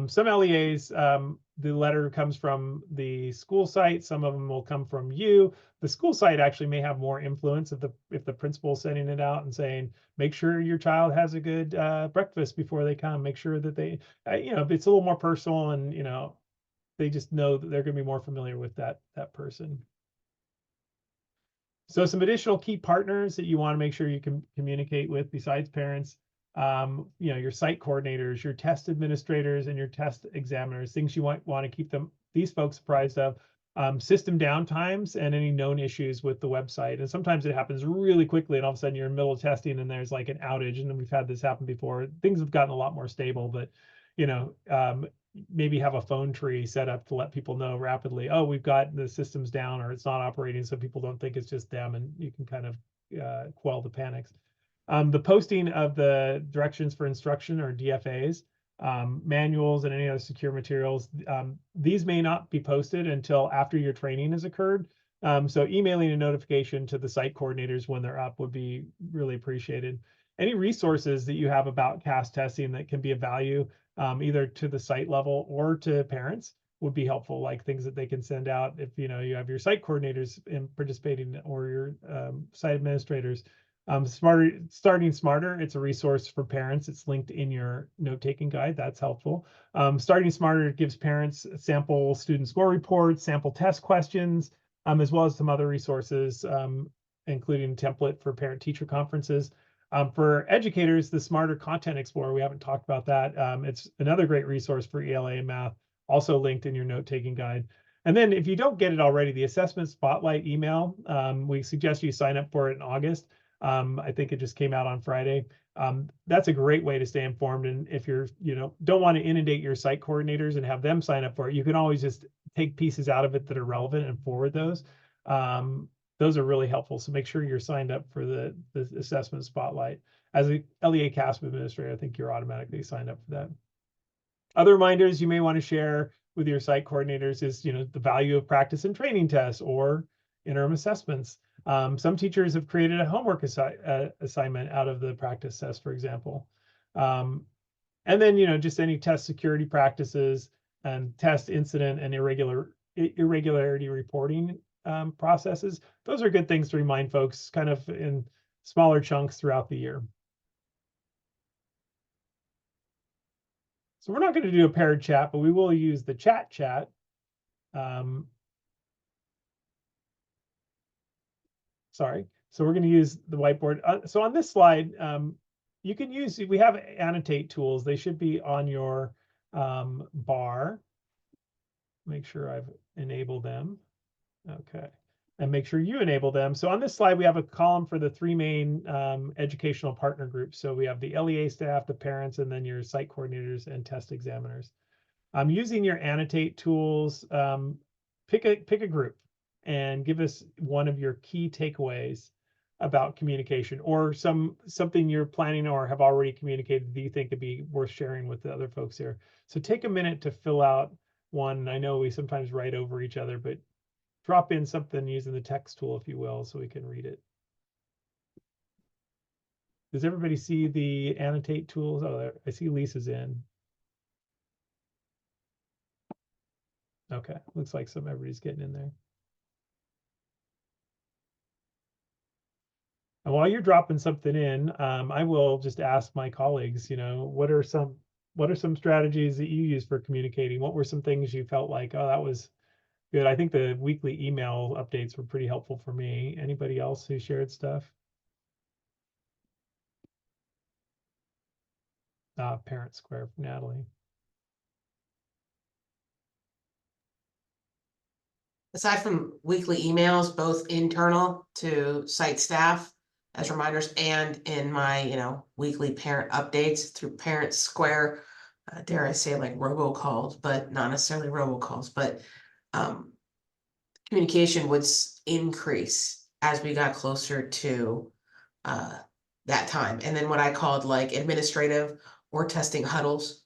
Some LEAs, the letter comes from the school site. Some of them will come from you. The school site actually may have more influence if the principal's sending it out and saying, make sure your child has a good breakfast before they come. Make sure that they, it's a little more personal, and they just know that they're going to be more familiar with that person. So some additional key partners that you want to make sure you can communicate with besides parents, your site coordinators, your test administrators, and your test examiners, things you want to keep these folks apprised of, system downtimes and any known issues with the website. And sometimes it happens really quickly, and all of a sudden you're in the middle of testing and there's like an outage, and we've had this happen before. Things have gotten a lot more stable, but maybe have a phone tree set up to let people know rapidly, oh, we've got the systems down, or it's not operating, so people don't think it's just them, and you can kind of quell the panics. The posting of the directions for instruction, or DFAs, manuals, and any other secure materials, these may not be posted until after your training has occurred. So emailing a notification to the site coordinators when they're up would be really appreciated. Any resources that you have about CAASPP testing that can be of value, either to the site level or to parents, would be helpful, like things that they can send out if you have your site coordinators participating, or your site administrators. Starting Smarter, it's a resource for parents. It's linked in your note-taking guide. That's helpful. Starting Smarter gives parents sample student score reports, sample test questions, as well as some other resources, including a template for parent-teacher conferences. For educators, the Smarter Content Explorer, we haven't talked about that. It's another great resource for ELA and math, also linked in your note-taking guide. And then if you don't get it already, the Assessment Spotlight email, we suggest you sign up for it in August. I think it just came out on Friday. That's a great way to stay informed. And if you're, don't want to inundate your site coordinators and have them sign up for it, you can always just take pieces out of it that are relevant and forward those. Those are really helpful. So make sure you're signed up for the Assessment Spotlight. As a LEA CAASPP administrator, I think you're automatically signed up for that. Other reminders you may want to share with your site coordinators is, the value of practice and training tests or interim assessments. Some teachers have created a homework assignment out of the practice test, for example. And then, just any test security practices and test incident and irregularity reporting processes. Those are good things to remind folks kind of in smaller chunks throughout the year. So we're not going to do a paired chat, but we will use the chat. Sorry. So we're going to use the whiteboard. So on this slide, you can use, we have annotate tools. They should be on your bar. Make sure I've enabled them. Okay. And make sure you enable them. So on this slide, we have a column for the three main educational partner groups. So we have the LEA staff, the parents, and then your site coordinators and test examiners. Using your annotate tools, pick a group and give us one of your key takeaways about communication, or something you're planning or have already communicated that you think could be worth sharing with the other folks here. So take a minute to fill out one. I know we sometimes write over each other, but drop in something using the text tool, if you will, so we can read it. Does everybody see the annotate tools? Oh, I see Lisa's in. Okay, looks like everybody's getting in there. And while you're dropping something in, I will just ask my colleagues, what are some strategies that you use for communicating? What were some things you felt like, oh, that was good? I think the weekly email updates were pretty helpful for me. Anybody else who shared stuff? Parent Square from Natalie.
Aside from weekly emails, both internal to site staff as reminders and in my, weekly parent updates through Parent Square, dare I say like robocalls, but not necessarily robocalls, but communication would increase as we got closer to that time. And then what I called like administrative or testing huddles,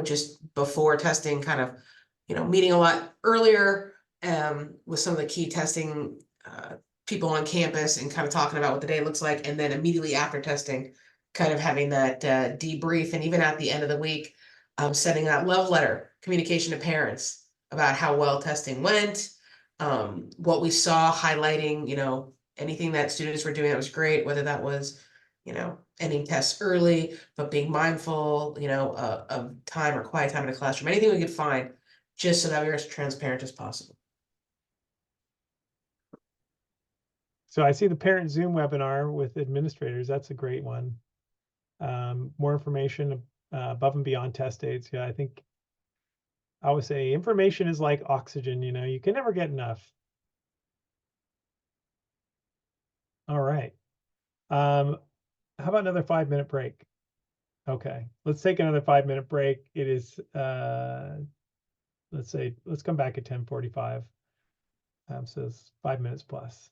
just before testing, kind of, meeting a lot earlier with some of the key testing people on campus and kind of talking about what the day looks like. And then immediately after testing, kind of having that debrief. And even at the end of the week, sending out love letter communication to parents about how well testing went, what we saw, highlighting, anything that students were doing that was great, whether that was, ending tests early, but being mindful, of time or quiet time in a classroom, anything we could find, just so that we were as transparent as possible.
So I see the parent Zoom webinar with administrators. That's a great one. More information above and beyond test dates. Yeah, I think I would say information is like oxygen, you can never get enough. All right. How about another 5-minute break? Okay, let's take another 5-minute break. It is, let's come back at 10:45. So it's 5 minutes plus.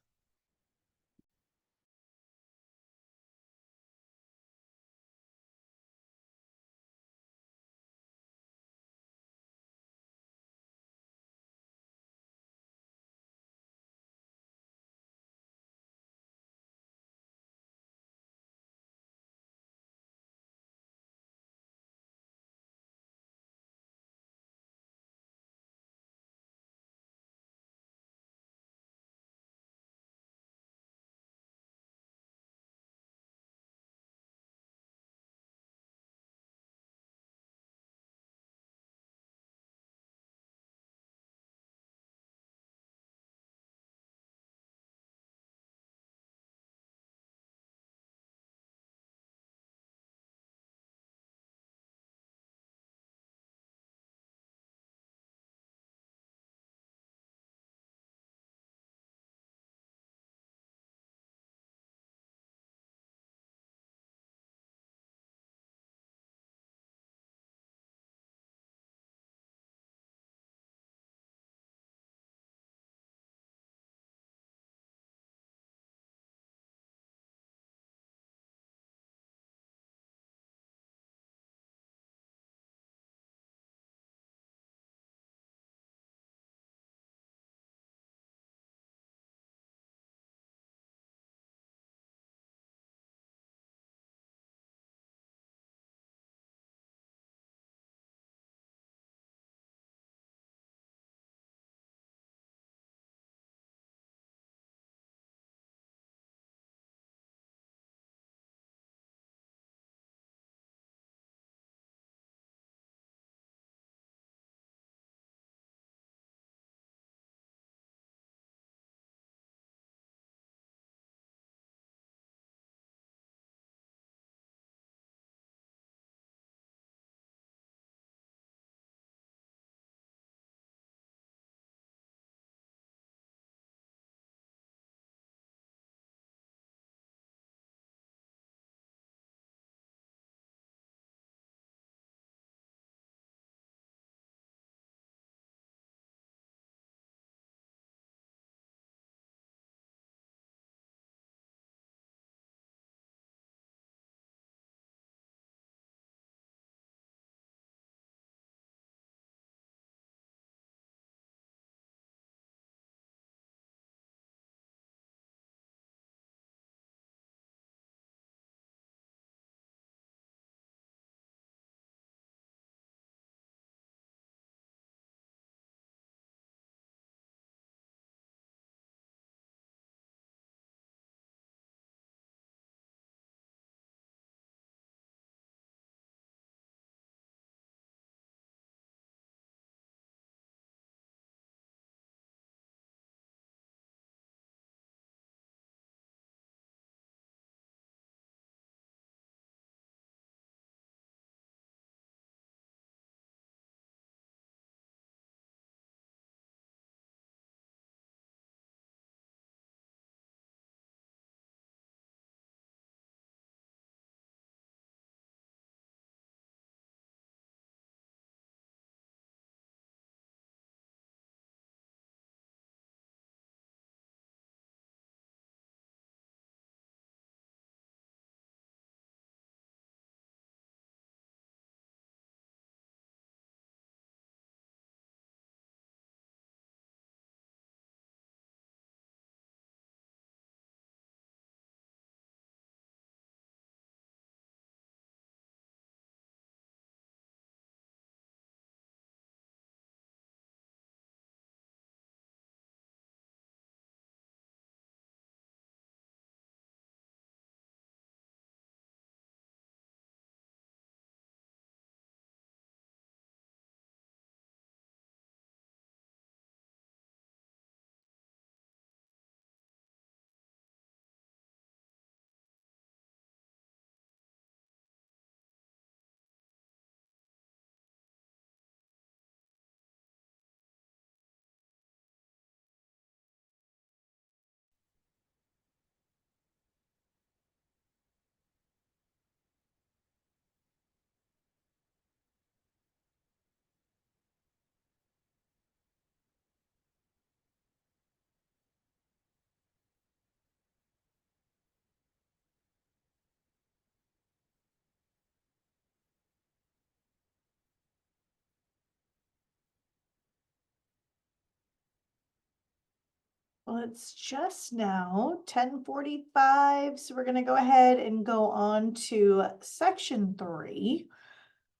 Well, it's just now 10:45, so we're gonna go ahead and go on to section 3,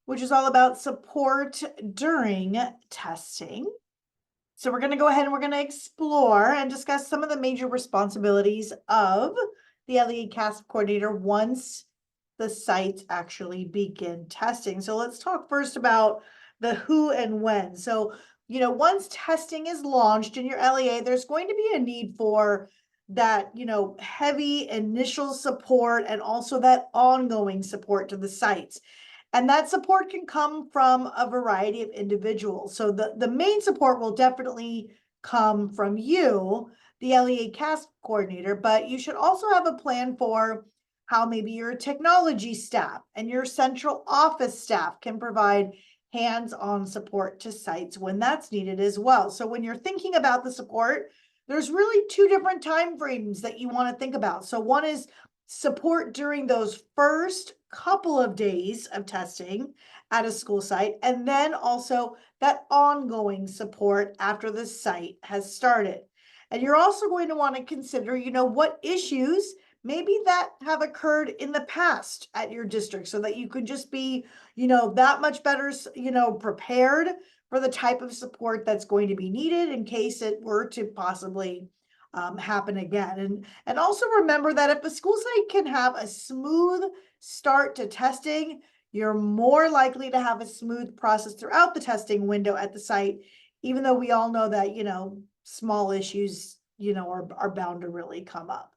which is all about support during testing. So we're gonna go ahead and we're gonna explore and discuss some of the major responsibilities of the LACOE coordinator once the sites actually begin testing. So let's talk first about the who and when. So, once testing is launched in your LEA, there's going to be a need for that, heavy initial support and also that ongoing support to the sites. And that support can come from a variety of individuals. So the main support will definitely come from you, the LEA CAASPP coordinator, but you should also have a plan for how maybe your technology staff and your central office staff can provide hands-on support to sites when that's needed as well. So when you're thinking about the support, there's really two different time frames that you want to think about. So one is support during those first couple of days of testing at a school site, and then also that ongoing support after the site has started. And you're also going to want to consider, what issues maybe that have occurred in the past at your district so that you could just be, that much better, prepared for the type of support that's going to be needed in case it were to possibly happen again. And also remember that if a school site can have a smooth start to testing, you're more likely to have a smooth process throughout the testing window at the site, even though we all know that, small issues, are bound to really come up.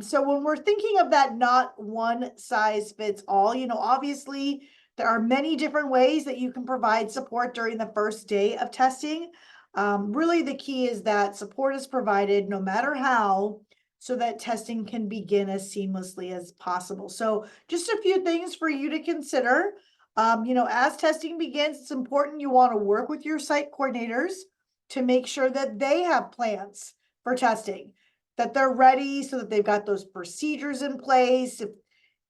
So when we're thinking of that, not one size fits all, obviously there are many different ways that you can provide support during the first day of testing. Really the key is that support is provided no matter how, so that testing can begin as seamlessly as possible. So just a few things for you to consider. As testing begins, it's important you want to work with your site coordinators to make sure that they have plans for testing, that they're ready so that they've got those procedures in place in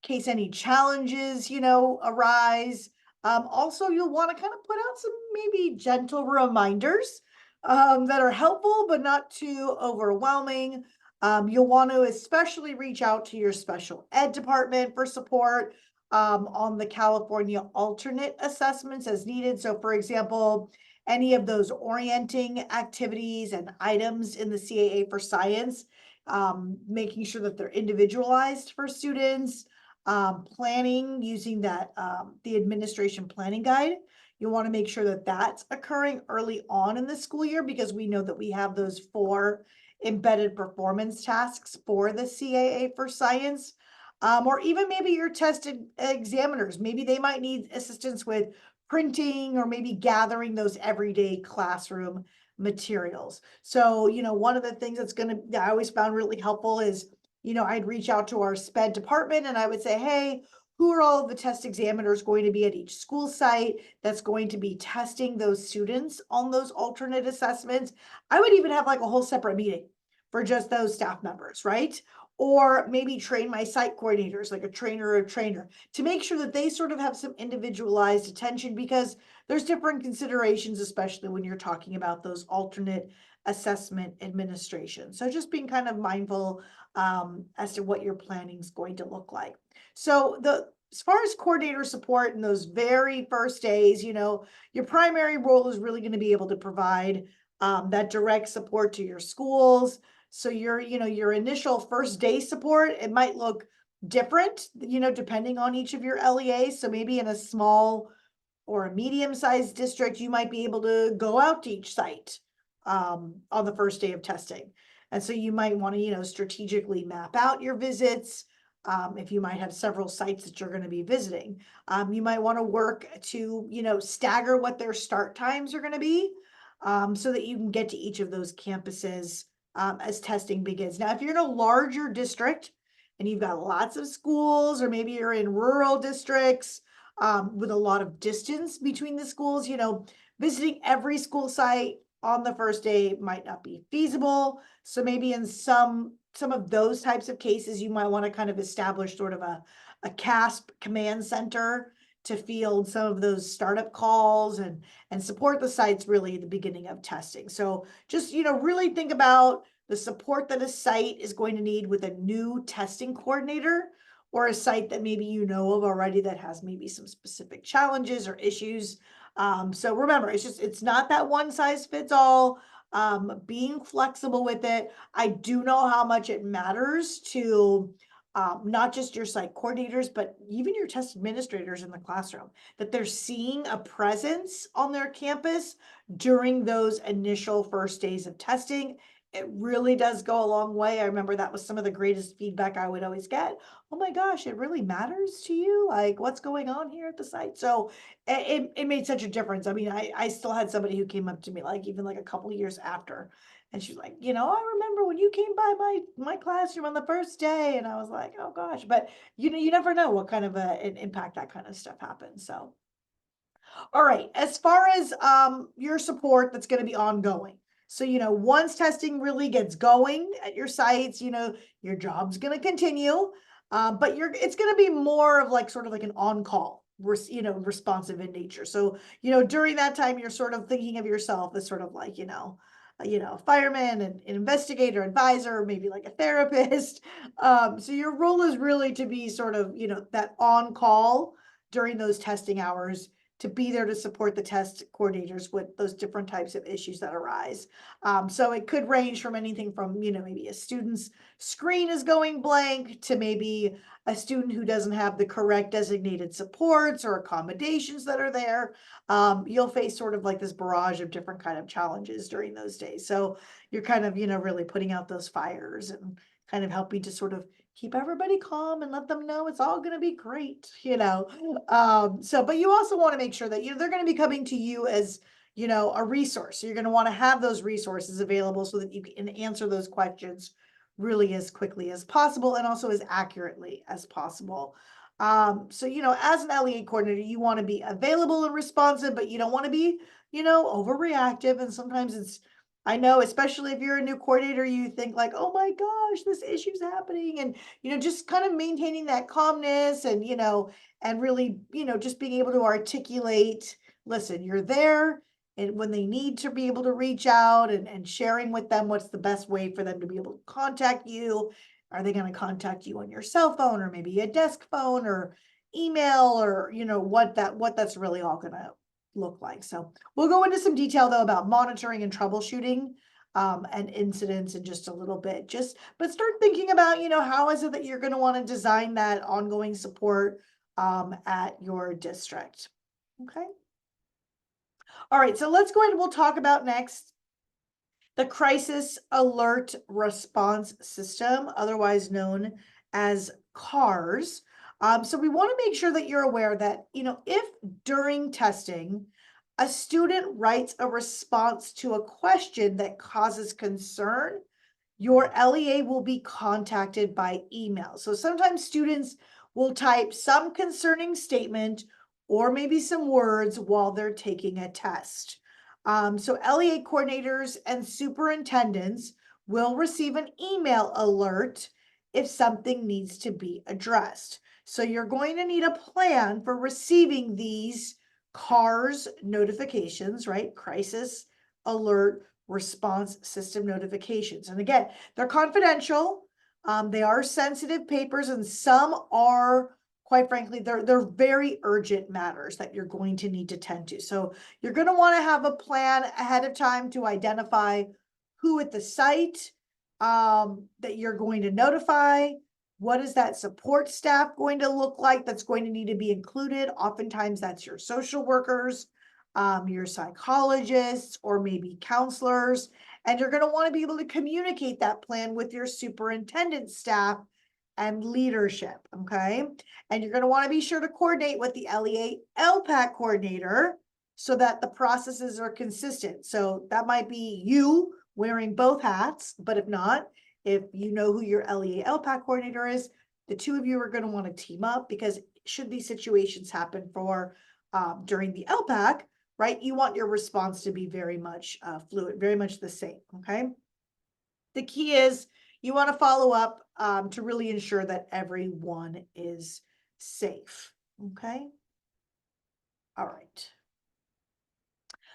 case any challenges, arise. Also, you'll want to kind of put out some maybe gentle reminders that are helpful, but not too overwhelming. You'll want to especially reach out to your special ed department for support on the California alternate assessments as needed. So for example, any of those orienting activities and items in the CAA for science, making sure that they're individualized for students, planning using that, the administration planning guide. You want to make sure that that's occurring early on in the school year because we know that we have those 4 embedded performance tasks for the CAA for science. Or even maybe your tested examiners, maybe they might need assistance with printing or maybe gathering those everyday classroom materials. So, one of the things that I always found really helpful is, I'd reach out to our SPED department and I would say, hey, who are all of the test examiners going to be at each school site that's going to be testing those students on those alternate assessments? I would even have like a whole separate meeting for just those staff members, right? Or maybe train my site coordinators, like a trainer or a trainer, to make sure that they sort of have some individualized attention because there's different considerations, especially when you're talking about those alternate assessment administration. So just being kind of mindful as to what your planning is going to look like. So as far as coordinator support in those very first days, your primary role is really going to be able to provide that direct support to your schools. So your initial first day support, it might look different, depending on each of your LEAs. So maybe in a small or a medium-sized district, you might be able to go out to each site on the first day of testing. And so you might want to, strategically map out your visits. If you might have several sites that you're going to be visiting, you might want to work to, stagger what their start times are going to be so that you can get to each of those campuses as testing begins. Now, if you're in a larger district and you've got lots of schools, or maybe you're in rural districts with a lot of distance between the schools, visiting every school site on the first day might not be feasible. So maybe in some of those types of cases, you might want to kind of establish sort of a CAASPP command center to field some of those startup calls and support the sites really at the beginning of testing. So just, really think about the support that a site is going to need with a new testing coordinator, or a site that maybe you know of already that has maybe some specific challenges or issues. So remember, it's not that one size fits all. Being flexible with it. I do know how much it matters to not just your site coordinators, but even your test administrators in the classroom, that they're seeing a presence on their campus during those initial first days of testing. It really does go a long way. I remember that was some of the greatest feedback I would always get. Oh my gosh, it really matters to you? Like, what's going on here at the site? So it made such a difference. I mean, I still had somebody who came up to me, like, even like a couple years after, and she's like, I remember when you came by my classroom on the first day, and I was like, oh gosh. But you never know what kind of an impact that kind of stuff happens. So, all right, as far as your support that's going to be ongoing. So, once testing really gets going at your sites, your job's going to continue, but it's going to be more of like sort of like an on-call, responsive in nature. So, during that time, you're sort of thinking of yourself as sort of like, fireman and an investigator, advisor, maybe like a therapist. So your role is really to be sort of, that on-call during those testing hours, to be there to support the test coordinators with those different types of issues that arise. So it could range from anything from, maybe a student's screen is going blank to maybe a student who doesn't have the correct designated supports or accommodations that are there. You'll face sort of like this barrage of different kind of challenges during those days. So you're kind of, really putting out those fires and kind of helping to sort of keep everybody calm and let them know it's all going to be great, but you also want to make sure that, they're going to be coming to you as, a resource. So you're going to want to have those resources available so that you can answer those questions really as quickly as possible and also as accurately as possible. So, as an LEA coordinator, you want to be available and responsive, but you don't want to be, overreactive. And sometimes I know, especially if you're a new coordinator, you think like, oh my gosh, this issue's happening. And, just kind of maintaining that calmness and, and really, just being able to articulate, listen, you're there. And when they need to be able to reach out and sharing with them what's the best way for them to be able to contact you. Are they going to contact you on your cell phone or maybe a desk phone or email or, what that's really all going to look like. So we'll go into some detail though about monitoring and troubleshooting and incidents in just a little bit. But start thinking about, how is it that you're going to want to design that ongoing support at your district. Okay. All right, so let's go ahead and we'll talk about next the Crisis Alert Response System, otherwise known as CARS. So we want to make sure that you're aware that, if during testing, a student writes a response to a question that causes concern, your LEA will be contacted by email. So sometimes students will type some concerning statement or maybe some words while they're taking a test. So LEA coordinators and superintendents will receive an email alert if something needs to be addressed. So you're going to need a plan for receiving these CARS notifications, right? Crisis Alert Response System notifications. And again, they're confidential. They are sensitive papers, and some are, quite frankly, they're very urgent matters that you're going to need to tend to. So you're going to want to have a plan ahead of time to identify who at the site that you're going to notify. What is that support staff going to look like that's going to need to be included? Oftentimes that's your social workers, your psychologists, or maybe counselors. And you're going to want to be able to communicate that plan with your superintendent staff and leadership, okay? And you're going to want to be sure to coordinate with the LEA LPAC coordinator so that the processes are consistent. So that might be you wearing both hats, but if not, if you know who your LEA LPAC coordinator is, the two of you are going to want to team up, because should these situations happen for during the LPAC, right, you want your response to be very much fluid, very much the same, okay? The key is you want to follow up to really ensure that everyone is safe, okay? All right.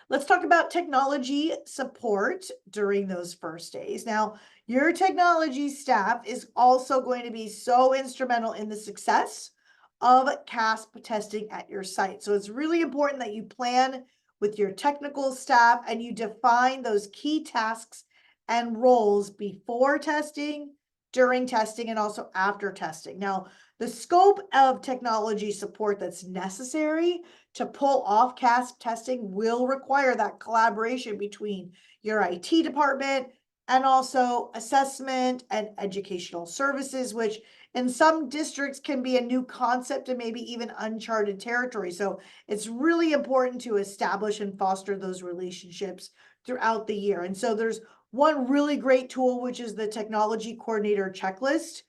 Let's talk about technology support during those first days. Now, your technology staff is also going to be so instrumental in the success of CAASPP testing at your site. So it's really important that you plan with your technical staff and you define those key tasks and roles before testing, during testing, and also after testing. Now, the scope of technology support that's necessary to pull off CAASPP testing will require that collaboration between your IT department and also assessment and educational services, which in some districts can be a new concept and maybe even uncharted territory. So it's really important to establish and foster those relationships throughout the year. And so there's one really great tool, which is the technology coordinator checklist,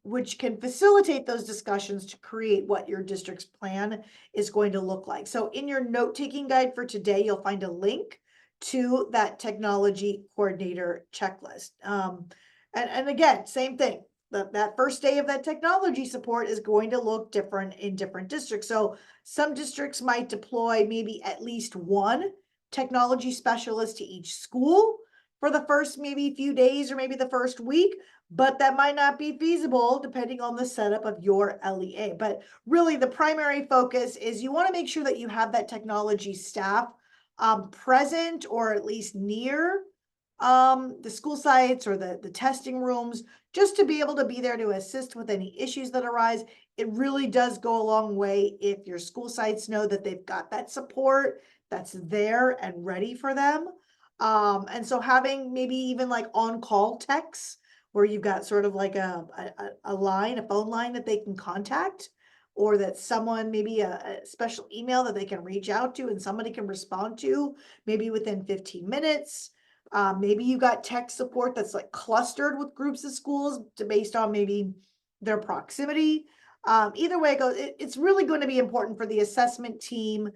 which can facilitate those discussions to create what your district's plan is going to look like. So in your note-taking guide for today, you'll find a link to that technology coordinator checklist. And again, same thing. That first day of that technology support is going to look different in different districts. So some districts might deploy maybe at least one technology specialist to each school for the first maybe few days or maybe the first week, but that might not be feasible depending on the setup of your LEA. But really the primary focus is you want to make sure that you have that technology staff present or at least near the school sites or the testing rooms, just to be able to be there to assist with any issues that arise. It really does go a long way if your school sites know that they've got that support that's there and ready for them. And so having maybe even like on-call texts where you've got sort of like a phone line that they can contact, or that someone, maybe a special email that they can reach out to and somebody can respond to maybe within 15 minutes. Maybe you got tech support that's like clustered with groups of schools based on maybe their proximity. Either way it goes, it's really going to be important for the assessment team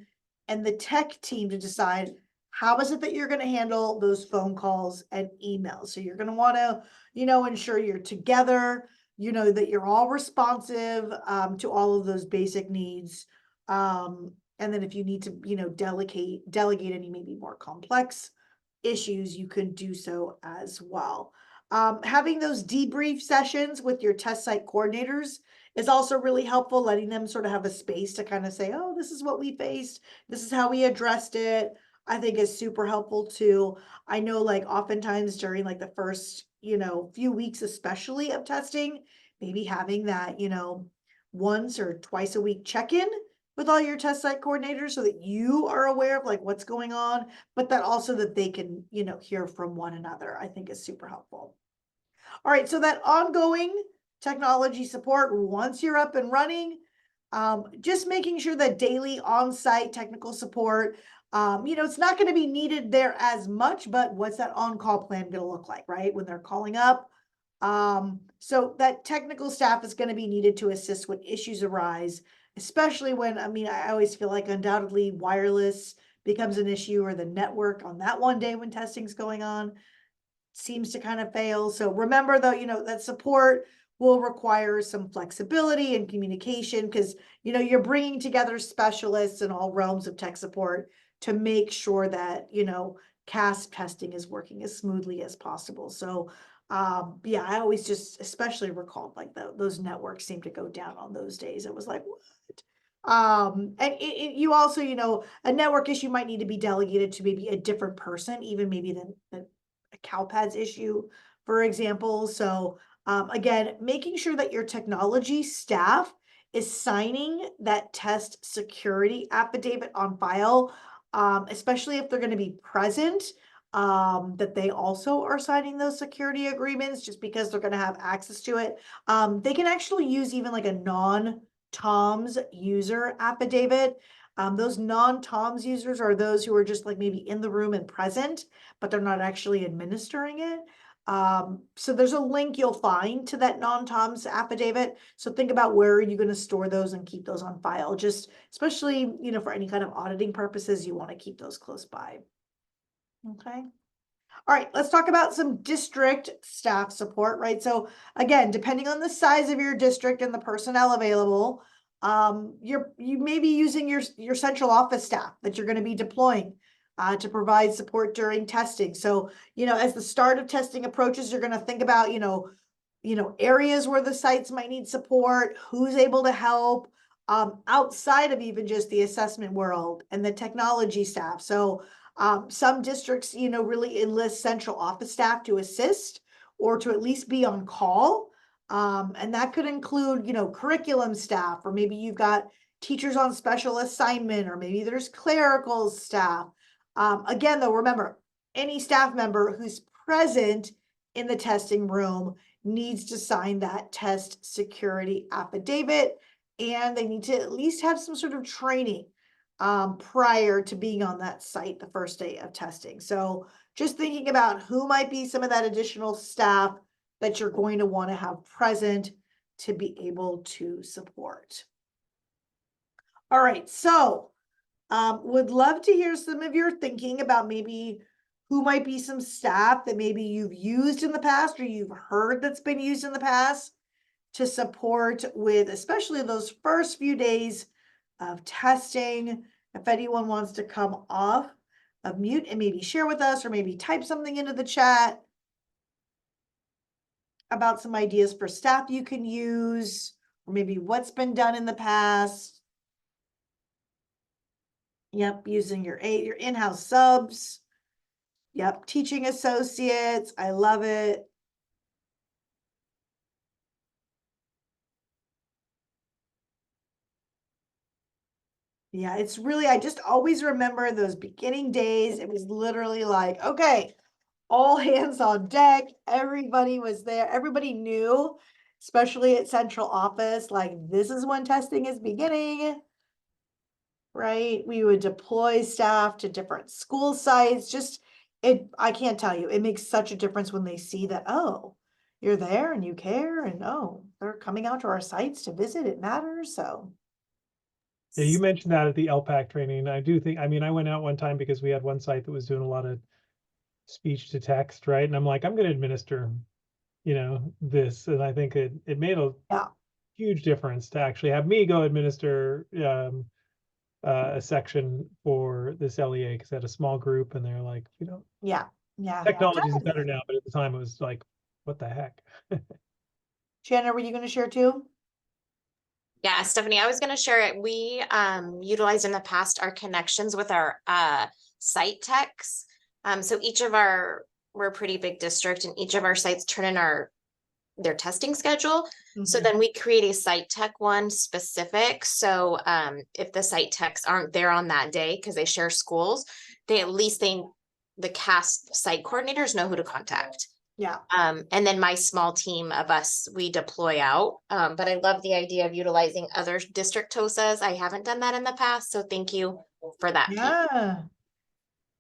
and the tech team to decide how is it that you're going to handle those phone calls and emails. So you're going to want to, ensure you're together, that you're all responsive to all of those basic needs. And then if you need to, delegate any maybe more complex issues, you can do so as well. Having those debrief sessions with your test site coordinators is also really helpful, letting them sort of have a space to kind of say, oh, this is what we faced, this is how we addressed it. I think is super helpful too. I know like oftentimes during like the first, few weeks, especially of testing, maybe having that, once or twice a week check-in with all your test site coordinators so that you are aware of like what's going on, but that also that they can, hear from one another, I think is super helpful. All right, so that ongoing technology support, once you're up and running, just making sure that daily on-site technical support, it's not going to be needed there as much, but what's that on-call plan going to look like, right? When they're calling up. So that technical staff is going to be needed to assist when issues arise, especially when, I always feel like undoubtedly wireless becomes an issue, or the network on that one day when testing's going on seems to kind of fail. So remember though, that support will require some flexibility and communication because, you're bringing together specialists in all realms of tech support to make sure that, CAASPP testing is working as smoothly as possible. So yeah, I always just especially recall like those networks seem to go down on those days. It was like, what? And you also, a network issue might need to be delegated to maybe a different person, even maybe than a CalPads issue, for example. So again, making sure that your technology staff is signing that test security affidavit on file, especially if they're going to be present, that they also are signing those security agreements just because they're going to have access to it. They can actually use even like a non-TOMS user affidavit. Those non-TOMS users are those who are just like maybe in the room and present, but they're not actually administering it. So there's a link you'll find to that non-TOMS affidavit. So think about where are you going to store those and keep those on file, just especially, for any kind of auditing purposes, you want to keep those close by. Okay. All right, let's talk about some district staff support, right? So again, depending on the size of your district and the personnel available, You may be using your central office staff that you're going to be deploying to provide support during testing. So, as the start of testing approaches, you're going to think about, areas where the sites might need support, who's able to help, outside of even just the assessment world and the technology staff. So, some districts, really enlist central office staff to assist or to at least be on call. And that could include, curriculum staff, or maybe you've got teachers on special assignment, or maybe there's clerical staff. Again, though, remember, any staff member who's present in the testing room needs to sign that test security affidavit, and they need to at least have some sort of training prior to being on that site the first day of testing. So just thinking about who might be some of that additional staff that you're going to want to have present to be able to support. All right, so would love to hear some of your thinking about maybe who might be some staff that maybe you've used in the past or you've heard that's been used in the past to support with especially those first few days of testing. If anyone wants to come off of mute and maybe share with us or maybe type something into the chat about some ideas for staff you can use, or maybe what's been done in the past. Yep, using your in-house subs. Yep, teaching associates. I love it. Yeah, it's really, I just always remember those beginning days. It was literally like, okay, all hands on deck. Everybody was there. Everybody knew, especially at central office, like this is when testing is beginning, right? We would deploy staff to different school sites. I can't tell you, it makes such a difference when they see that, oh, you're there and you care, and oh, they're coming out to our sites to visit. It matters. So.
Yeah, you mentioned that at the LPAC training. I do think, I went out one time because we had one site that was doing a lot of speech to text, right? And I'm like, I'm going to administer, this. And I think it made a huge difference to actually have me go administer a section for this LEA, because I had a small group and they're like, technology is better now, but at the time it was like, what the heck?
Shannon, were you going to share too?
Yeah, Stephanie, I was going to share it. We utilized in the past our connections with our site techs. So we're a pretty big district, and each of our sites turn in their testing schedule. So then we create a site tech one specific. So if the site techs aren't there on that day because they share schools, the CAASPP site coordinators know who to contact.
Yeah.
And then my small team of us, we deploy out. But I love the idea of utilizing other district TOSAs. I haven't done that in the past, so thank you for that.
Yeah.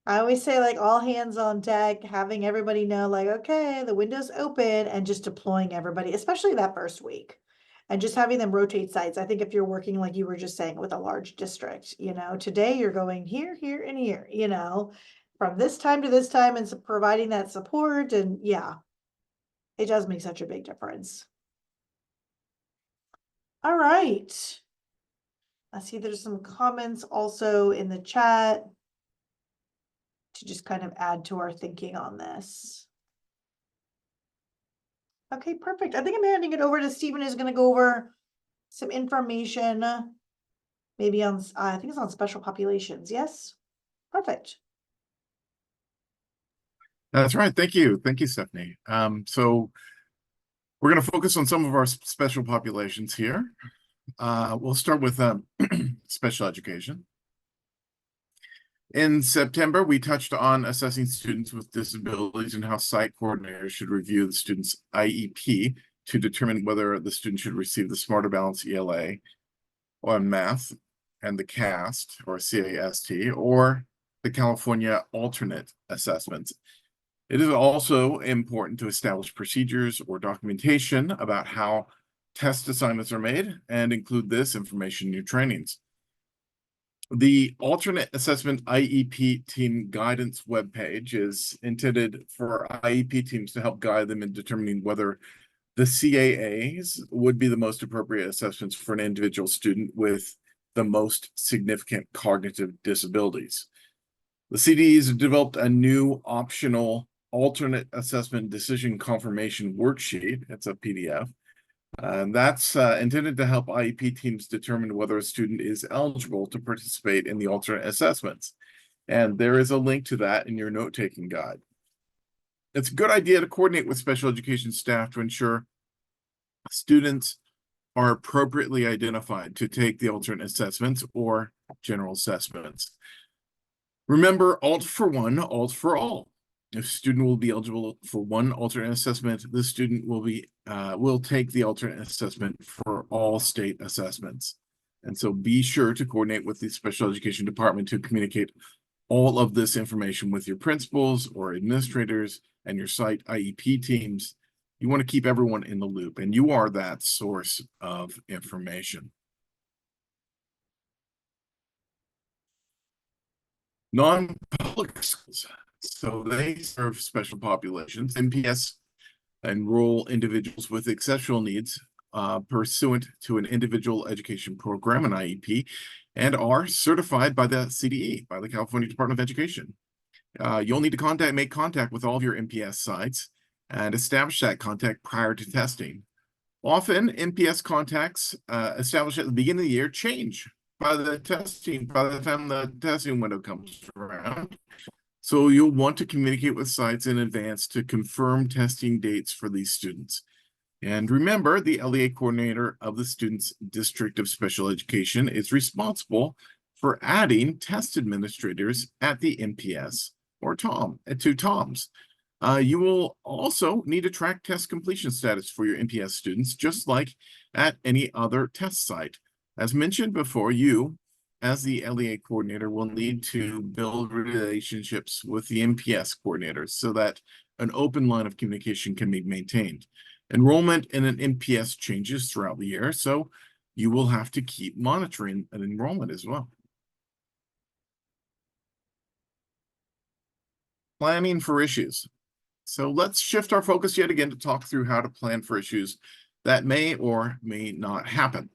I always say like all hands on deck, having everybody know like, okay, the window's open, and just deploying everybody, especially that first week, and just having them rotate sites. I think if you're working, like you were just saying, with a large district, today you're going here, here, and here, from this time to this time, and providing that support. And yeah, it does make such a big difference. All right. I see there's some comments also in the chat to just kind of add to our thinking on this. Okay, perfect. I think I'm handing it over to Stephen, who's going to go over some information, maybe on, I think it's on special populations. Yes, perfect.
That's right. Thank you. Thank you, Stephanie. So we're going to focus on some of our special populations here. We'll start with special education. In September, we touched on assessing students with disabilities and how site coordinators should review the student's IEP to determine whether the student should receive the Smarter Balance ELA on math and the CAST or CAST, or the California alternate assessments. It is also important to establish procedures or documentation about how test assignments are made and include this information in your trainings. The alternate assessment IEP team guidance webpage is intended for IEP teams to help guide them in determining whether The CAAs would be the most appropriate assessments for an individual student with the most significant cognitive disabilities. The CDEs have developed a new optional alternate assessment decision confirmation worksheet. It's a PDF. And that's intended to help IEP teams determine whether a student is eligible to participate in the alternate assessments. And there is a link to that in your note-taking guide. It's a good idea to coordinate with special education staff to ensure students are appropriately identified to take the alternate assessments or general assessments. Remember, alt for one, alt for all. If a student will be eligible for one alternate assessment, the student will take the alternate assessment for all state assessments. And so be sure to coordinate with the special education department to communicate all of this information with your principals or administrators and your site IEP teams. You want to keep everyone in the loop, and you are that source of information. Non-public schools. So they serve special populations. NPS enroll individuals with exceptional needs pursuant to an individual education program, an IEP, and are certified by the CDE, by the California Department of Education. You'll need to make contact with all of your NPS sites and establish that contact prior to testing. Often, NPS contacts established at the beginning of the year change by the time the testing window comes around. So you'll want to communicate with sites in advance to confirm testing dates for these students. And remember, the LEA coordinator of the student's district of special education is responsible for adding test administrators at the NPS or to TOMS. You will also need to track test completion status for your NPS students, just like at any other test site. As mentioned before, you, as the LEA coordinator, will need to build relationships with the NPS coordinators so that an open line of communication can be maintained. Enrollment in an NPS changes throughout the year, so you will have to keep monitoring an enrollment as well. Planning for issues. So let's shift our focus yet again to talk through how to plan for issues that may or may not happen.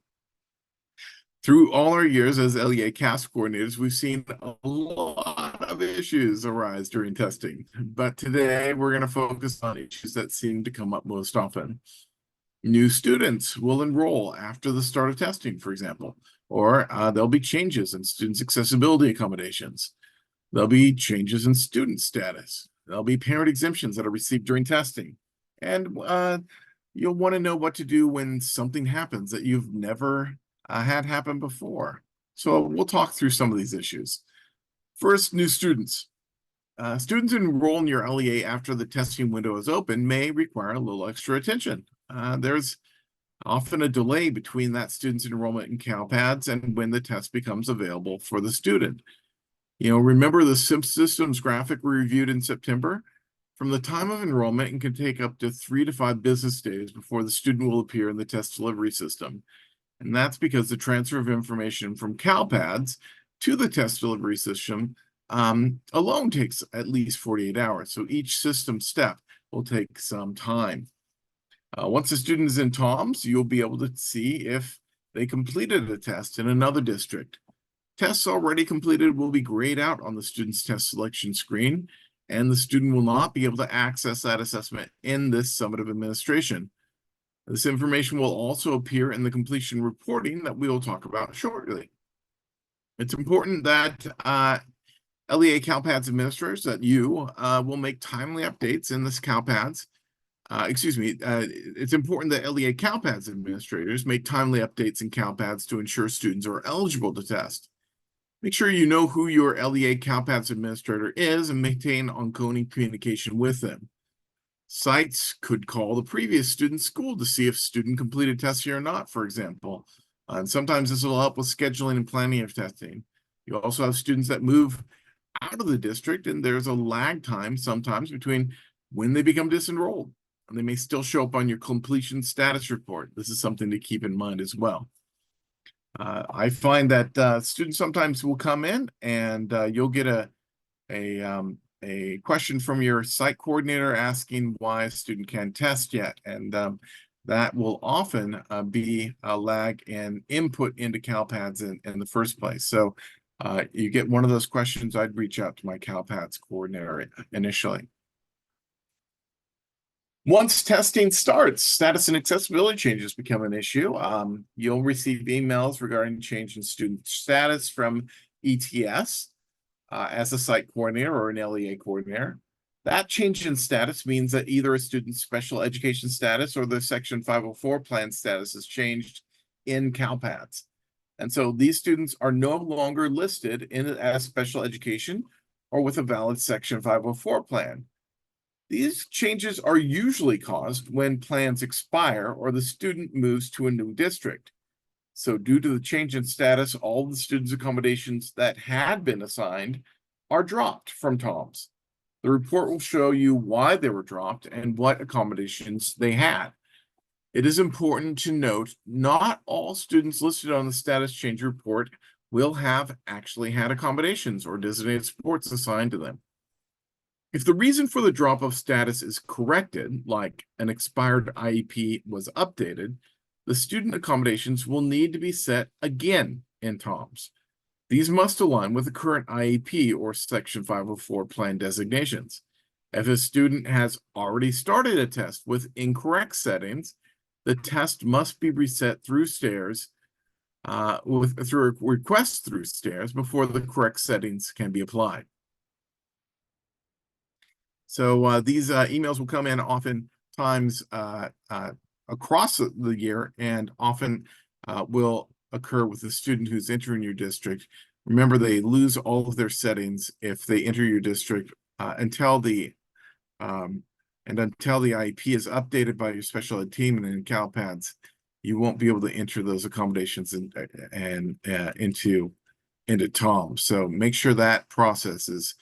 Through all our years as LEA CAASPP coordinators, we've seen a lot of issues arise during testing, but today we're going to focus on issues that seem to come up most often. New students will enroll after the start of testing, for example, or there'll be changes in students' accessibility accommodations. There'll be changes in student status. There'll be parent exemptions that are received during testing. And you'll want to know what to do when something happens that you've never had happen before. So we'll talk through some of these issues. First, new students. Students enroll in your LEA after the testing window is open may require a little extra attention. There's often a delay between that student's enrollment in CalPads and when the test becomes available for the student. You know, remember the systems graphic we reviewed in September? From the time of enrollment, it can take up to 3 to 5 business days before the student will appear in the test delivery system. And that's because the transfer of information from CalPads to the test delivery system alone takes at least 48 hours. So each system step will take some time. Once a student is in TOMS, you'll be able to see if they completed a test in another district. Tests already completed will be grayed out on the student's test selection screen, and the student will not be able to access that assessment in this summative administration. This information will also appear in the completion reporting that we will talk about shortly. It's important that LEA CalPads administrators, that you will make timely updates in this CalPads. It's important that LEA CalPads administrators make timely updates in CalPads to ensure students are eligible to test. Make sure you know who your LEA CalPads administrator is and maintain ongoing communication with them. Sites could call the previous student's school to see if student completed tests here or not, for example. And sometimes this will help with scheduling and planning of testing. You also have students that move out of the district, and there's a lag time sometimes between when they become disenrolled, and they may still show up on your completion status report. This is something to keep in mind as well. I find that students sometimes will come in and you'll get a question from your site coordinator asking why a student can't test yet. And that will often be a lag in input into CalPads in the first place. So you get one of those questions, I'd reach out to my CalPads coordinator initially. Once testing starts, status and accessibility changes become an issue. You'll receive emails regarding change in student status from ETS as a site coordinator or an LEA coordinator. That change in status means that either a student's special education status or their Section 504 plan status has changed in CalPads. And so these students are no longer listed as special education or with a valid Section 504 plan. These changes are usually caused when plans expire or the student moves to a new district. So due to the change in status, all the students' accommodations that had been assigned are dropped from TOMS. The report will show you why they were dropped and what accommodations they had. It is important to note not all students listed on the status change report will have actually had accommodations or designated supports assigned to them. If the reason for the drop of status is corrected, like an expired IEP was updated, the student accommodations will need to be set again in TOMS. These must align with the current IEP or Section 504 plan designations. If a student has already started a test with incorrect settings, the test must be reset through stairs, through a request through stairs before the correct settings can be applied. So these emails will come in oftentimes across the year and often will occur with a student who's entering your district. Remember, they lose all of their settings if they enter your district until the IEP is updated by your special ed team and in CalPads. You won't be able to enter those accommodations into TOMS. So make sure that process is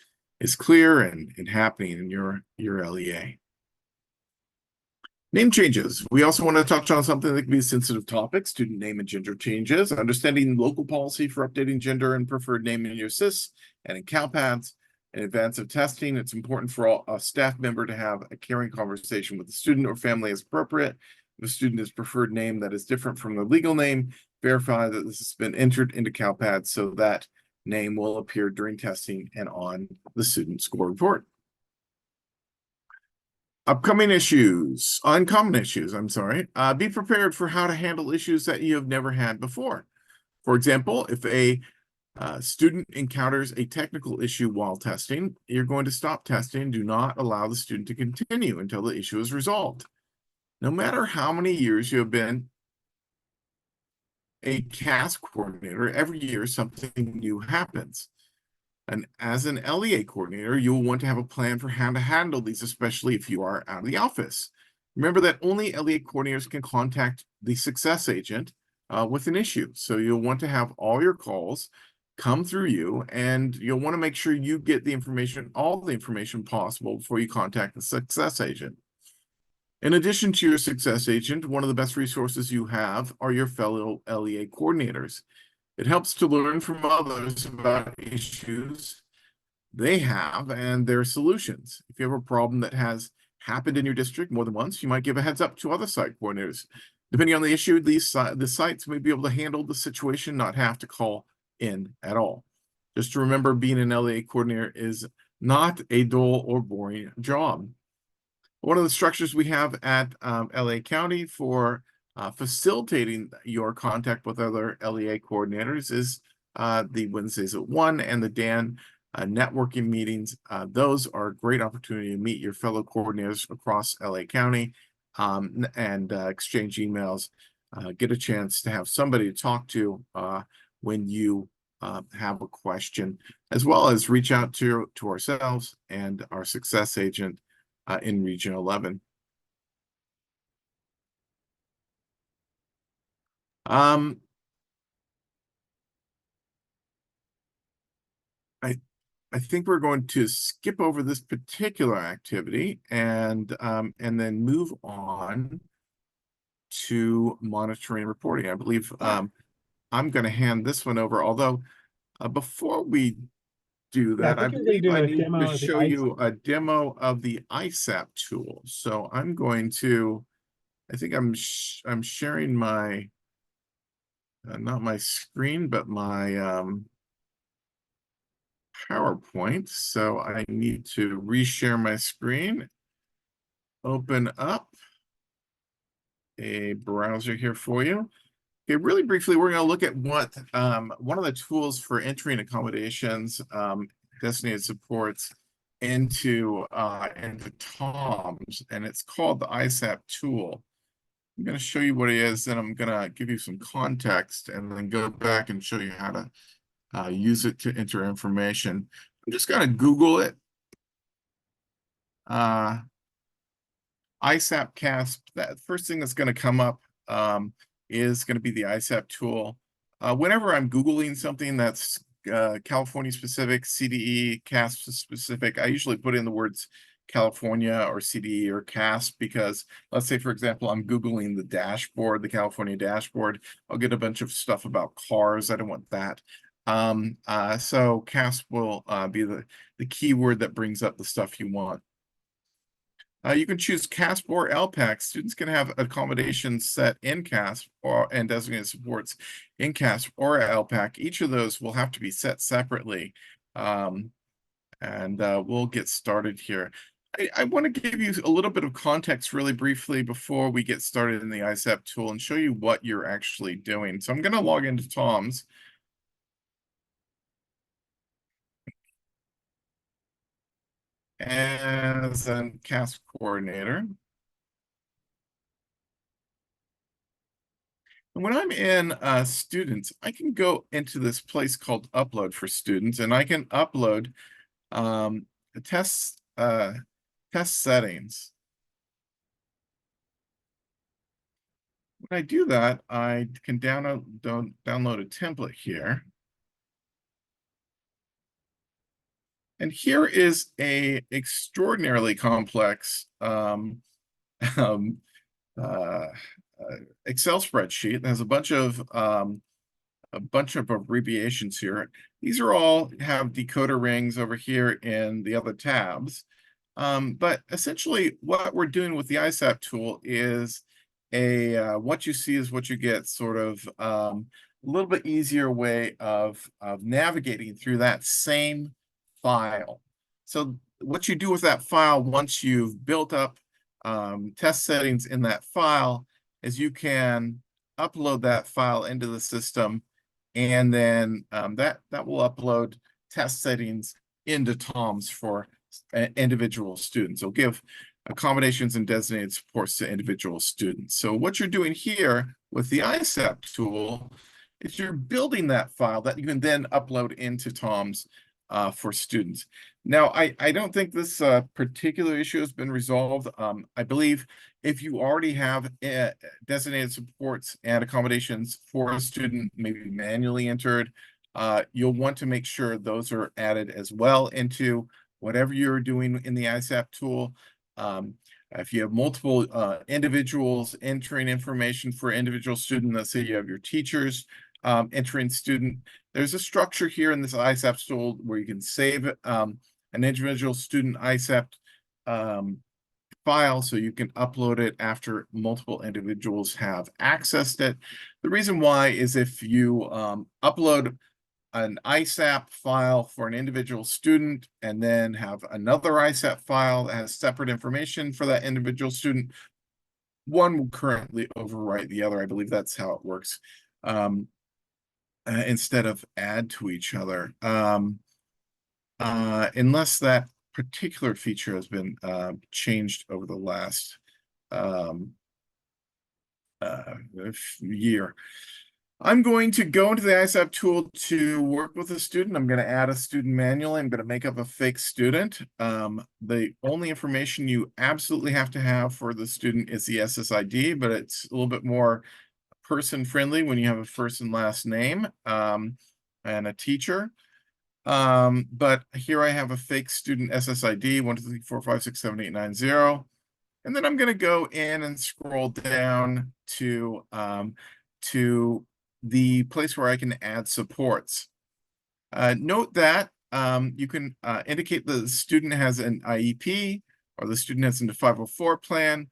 clear and happening in your LEA. Name changes. We also want to touch on something that can be a sensitive topic, student name and gender changes, understanding local policy for updating gender and preferred name in your SIS and in CalPads. In advance of testing, it's important for a staff member to have a caring conversation with the student or family as appropriate. If a student has preferred name that is different from their legal name, verify that this has been entered into CalPads so that name will appear during testing and on the student score report. Uncommon issues, I'm sorry. Be prepared for how to handle issues that you have never had before. For example, if a student encounters a technical issue while testing, you're going to stop testing. Do not allow the student to continue until the issue is resolved. No matter how many years you have been a CAASPP coordinator, every year something new happens. And as an LEA coordinator, you'll want to have a plan for how to handle these, especially if you are out of the office. Remember that only LEA coordinators can contact the success agent with an issue. So you'll want to have all your calls come through you, and you'll want to make sure you get the information, all the information possible before you contact the success agent. In addition to your success agent, one of the best resources you have are your fellow LEA coordinators. It helps to learn from others about issues they have and their solutions. If you have a problem that has happened in your district more than once, you might give a heads up to other site coordinators. Depending on the issue, the sites may be able to handle the situation, not have to call in at all. Just to remember, being an LEA coordinator is not a dull or boring job. One of the structures we have at LA County for facilitating your contact with other LEA coordinators is the Wednesdays at 1 and the DAN networking meetings. Those are a great opportunity to meet your fellow coordinators across LA County and exchange emails, get a chance to have somebody to talk to when you have a question, as well as reach out to ourselves and our success agent in Region 11. I think we're going to skip over this particular activity and then move on to monitoring and reporting. I believe I'm going to hand this one over, although before we do that, I believe I need to show you a demo of the ISAP tool. So I'm going to I think I'm sharing my, not my screen, but my PowerPoint. So I need to reshare my screen, open up a browser here for you. Okay, really briefly, we're going to look at what one of the tools for entering accommodations, designated supports into TOMS, and it's called the ISAP tool. I'm going to show you what it is, then I'm going to give you some context, and then go back and show you how to use it to enter information. I'm just going to Google it. ISAP CAASPP, that first thing that's going to come up is going to be the ISAP tool. Whenever I'm Googling something that's California specific, CDE, CAASPP specific, I usually put in the words California or CDE or CAASPP, because let's say, for example, I'm Googling the dashboard, the California dashboard, I'll get a bunch of stuff about cars. I don't want that. So CAASPP will be the keyword that brings up the stuff you want. You can choose CAASPP or LPAC. Students can have accommodations set in CAASPP and designated supports in CAASPP or LPAC. Each of those will have to be set separately. We'll get started here. I want to give you a little bit of context really briefly before we get started in the ISAP tool and show you what you're actually doing. So I'm going to log into TOMS. As a CAASPP coordinator. And when I'm in students, I can go into this place called upload for students, and I can upload test settings. When I do that, I can download a template here. And here is a extraordinarily complex Excel spreadsheet that has a bunch of abbreviations here. These are all have decoder rings over here in the other tabs. But essentially what we're doing with the ISAP tool is what you see is what you get, sort of a little bit easier way of navigating through that same file. So what you do with that file once you've built up test settings in that file is you can upload that file into the system, and then that will upload test settings into TOMS for individual students. It'll give accommodations and designated supports to individual students. So what you're doing here with the ISAP tool is you're building that file that you can then upload into TOMS for students. Now, I don't think this particular issue has been resolved. I believe if you already have designated supports and accommodations for a student, maybe manually entered, you'll want to make sure those are added as well into whatever you're doing in the ISAP tool. If you have multiple individuals entering information for individual student, let's say you have your teachers entering student, there's a structure here in this ISAP tool where you can save an individual student ISAP file, so you can upload it after multiple individuals have accessed it. The reason why is if you upload an ISAP file for an individual student and then have another ISAP file that has separate information for that individual student, one will currently overwrite the other. I believe that's how it works, instead of add to each other. Unless that particular feature has been changed over the last year. I'm going to go into the ISAP tool to work with a student. I'm going to add a student manually. I'm going to make up a fake student. The only information you absolutely have to have for the student is the SSID, but it's a little bit more person friendly when you have a first and last name and a teacher. But here I have a fake student SSID 1 2 3 4 5 6 7 8 9 0, and then I'm going to go in and scroll down to the place where I can add supports. Note that you can indicate the student has an IEP or the student has a 504 plan,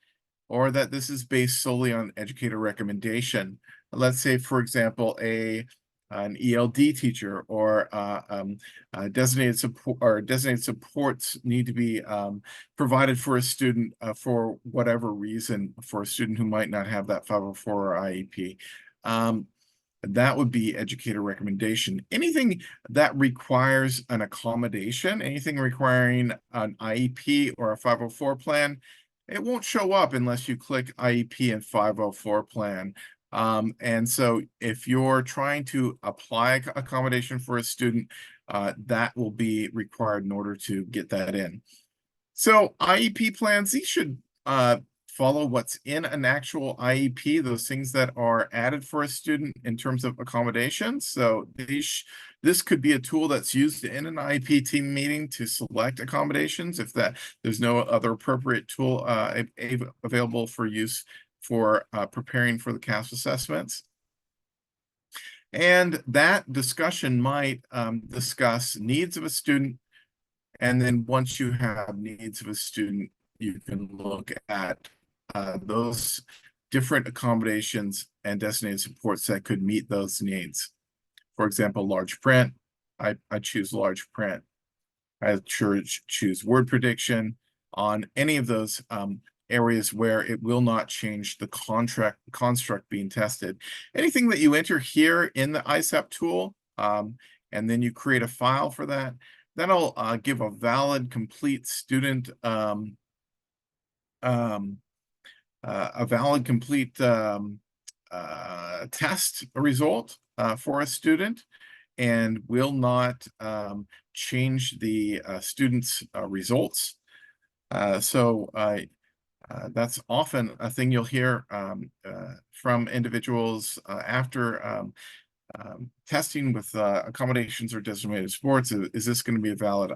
or that this is based solely on educator recommendation. Let's say, for example, an ELD teacher or designated support or designated supports need to be provided for a student for whatever reason, for a student who might not have that 504 or IEP. That would be educator recommendation. Anything that requires an accommodation, anything requiring an IEP or a 504 plan, it won't show up unless you click IEP and 504 plan. And so if you're trying to apply accommodation for a student, that will be required in order to get that in. So IEP plans, these should follow what's in an actual IEP, those things that are added for a student in terms of accommodations. So this could be a tool that's used in an IEP team meeting to select accommodations if there's no other appropriate tool available for use for preparing for the CAASPP assessments. And that discussion might discuss needs of a student. And then once you have needs of a student, you can look at those different accommodations and designated supports that could meet those needs. For example, large print, I choose large print. I choose word prediction on any of those areas where it will not change the construct being tested. Anything that you enter here in the CAASPP tool, and then you create a file for that, that'll give a valid, complete student, test result for a student, and will not change the student's results. So that's often a thing you'll hear from individuals after testing with accommodations or designated supports. Is this going to be a valid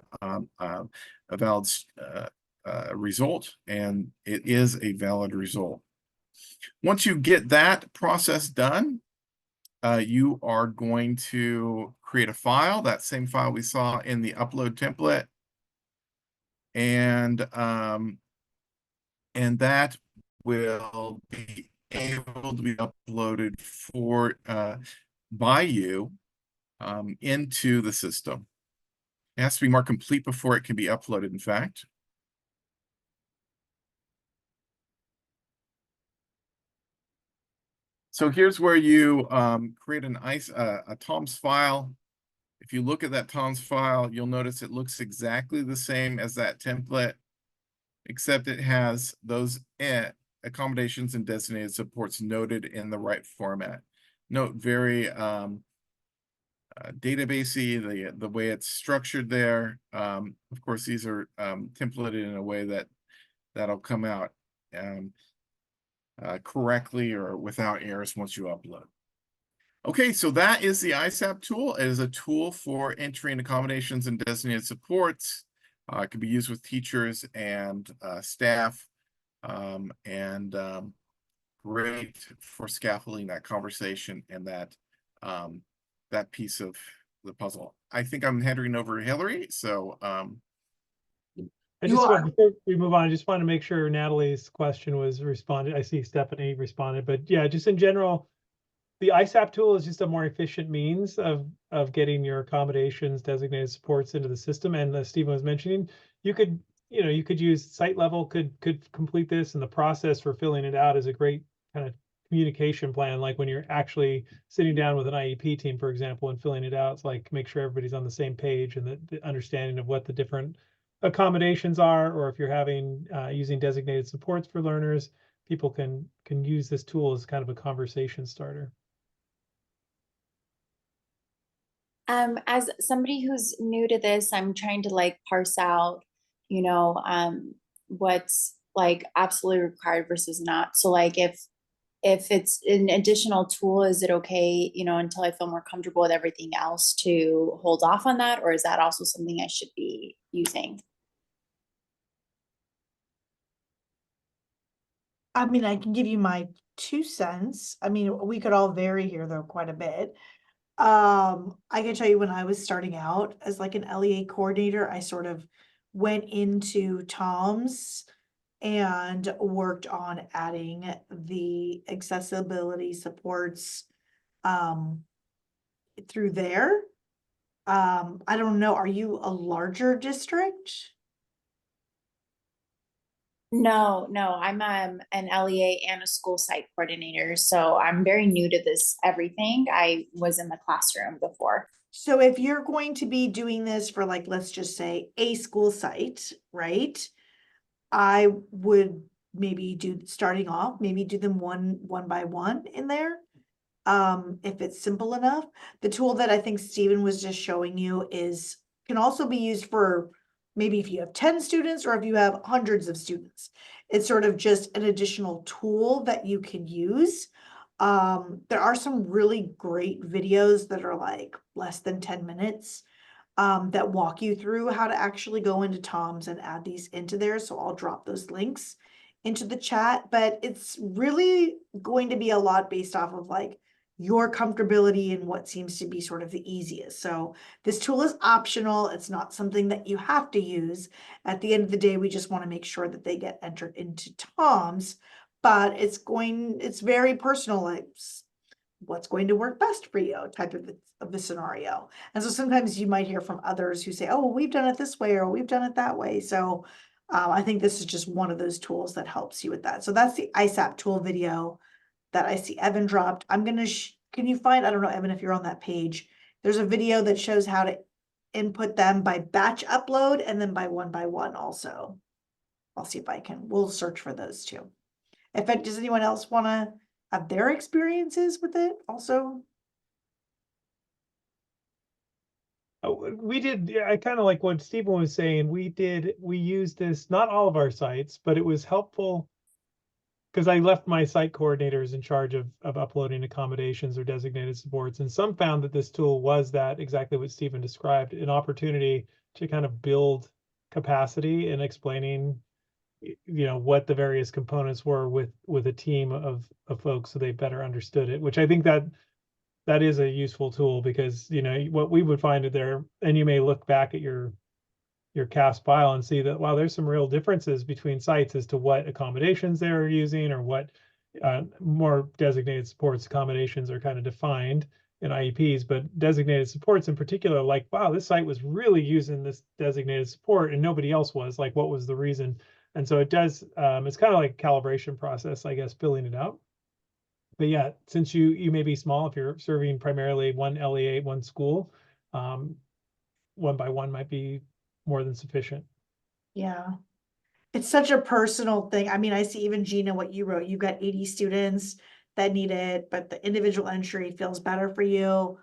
result? And it is a valid result. Once you get that process done, you are going to create a file, that same file we saw in the upload template, and that will be able to be uploaded by you into the system. It has to be more complete before it can be uploaded, in fact. So here's where you create a TOMS file. If you look at that TOMS file, you'll notice it looks exactly the same as that template, except it has those accommodations and designated supports noted in the right format. Note, very databasey, the way it's structured there. Of course, these are templated in a way that'll come out correctly or without errors once you upload. Okay, so that is the CAASPP tool. It is a tool for entering accommodations and designated supports. It can be used with teachers and staff, and great for scaffolding that conversation and that piece of the puzzle. I think I'm handing over to Hillary. So
before we move on, I just want to make sure Natalie's question was responded. I see Stephanie responded, but yeah, just in general, the CAASPP tool is just a more efficient means of getting your accommodations, designated supports into the system. And as Stephen was mentioning, you could use site level could complete this, and the process for filling it out is a great kind of communication plan. Like when you're actually sitting down with an IEP team, for example, and filling it out, it's like make sure everybody's on the same page and the understanding of what the different accommodations are, or if you're having using designated supports for learners, people can use this tool as kind of a conversation starter.
As somebody who's new to this, I'm trying to like parse out, what's like absolutely required versus not. So like if it's an additional tool, is it okay, until I feel more comfortable with everything else to hold off on that? Or is that also something I should be using?
I mean, I can give you my 2 cents. I mean, we could all vary here though quite a bit. I can tell you when I was starting out as like an LEA coordinator, I sort of went into TOMS and worked on adding the accessibility supports through there. I don't know, are you a larger district?
No, I'm an LEA and a school site coordinator, so I'm very new to this everything. I was in the classroom before.
So if you're going to be doing this for, like, let's just say a school site, right? I would maybe starting off, maybe do them one by one in there. If it's simple enough. The tool that I think Stephen was just showing you can also be used for maybe if you have 10 students or if you have hundreds of students. It's sort of just an additional tool that you can use. There are some really great videos that are like less than 10 minutes that walk you through how to actually go into Tom's and add these into there. So I'll drop those links into the chat, but it's really going to be a lot based off of like your comfortability and what seems to be sort of the easiest. So this tool is optional. It's not something that you have to use. At the end of the day, we just want to make sure that they get entered into Tom's, but it's very personalized. What's going to work best for you type of the scenario. And so sometimes you might hear from others who say, oh, well, we've done it this way or we've done it that way. So I think this is just one of those tools that helps you with that. So that's the ISAP tool video that I see Evan dropped. I'm going to, can you find, I don't know, Evan, if you're on that page, there's a video that shows how to input them by batch upload and then by one also. I'll see if we'll search for those too. Does anyone else want to have their experiences with it also?
We did, I kind of like what Stephen was saying. We used this, not all of our sites, but it was helpful because I left my site coordinators in charge of uploading accommodations or designated supports. And some found that this tool was that exactly what Stephen described, an opportunity to kind of build capacity in explaining, what the various components were with a team of folks so they better understood it, which I think that is a useful tool because, what we would find there, and you may look back at your CAASPP file and see that, wow, there's some real differences between sites as to what accommodations they're using or what more designated supports accommodations are kind of defined in IEPs, but designated supports in particular, like, wow, this site was really using this designated support and nobody else was. Like, what was the reason? And so it does, it's kind of like a calibration process, I guess, filling it out. But yeah, since you may be small, if you're serving primarily one LEA, one school, one by one might be more than sufficient.
Yeah. It's such a personal thing. I mean, I see even Gina, what you wrote, you've got 80 students that need it, but the individual entry feels better for you.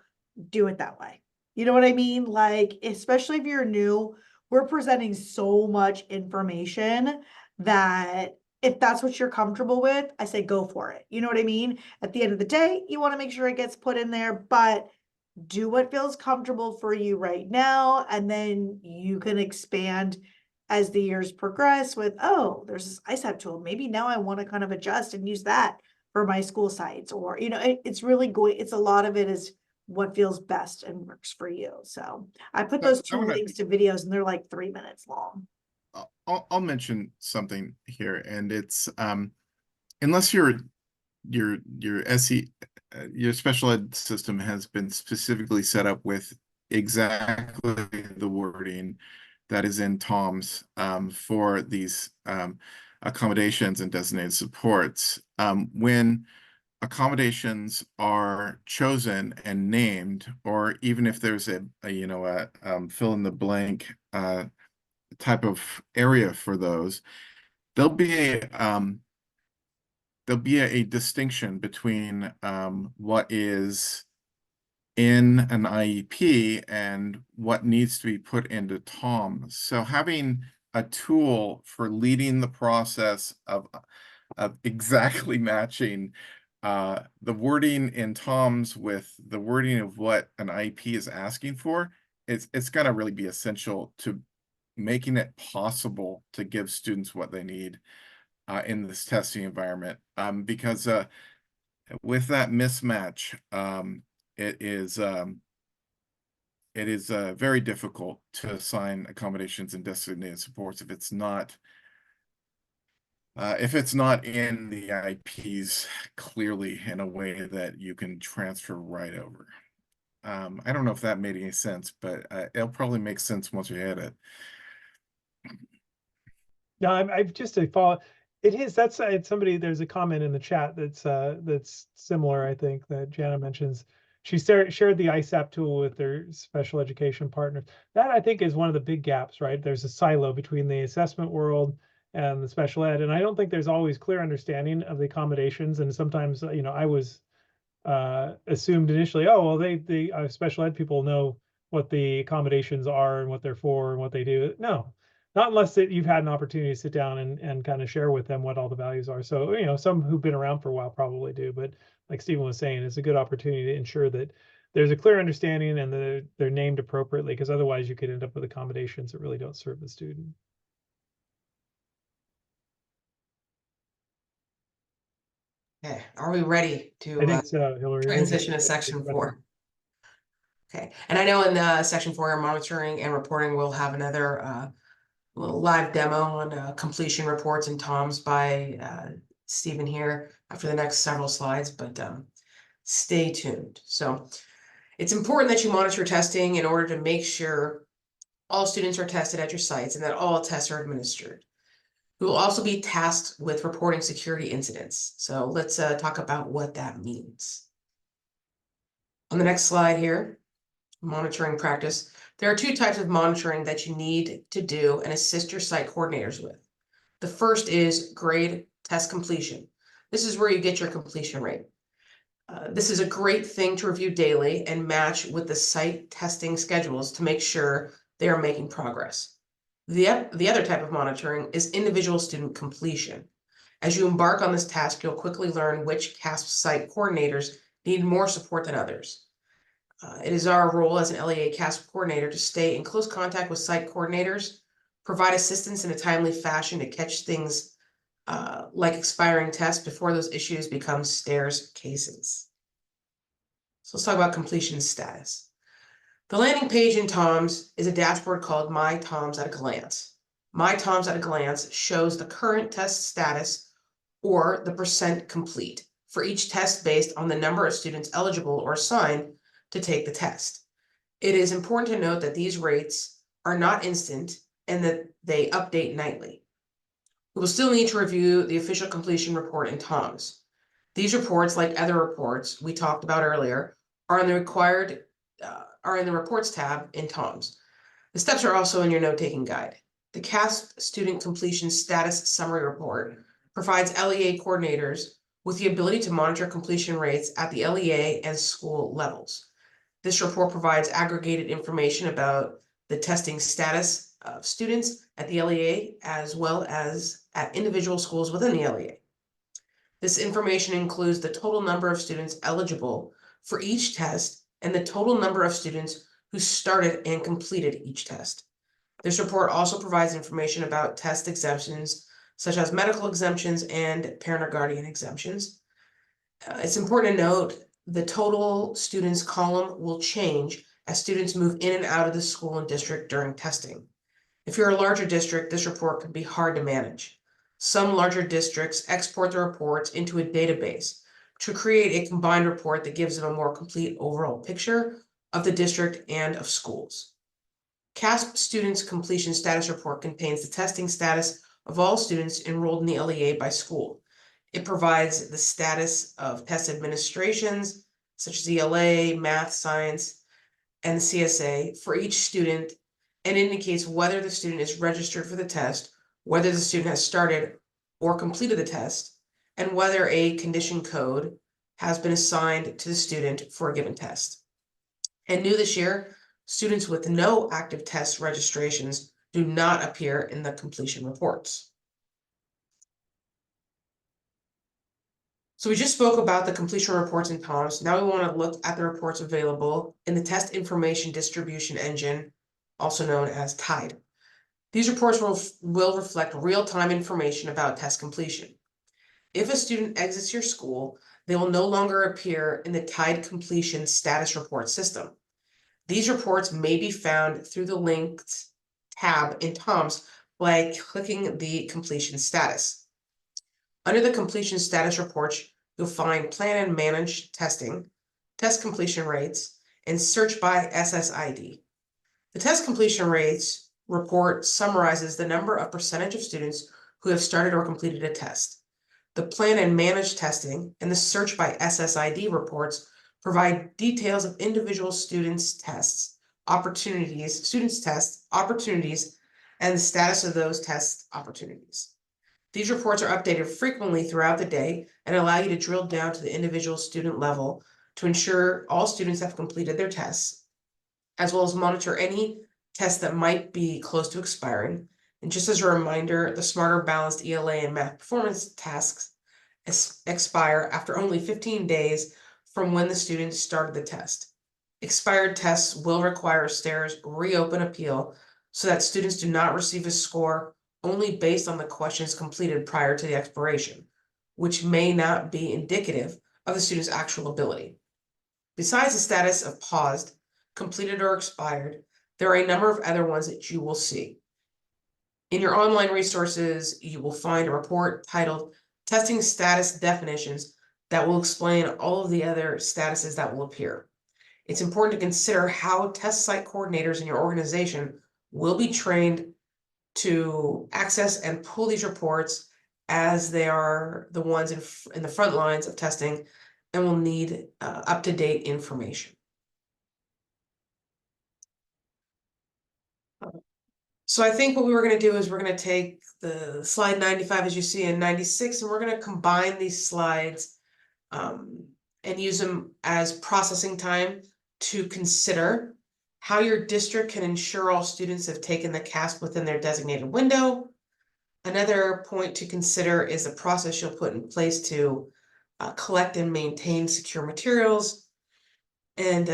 Do it that way. You know what I mean? Like, especially if you're new, we're presenting so much information that if that's what you're comfortable with, I say go for it. You know what I mean? At the end of the day, you want to make sure it gets put in there, but do what feels comfortable for you right now. And then you can expand as the years progress with, oh, there's this ISAP tool. Maybe now I want to kind of adjust and use that for my school sites, or, it's really it's a lot of it is what feels best and works for you. So I put those two links to videos and they're like 3 minutes long.
I'll mention something here, and it's unless your SE your special ed system has been specifically set up with exactly the wording that is in Tom's for these accommodations and designated supports. When accommodations are chosen and named, or even if there's a fill in the blank type of area for those, there'll be a distinction between what is in an IEP and what needs to be put into Tom. So having a tool for leading the process of exactly matching the wording in Tom's with the wording of what an IEP is asking for, it's going to really be essential to making it possible to give students what they need in this testing environment, because with that mismatch, it is very difficult to assign accommodations and designated supports if it's not If it's not in the IPs clearly in a way that you can transfer right over. I don't know if that made any sense, but it'll probably make sense once you hit it.
No, I've just to follow. It is that's somebody. There's a comment in the chat that's similar. I think that Jana mentions. She shared the ISAP tool with their special education partners. That I think is one of the big gaps, right? There's a silo between the assessment world and the special ed, and I don't think there's always clear understanding of the accommodations. And sometimes, I was assumed initially, oh well, the special ed people know what the accommodations are and what they're for and what they do. No, not unless you've had an opportunity to sit down and kind of share with them what all the values are. So, some who've been around for a while probably do, but like Stephen was saying, it's a good opportunity to ensure that there's a clear understanding and they're named appropriately, because otherwise you could end up with accommodations that really don't serve the student.
Okay, are we ready
I
to
think so, Hillary.
transition to section 4? Okay, and I know in the section 4 monitoring and reporting, we'll have another little live demo on completion reports and TOMS by Stephen here after the next several slides, but stay tuned. So it's important that you monitor testing in order to make sure all students are tested at your sites and that all tests are administered. We will also be tasked with reporting security incidents. So let's talk about what that means. On the next slide here, monitoring practice. There are 2 types of monitoring that you need to do and assist your site coordinators with. The first is grade test completion. This is where you get your completion rate. This is a great thing to review daily and match with the site testing schedules to make sure they are making progress. The other type of monitoring is individual student completion. As you embark on this task, you'll quickly learn which CAASPP site coordinators need more support than others. It is our role as an LEA CAASPP coordinator to stay in close contact with site coordinators, provide assistance in a timely fashion to catch things like expiring tests before those issues become stairs cases. So let's talk about completion status. The landing page in TOMS is a dashboard called My TOMS at a Glance. My TOMS at a Glance shows the current test status or the percent complete for each test based on the number of students eligible or assigned to take the test. It is important to note that these rates are not instant and that they update nightly. We will still need to review the official completion report in TOMS. These reports, like other reports we talked about earlier, are in the reports tab in TOMS. The steps are also in your note-taking guide. The CAASPP Student Completion Status Summary Report provides LEA coordinators with the ability to monitor completion rates at the LEA and school levels. This report provides aggregated information about the testing status of students at the LEA as well as at individual schools within the LEA. This information includes the total number of students eligible for each test and the total number of students who started and completed each test. This report also provides information about test exemptions, such as medical exemptions and parent or guardian exemptions. It's important to note the total students column will change as students move in and out of the school and district during testing. If you're a larger district, this report can be hard to manage. Some larger districts export the reports into a database to create a combined report that gives them a more complete overall picture of the district and of schools. CAASPP Students Completion Status Report contains the testing status of all students enrolled in the LEA by school. It provides the status of test administrations, such as ELA, math, science, and the CSA for each student, and indicates whether the student is registered for the test, whether the student has started or completed the test, and whether a condition code has been assigned to the student for a given test. And new this year, students with no active test registrations do not appear in the completion reports. So we just spoke about the completion reports in TOMS. Now we want to look at the reports available in the Test Information Distribution Engine, also known as TIDE. These reports will reflect real-time information about test completion. If a student exits your school, they will no longer appear in the TIDE Completion Status Report system. These reports may be found through the linked tab in TOMS by clicking the completion status. Under the completion status reports, you'll find plan and manage testing, test completion rates, and search by SSID. The test completion rates report summarizes the number of percentage of students who have started or completed a test. The plan and manage testing and the search by SSID reports provide details of individual students' tests, opportunities, and the status of those test opportunities. These reports are updated frequently throughout the day and allow you to drill down to the individual student level to ensure all students have completed their tests, as well as monitor any tests that might be close to expiring. And just as a reminder, the Smarter Balanced ELA and Math Performance tasks expire after only 15 days from when the students started the test. Expired tests will require STAIR's reopen appeal so that students do not receive a score only based on the questions completed prior to the expiration, which may not be indicative of the student's actual ability. Besides the status of paused, completed, or expired, there are a number of other ones that you will see. In your online resources, you will find a report titled Testing Status Definitions that will explain all of the other statuses that will appear. It's important to consider how test site coordinators in your organization will be trained to access and pull these reports, as they are the ones in the front lines of testing and will need up-to-date information. So I think what we were going to do is we're going to take the slide 95 as you see in 96, and we're going to combine these slides and use them as processing time to consider how your district can ensure all students have taken the CAASPP within their designated window. Another point to consider is the process you'll put in place to collect and maintain secure materials. And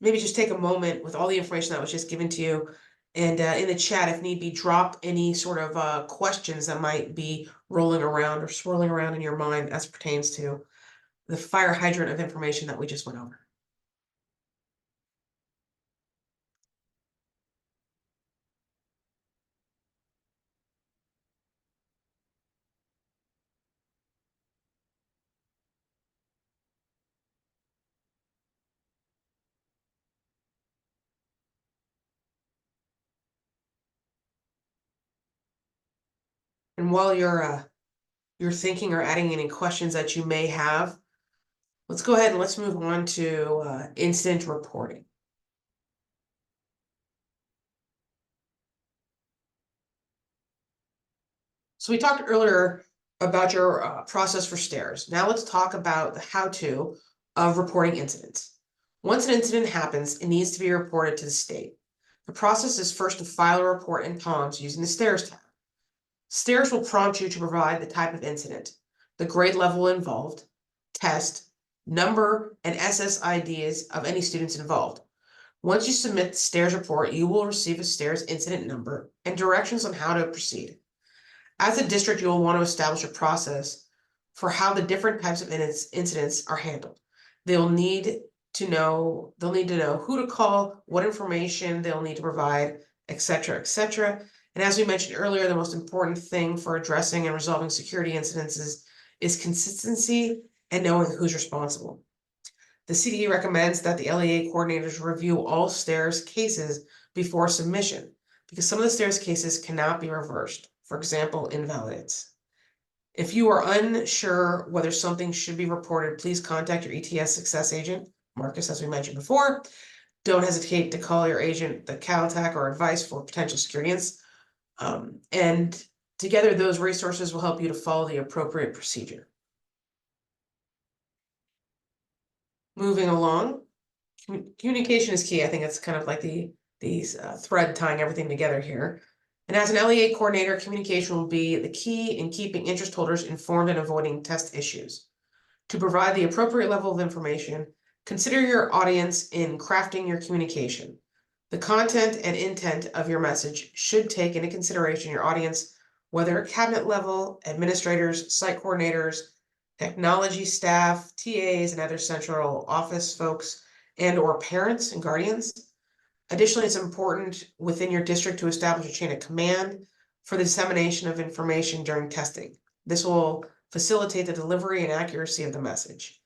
maybe just take a moment with all the information that was just given to you, and in the chat, if need be, drop any sort of questions that might be rolling around or swirling around in your mind as pertains to the fire hydrant of information that we just went over. And while you're thinking or adding any questions that you may have, let's go ahead and let's move on to incident reporting. So we talked earlier about your process for STAIRs. Now let's talk about the how-to of reporting incidents. Once an incident happens, it needs to be reported to the state. The process is first to file a report in TOMS using the STAIRs tab. STAIRs will prompt you to provide the type of incident, the grade level involved, test, number, and SSIDs of any students involved. Once you submit the STAIRs report, you will receive a STAIRs incident number and directions on how to proceed. As a district, you will want to establish a process for how the different types of incidents are handled. They'll need to know who to call, what information they'll need to provide, etc., etc. And as we mentioned earlier, the most important thing for addressing and resolving security incidents is consistency and knowing who's responsible. The CDE recommends that the LEA coordinators review all STAIRs cases before submission, because some of the STAIRs cases cannot be reversed. For example, invalidates. If you are unsure whether something should be reported, please contact your ETS success agent, Marcus, as we mentioned before. Don't hesitate to call your agent, the CalTAC, or advice for potential security incidents. And together, those resources will help you to follow the appropriate procedure. Moving along, communication is key. I think it's kind of like these thread tying everything together here. And as an LEA coordinator, communication will be the key in keeping interest holders informed and avoiding test issues. To provide the appropriate level of information, consider your audience in crafting your communication. The content and intent of your message should take into consideration your audience, whether at cabinet level, administrators, site coordinators, technology staff, TAs, and other central office folks, and or parents and guardians. Additionally, it's important within your district to establish a chain of command for the dissemination of information during testing. This will facilitate the delivery and accuracy of the message.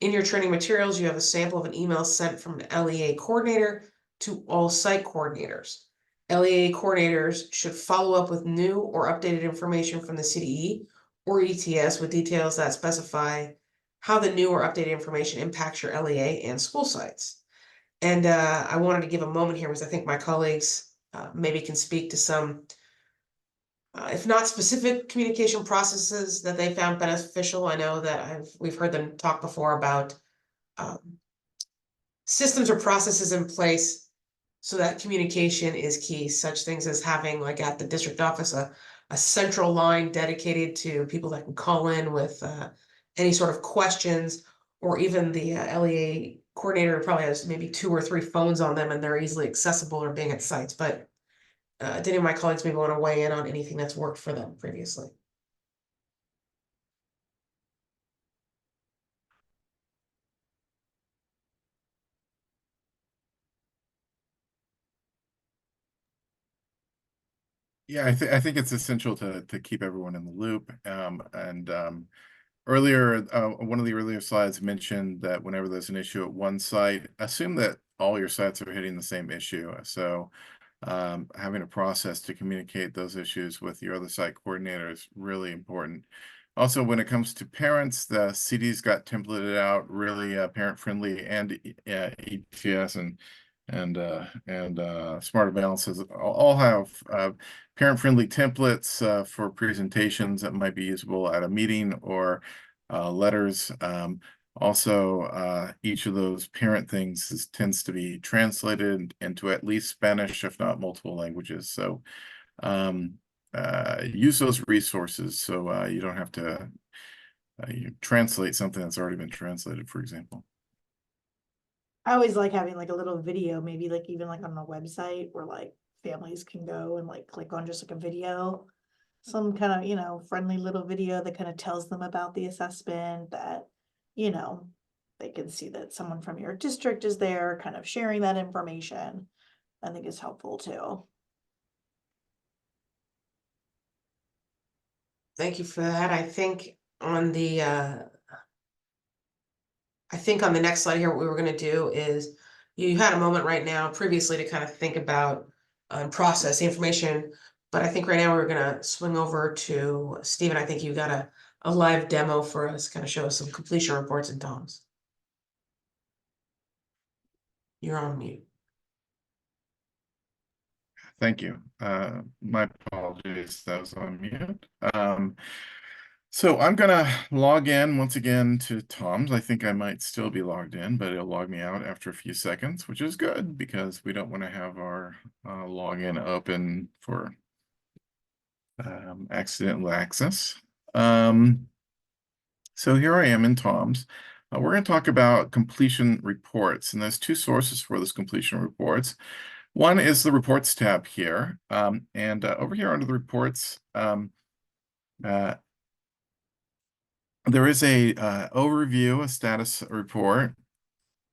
In your training materials, you have a sample of an email sent from an LEA coordinator to all site coordinators. LEA coordinators should follow up with new or updated information from the CDE or ETS with details that specify how the new or updated information impacts your LEA and school sites. And I wanted to give a moment here because I think my colleagues maybe can speak to some, if not specific communication processes that they found beneficial. I know that we've heard them talk before about systems or processes in place so that communication is key, such things as having, like at the district office, a central line dedicated to people that can call in with any sort of questions, or even the LEA coordinator probably has maybe 2 or 3 phones on them and they're easily accessible or being at sites. But did any of my colleagues maybe want to weigh in on anything that's worked for them previously?
Yeah, I think it's essential to keep everyone in the loop. Earlier, one of the earlier slides mentioned that whenever there's an issue at one site, assume that all your sites are hitting the same issue. So having a process to communicate those issues with your other site coordinator is really important. Also, when it comes to parents, the CD's got templated out, really parent friendly, and ETS and Smarter Balances all have parent-friendly templates for presentations that might be usable at a meeting or letters. Also, each of those parent things tends to be translated into at least Spanish, if not multiple languages. So use those resources so you don't have to translate something that's already been translated, for example.
I always like having like a little video, maybe like even like on the website where like families can go and like click on just like a video. Some kind of, you know, friendly little video that kind of tells them about the assessment, that, you know, they can see that someone from your district is there kind of sharing that information. I think is helpful too.
Thank you for that. I think on the next slide here, what we were going to do is, you had a moment right now previously to kind of think about and process the information, but I think right now we're going to swing over to Stephen. I think you got a live demo for us, kind of show us some completion reports and DOMs. You're on mute.
Thank you. My apologies, that was on mute. So I'm gonna log in once again to Tom's. I think I might still be logged in, but it'll log me out after a few seconds, which is good because we don't want to have our login open for accidental access. So here I am in Tom's. We're going to talk about completion reports, and there's 2 sources for those completion reports. One is the reports tab here, and over here under the reports, there is a overview, a status report,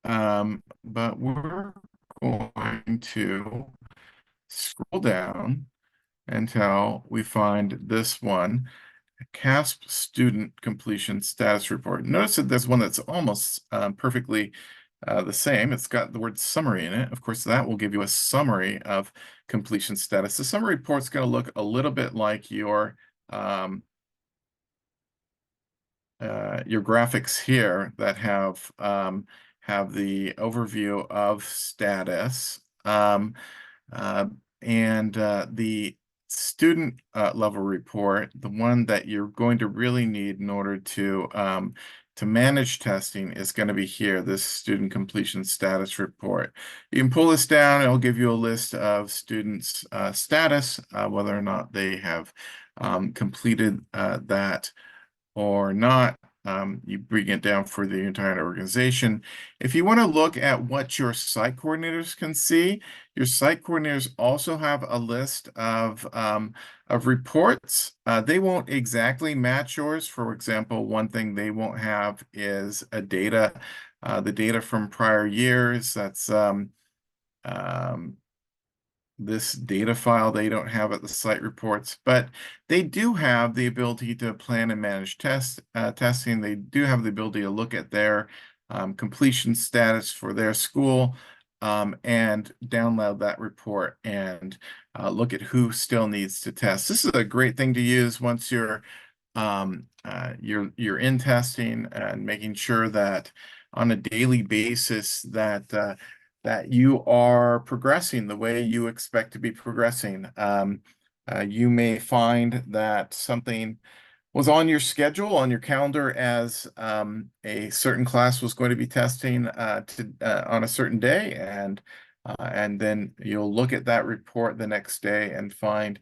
but we're going to scroll down until we find this one, CAASPP Student Completion Status Report. Notice that there's one that's almost perfectly the same. It's got the word summary in it. Of course, that will give you a summary of completion status. The summary report's going to look a little bit like your graphics here that have the overview of status, and the student level report, the one that you're going to really need in order to manage testing, is going to be here, this student completion status report. You can pull this down, it'll give you a list of students' status, whether or not they have completed that or not. You bring it down for the entire organization. If you want to look at what your site coordinators can see, your site coordinators also have a list of reports. They won't exactly match yours. For example, one thing they won't have is the data from prior years. That's this data file. They don't have at the site reports, but they do have the ability to plan and manage testing. They do have the ability to look at their completion status for their school and download that report and look at who still needs to test. This is a great thing to use once you're in testing and making sure that on a daily basis that that you are progressing the way you expect to be progressing. You may find that something was on your schedule, on your calendar, as a certain class was going to be testing on a certain day, and then you'll look at that report the next day and find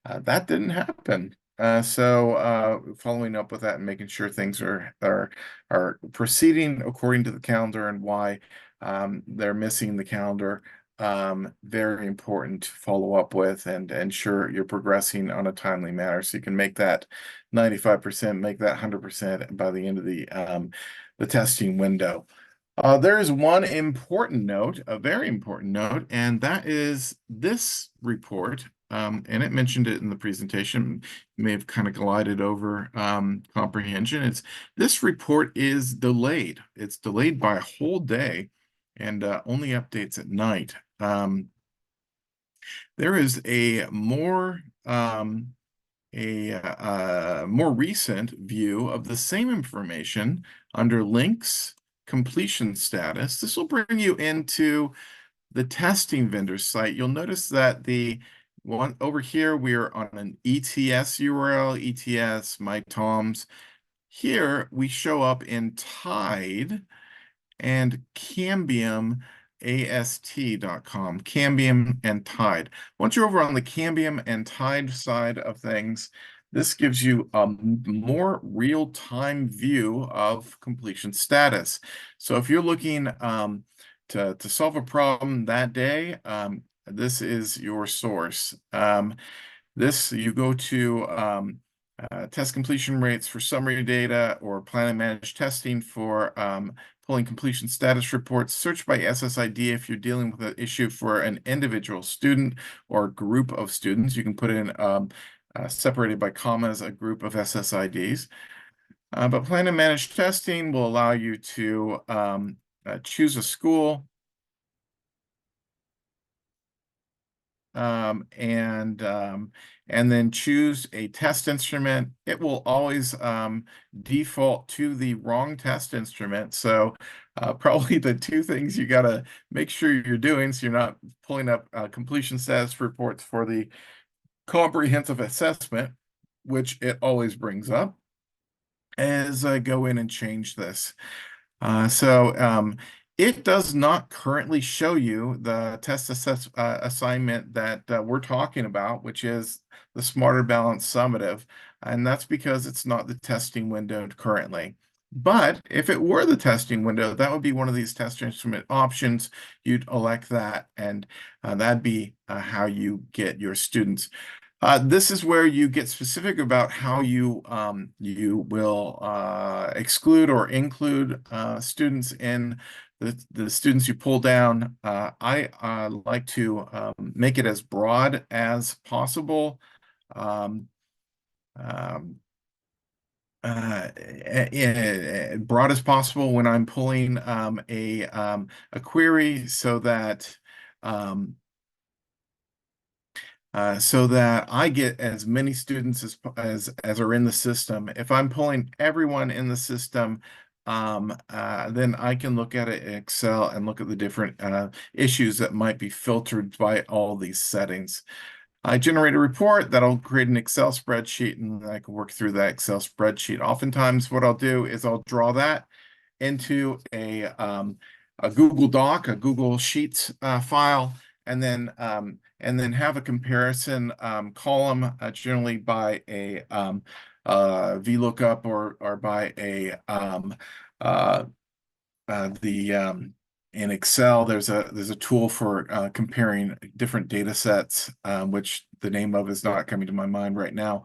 that didn't happen. So following up with that and making sure things are proceeding according to the calendar and why they're missing the calendar. Very important to follow up with and ensure you're progressing on a timely manner so you can make that 95%, make that 100% by the end of the testing window. There is one important note, a very important note, and that is this report. And it mentioned it in the presentation, may have kind of glided over comprehension. This report is delayed. It's delayed by a whole day and only updates at night. There is a more recent view of the same information under links, completion status. This will bring you into the testing vendor site. You'll notice that the one over here, we're on an ETS URL, ETS, my Toms. Here we show up in Tide and Cambium, AST.com, Cambium and Tide. Once you're over on the Cambium and Tide side of things, this gives you a more real-time view of completion status. So if you're looking to solve a problem that day, this is your source. You go to test completion rates for summary data or plan and manage testing for pulling completion status reports. Search by SSID if you're dealing with an issue for an individual student or group of students. You can put in separated by commas a group of SSIDs. But plan and manage testing will allow you to choose a school and then choose a test instrument. It will always default to the wrong test instrument. So probably the two things you got to make sure you're doing so you're not pulling up completion status reports for the comprehensive assessment, which it always brings up, is go in and change this. It does not currently show you the test assignment that we're talking about, which is the Smarter Balanced Summative, and that's because it's not the testing window currently. But if it were the testing window, that would be one of these test instrument options. You'd elect that, and that'd be how you get your students. This is where you get specific about how you will exclude or include students in the students you pull down. I like to make it as broad as possible. Broad as possible when I'm pulling a query so that I get as many students as are in the system. If I'm pulling everyone in the system, then I can look at it in Excel and look at the different issues that might be filtered by all these settings. I generate a report that'll create an Excel spreadsheet, and I can work through that Excel spreadsheet. Oftentimes what I'll do is I'll draw that into a Google Doc, a Google Sheets file, and then have a comparison column, generally by a VLOOKUP or by a in Excel. There's a tool for comparing different data sets, which the name of is not coming to my mind right now.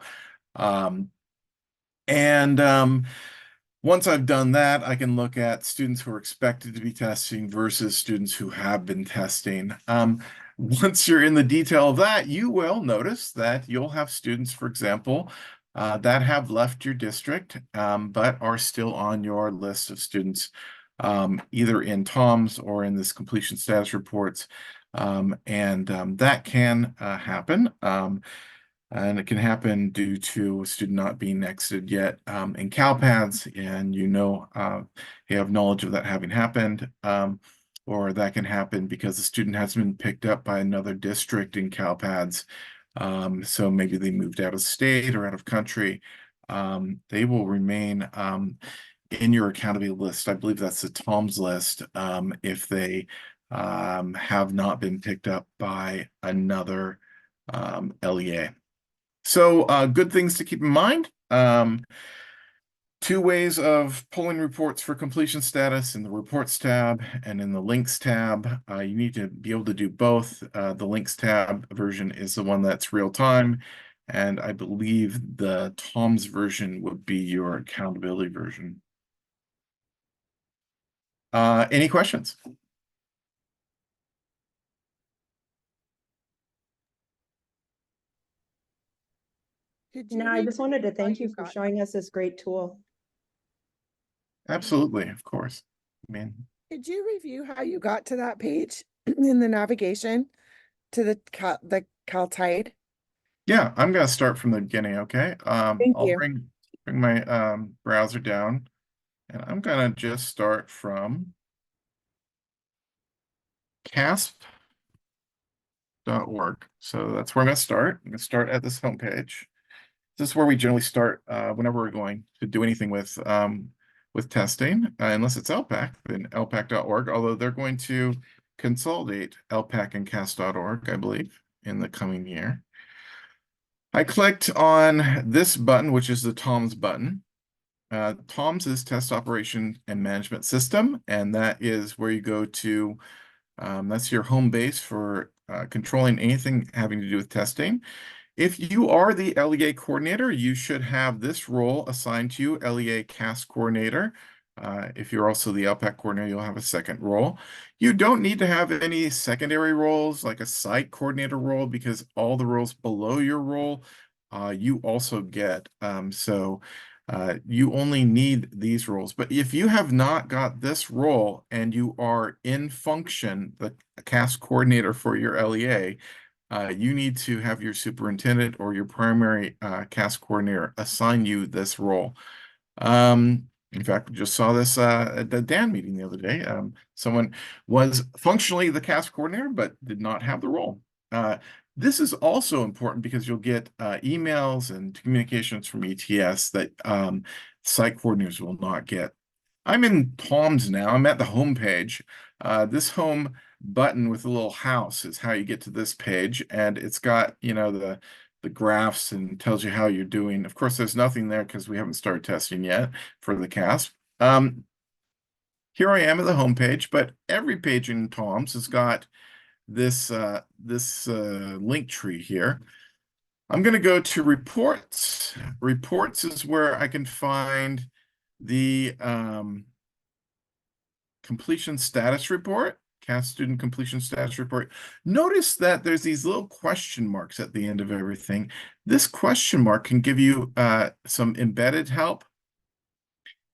Once I've done that, I can look at students who are expected to be testing versus students who have been testing. once you're in the detail of that, you will notice that you'll have students, for example, that have left your district, but are still on your list of students, either in TOMS or in this completion status reports. That can happen. And it can happen due to a student not being exited yet in CalPads, and you have knowledge of that having happened. Or that can happen because the student has been picked up by another district in CalPads. So maybe they moved out of state or out of country. They will remain in your accountability list. I believe that's the TOMS list if they have not been picked up by another LEA. So good things to keep in mind. Two ways of pulling reports for completion status in the reports tab and in the links tab. You need to be able to do both. The links tab version is the one that's real time. And I believe the TOMS version would be your accountability version. Any questions?
No, I just wanted to thank you for showing us this great tool.
Absolutely, of course. I mean,
Could you review how you got to that page in the navigation to the CalTide?
yeah, I'm gonna start from the beginning, okay?
Thank
I'll
you.
bring my browser down, and I'm gonna just start from CAASPP.org. So that's where I'm gonna start. I'm gonna start at this homepage. This is where we generally start whenever we're going to do anything with testing, unless it's LPAC, then lpac.org, although they're going to consolidate LPAC and CAS.org, I believe, in the coming year. I clicked on this button, which is the TOMS button. TOMS is Test Operation and Management System, and that is where you go to, that's your home base for controlling anything having to do with testing. If you are the LEA coordinator, you should have this role assigned to you, LEA CAS coordinator. If you're also the LPAC coordinator, you'll have a second role. You don't need to have any secondary roles like a site coordinator role because all the roles below your role you also get. You only need these roles. But if you have not got this role and you are in function, the CAS coordinator for your LEA, you need to have your superintendent or your primary CAS coordinator assign you this role. In fact, we just saw this at the DAN meeting the other day. Someone was functionally the CAS coordinator, but did not have the role. This is also important because you'll get emails and communications from ETS that site coordinators will not get. I'm in TOMS now. I'm at the home page. This home button with a little house is how you get to this page, and it's got, the graphs and tells you how you're doing. Of course, there's nothing there because we haven't started testing yet for the CASP. Here I am at the home page, but every page in TOMS has got this link tree here. I'm going to go to reports. Reports is where I can find the completion status report, CAS student completion status report. Notice that there's these little question marks at the end of everything. This question mark can give you some embedded help.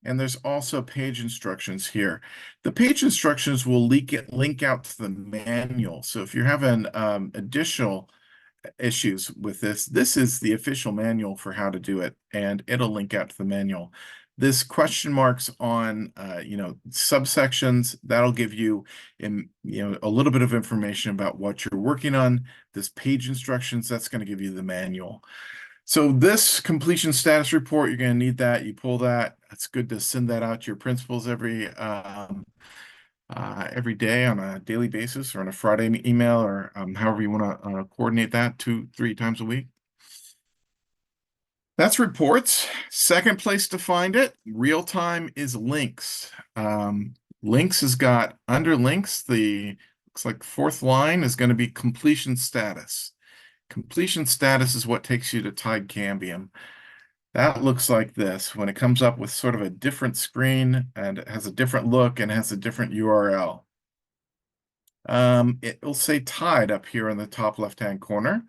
And there's also page instructions here. The page instructions will link out to the manual. So if you're having additional issues with this is the official manual for how to do it, and it'll link out to the manual. This question marks on, subsections, that'll give you, a little bit of information about what you're working on. This page instructions, that's going to give you the manual. So this completion status report, you're going to need that. You pull that. It's good to send that out to your principals every day on a daily basis or on a Friday email or however you want to coordinate that 2-3 times a week. That's reports. Second place to find it, real time, is links. Links has got under links, looks like fourth line is going to be completion status. Completion status is what takes you to Tide Cambium. That looks like this when it comes up with sort of a different screen and it has a different look and has a different URL. It will say tied up here in the top left-hand corner,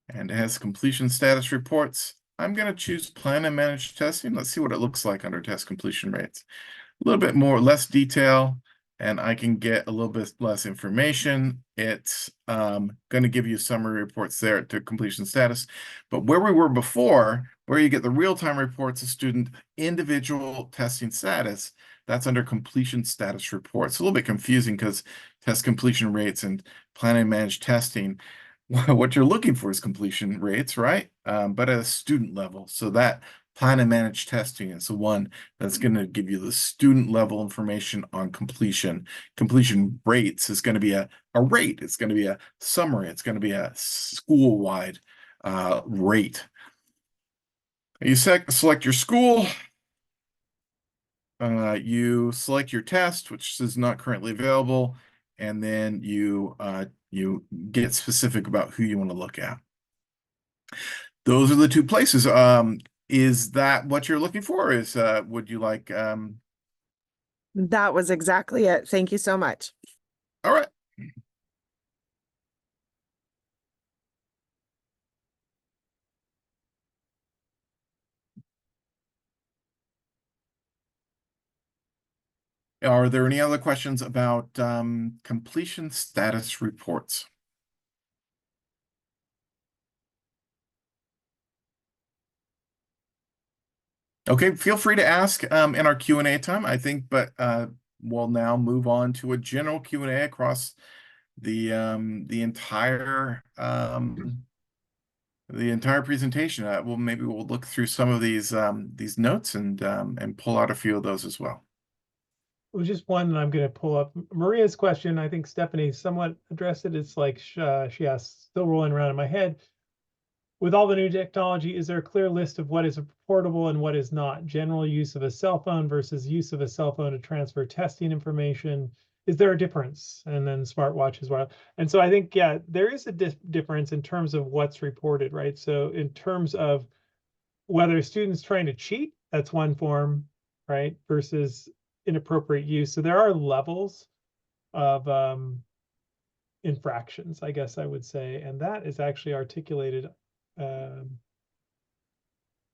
and it has completion status reports. I'm going to choose plan and manage testing. Let's see what it looks like under test completion rates. A little bit more, less detail, and I can get a little bit less information. It's going to give you summary reports there to completion status. But where we were before, where you get the real-time reports of student individual testing status, that's under completion status reports. It's a little bit confusing because test completion rates and plan and manage testing, what you're looking for is completion rates, right? But at a student level. So that plan and manage testing is the one that's going to give you the student level information on completion. Completion rates is going to be a rate. It's going to be a summary. It's going to be a school-wide rate. You select your school. You select your test, which is not currently available, and then you get specific about who you want to look at. Those are the two places. Is that what you're looking for? Would you like
That was exactly it. Thank you so much.
all right. Are there any other questions about completion status reports? Okay, feel free to ask in our Q&A time, I think, but we'll now move on to a general Q&A across the entire presentation. Maybe we'll look through some of these notes and pull out a few of those as well.
It was just one that I'm going to pull up. Maria's question, I think Stephanie somewhat addressed it. It's like she asked, still rolling around in my head. With all the new technology, is there a clear list of what is reportable and what is not? General use of a cell phone versus use of a cell phone to transfer testing information. Is there a difference? And then smartwatch as well. And so I think, yeah, there is a difference in terms of what's reported, right? So in terms of whether students trying to cheat, that's one form, right? Versus inappropriate use. So there are levels of infractions, I guess I would say. And that is actually articulated.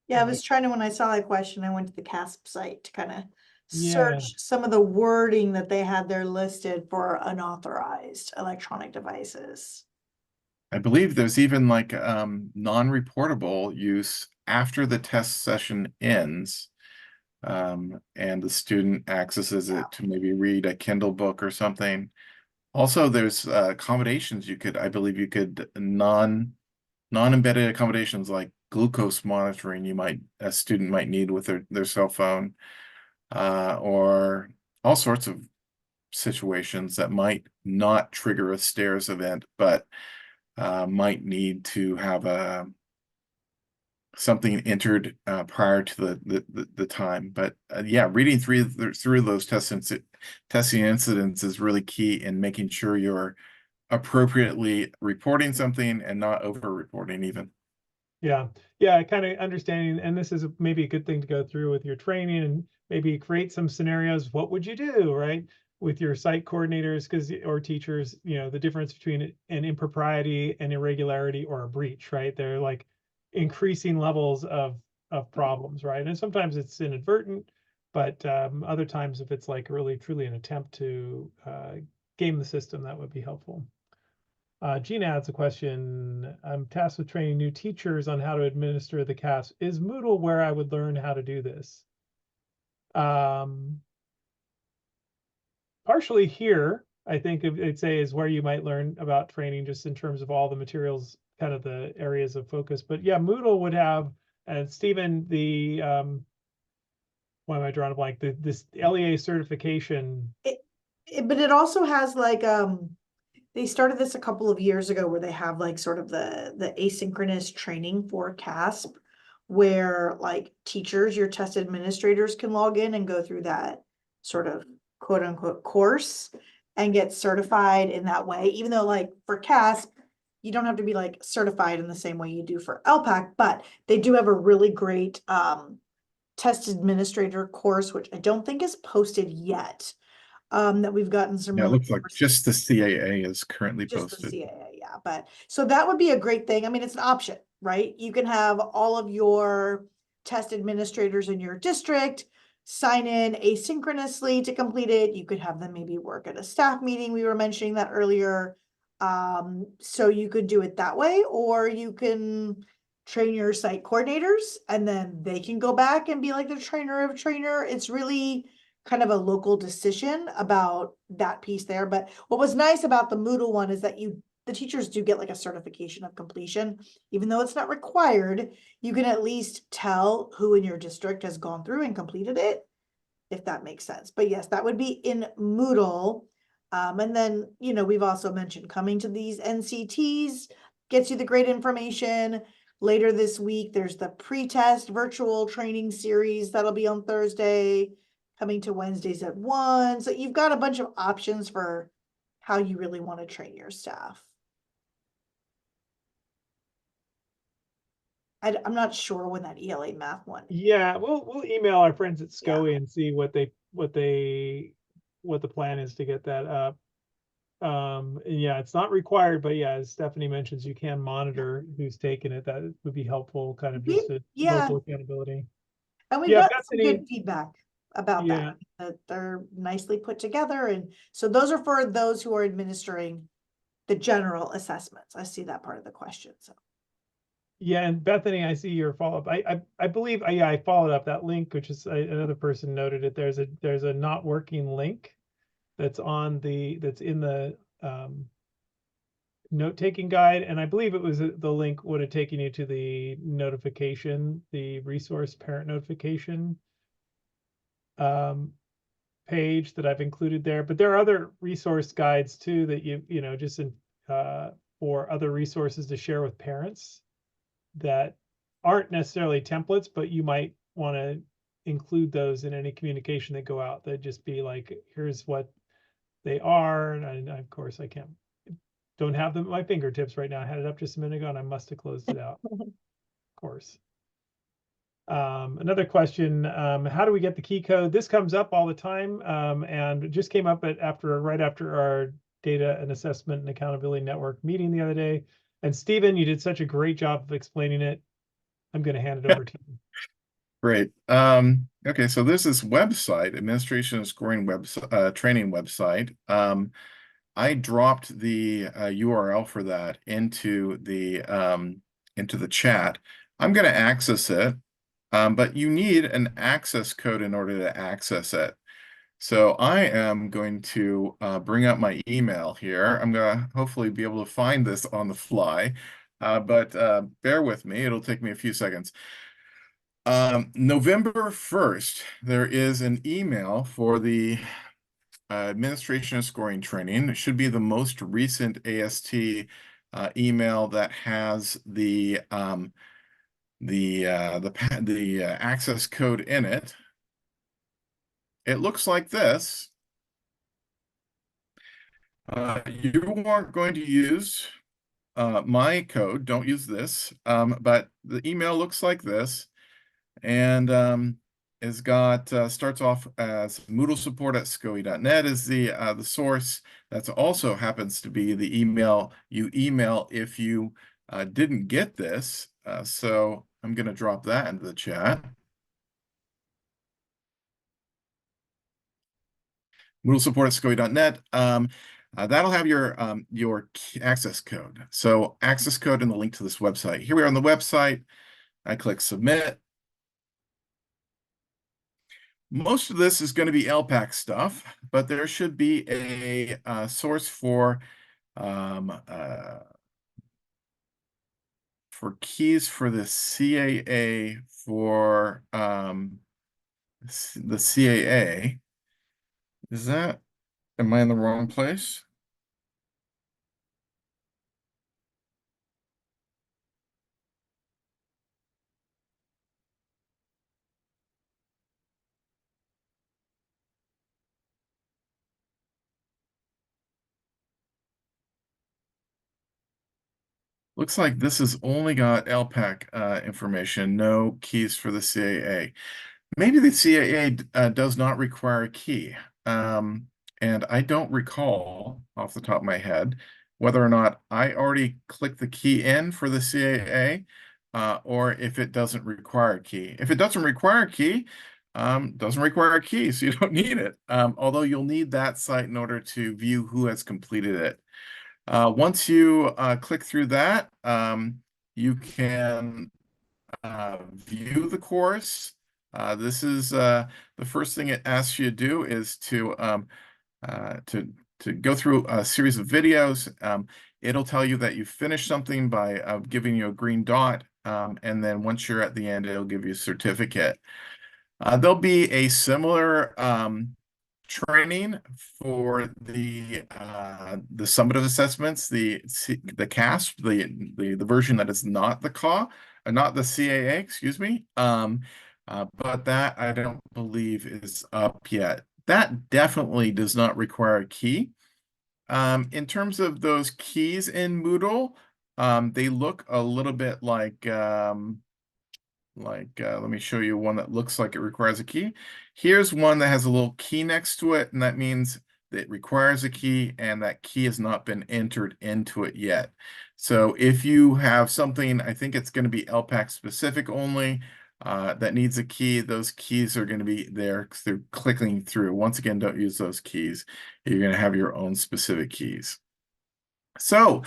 Yeah, I was trying to, when I saw that question, I went to the CAASPP site to kind of
Yeah.
search some of the wording that they had there listed for unauthorized electronic devices.
I believe there's even like non-reportable use after the test session ends, and the student accesses it to maybe read a Kindle book or something. Also, there's accommodations I believe you could non-embedded accommodations like glucose monitoring a student might need with their cell phone, or all sorts of situations that might not trigger a stairs event, but might need to have something entered prior to the time. But yeah, reading through those testing incidents is really key in making sure you're appropriately reporting something and not over-reporting even.
Yeah, kind of understanding, and this is maybe a good thing to go through with your training and maybe create some scenarios. What would you do, right, with your site coordinators or teachers? The difference between an impropriety, an irregularity, or a breach, right? They're like increasing levels of problems, right? And sometimes it's inadvertent, but other times, if it's like really truly an attempt to game the system, that would be helpful. Gina adds a question. I'm tasked with training new teachers on how to administer the CAASPP. Is Moodle where I would learn how to do this? Partially here, I think I'd say is where you might learn about training, just in terms of all the materials, kind of the areas of focus. But yeah, Moodle would have, and Stephen, why am I drawing a blank? This LEA certification.
But it also has like, they started this a couple of years ago where they have like sort of the asynchronous training for CAASPP, where like teachers, your test administrators can log in and go through that sort of quote unquote course and get certified in that way. Even though like for CAASPP, you don't have to be like certified in the same way you do for LPAC, but they do have a really great test administrator course, which I don't think is posted yet. that we've gotten some
Yeah, it
really
looks like just the CAA is currently
just the
posted.
CAA, yeah. But so that would be a great thing. I mean, it's an option, right? You can have all of your test administrators in your district sign in asynchronously to complete it. You could have them maybe work at a staff meeting. We were mentioning that earlier. So you could do it that way, or you can train your site coordinators and then they can go back and be like the trainer of trainer. It's really kind of a local decision about that piece there. But what was nice about the Moodle one is that the teachers do get like a certification of completion, even though it's not required. You can at least tell who in your district has gone through and completed it, if that makes sense. But yes, that would be in Moodle. And then, we've also mentioned coming to these NCTs gets you the great information. Later this week, there's the pre-test virtual training series that'll be on Thursday, coming to Wednesdays at 1. So you've got a bunch of options for how you really want to train your staff. I'm not sure when that ELA math one.
Yeah, we'll email our friends at SCOE and see what the plan is to get that up. And yeah, it's not required, but yeah, as Stephanie mentions, you can monitor who's taken it. That would be helpful, kind of just a local accountability.
And we've
Yeah,
got some
Bethany,
good feedback about
yeah.
that they're nicely put together. And so those are for those who are administering the general assessments. I see that part of the question. So
Yeah, and Bethany, I see your follow-up. I believe, yeah, I followed up that link, which is another person noted it. There's a not working link that's in the note-taking guide, and I believe it was the link would have taken you to the notification, the resource parent notification page that I've included there. But there are other resource guides too that just for other resources to share with parents that aren't necessarily templates, but you might want to include those in any communication that go out. They'd just be like, here's what they are. And of course I don't have them at my fingertips right now. I had it up just a minute ago and I must have closed it out. Of course. Another question, how do we get the key code? This comes up all the time, and it just came up right after our data and assessment and accountability network meeting the other day. And Stephen, you did such a great job of explaining it. I'm going to hand it over to you.
Great. Okay, so this is website, administration and scoring website, training website. I dropped the URL for that into the chat. I'm going to access it, but you need an access code in order to access it. So I am going to bring up my email here. I'm going to hopefully be able to find this on the fly, but bear with me. It'll take me a few seconds. November 1st, there is an email for the administration and scoring training. It should be the most recent AST email that has the access code in it. It looks like this. You aren't going to use my code. Don't use this. But the email looks like this, and it's got starts off as Moodle support at scoe.net is the source. That also happens to be the email you email if you didn't get this. So I'm going to drop that into the chat. Moodle support at scoe.net. That'll have your access code. So access code and the link to this website. Here we are on the website. I click submit. Most of this is going to be LPAC stuff, but there should be a source for keys for the CAA for the CAA. Am I in the wrong place? Looks like this has only got LPAC information, no keys for the CAA. Maybe the CAA does not require a key. and I don't recall off the top of my head whether or not I already clicked the key in for the CAA, or if it doesn't require a key. If it doesn't require a key, doesn't require a key, so you don't need it. Although you'll need that site in order to view who has completed it. Once you click through that, you can view the course. This is the first thing it asks you to do is to go through a series of videos. It'll tell you that you finished something by giving you a green dot, and then once you're at the end, it'll give you a certificate. There'll be a similar training for the summative assessments, the CAASPP, the version that is not the not the CAA, excuse me. But that I don't believe is up yet. That definitely does not require a key. In terms of those keys in Moodle, they look a little bit like let me show you one that looks like it requires a key. Here's one that has a little key next to it, and that means that it requires a key, and that key has not been entered into it yet. So if you have something, I think it's going to be LPAC specific only, that needs a key, those keys are going to be there through clicking through. Once again, don't use those keys. You're going to have your own specific keys. So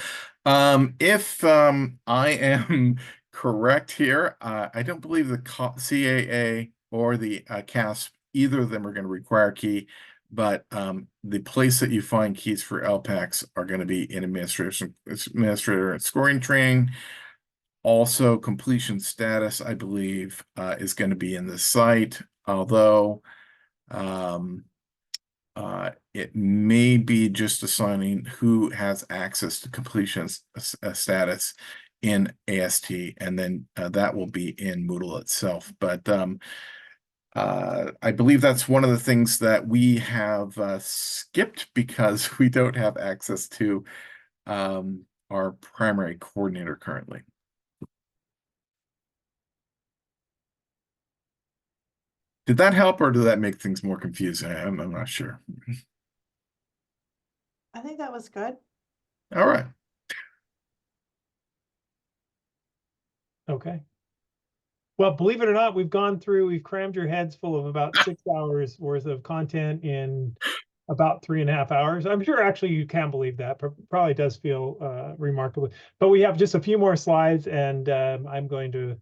if I am correct here, I don't believe the CAA or the CAASPP, either of them are going to require a key, but the place that you find keys for LPACs are going to be in administrator and scoring training. Also, completion status, I believe, is going to be in the site, although it may be just assigning who has access to completion status in AST, and then that will be in Moodle itself. But I believe that's one of the things that we have skipped because we don't have access to our primary coordinator currently. Did that help, or did that make things more confusing? I'm not sure.
I think that was good.
All right.
Okay. Well, believe it or not, we've crammed your heads full of about 6 hours worth of content in about 3.5 hours. I'm sure actually you can believe that, but probably does feel remarkable. But we have just a few more slides, and I'm going to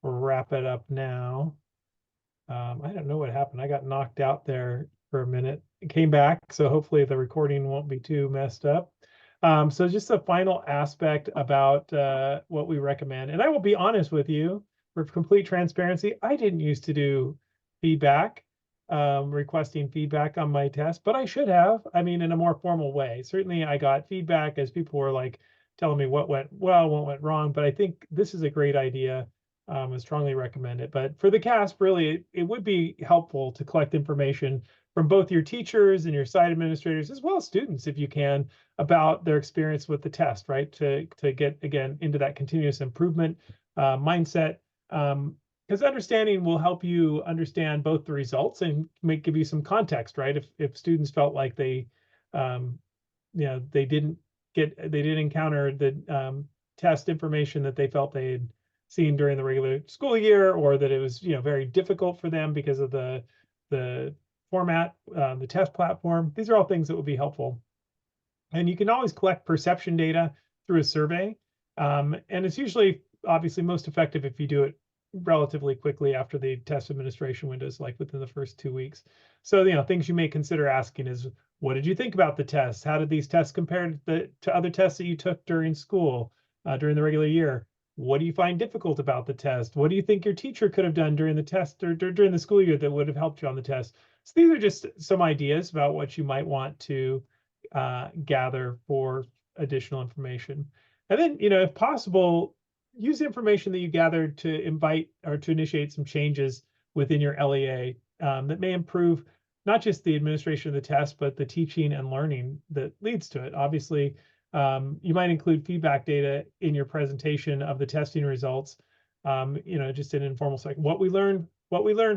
wrap it up now. I don't know what happened. I got knocked out there for a minute. It came back, so hopefully the recording won't be too messed up. So just a final aspect about what we recommend. And I will be honest with you, for complete transparency, I didn't used to do feedback, requesting feedback on my test, but I should have. I mean, in a more formal way. Certainly I got feedback as people were like telling me what went well, what went wrong, but I think this is a great idea. I strongly recommend it. But for the CAASPP, really, it would be helpful to collect information from both your teachers and your site administrators, as well as students, if you can, about their experience with the test, right? To get, again, into that continuous improvement mindset. Because understanding will help you understand both the results and give you some context, right? If students felt like they, they didn't encounter the test information that they felt they had seen during the regular school year, or that it was very difficult for them because of the format, the test platform. These are all things that would be helpful. And you can always collect perception data through a survey. And it's usually obviously most effective if you do it relatively quickly after the test administration windows, like within the first 2 weeks. So, things you may consider asking is, what did you think about the tests? How did these tests compare to other tests that you took during school, during the regular year? What do you find difficult about the test? What do you think your teacher could have done during the test or during the school year that would have helped you on the test? So these are just some ideas about what you might want to gather for additional information. And then, if possible, use the information that you gathered to invite or to initiate some changes within your LEA that may improve not just the administration of the test, but the teaching and learning that leads to it. Obviously, you might include feedback data in your presentation of the testing results, just in informal, like what we learned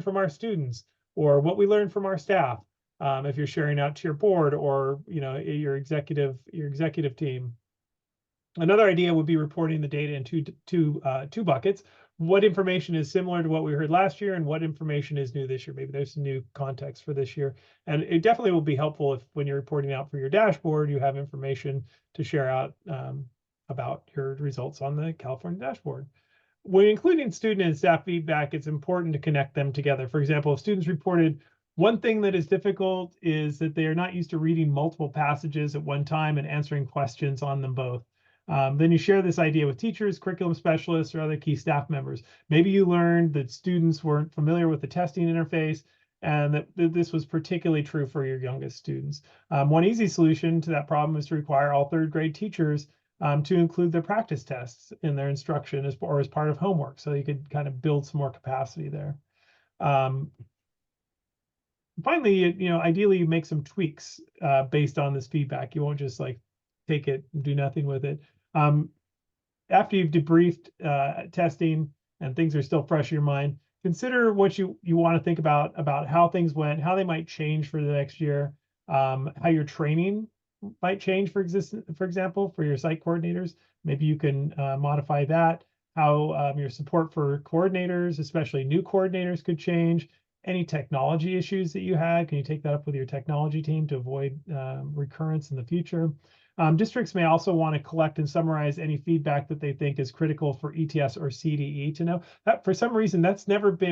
from our students, or what we learned from our staff. if you're sharing out to your board or, you know, your executive team. Another idea would be reporting the data in two buckets. What information is similar to what we heard last year and what information is new this year? Maybe there's some new context for this year. And it definitely will be helpful if when you're reporting out for your dashboard, you have information to share out about your results on the California dashboard. When including student and staff feedback, it's important to connect them together. For example, if students reported one thing that is difficult is that they are not used to reading multiple passages at one time and answering questions on them both. Then you share this idea with teachers, curriculum specialists, or other key staff members. Maybe you learned that students weren't familiar with the testing interface and that this was particularly true for your youngest students. One easy solution to that problem is to require all third grade teachers to include their practice tests in their instruction as part of homework. So you could kind of build some more capacity there. Finally, you know, ideally you make some tweaks based on this feedback. You won't just like take it and do nothing with it. After you've debriefed testing and things are still fresh in your mind, consider what you want to think about how things went, how they might change for the next year, how your training might change, for example, for your site coordinators. Maybe you can modify that, how your support for coordinators, especially new coordinators, could change. Any technology issues that you had, can you take that up with your technology team to avoid recurrence in the future? Districts may also want to collect and summarize any feedback that they think is critical for ETS or CDE to know. That for some reason,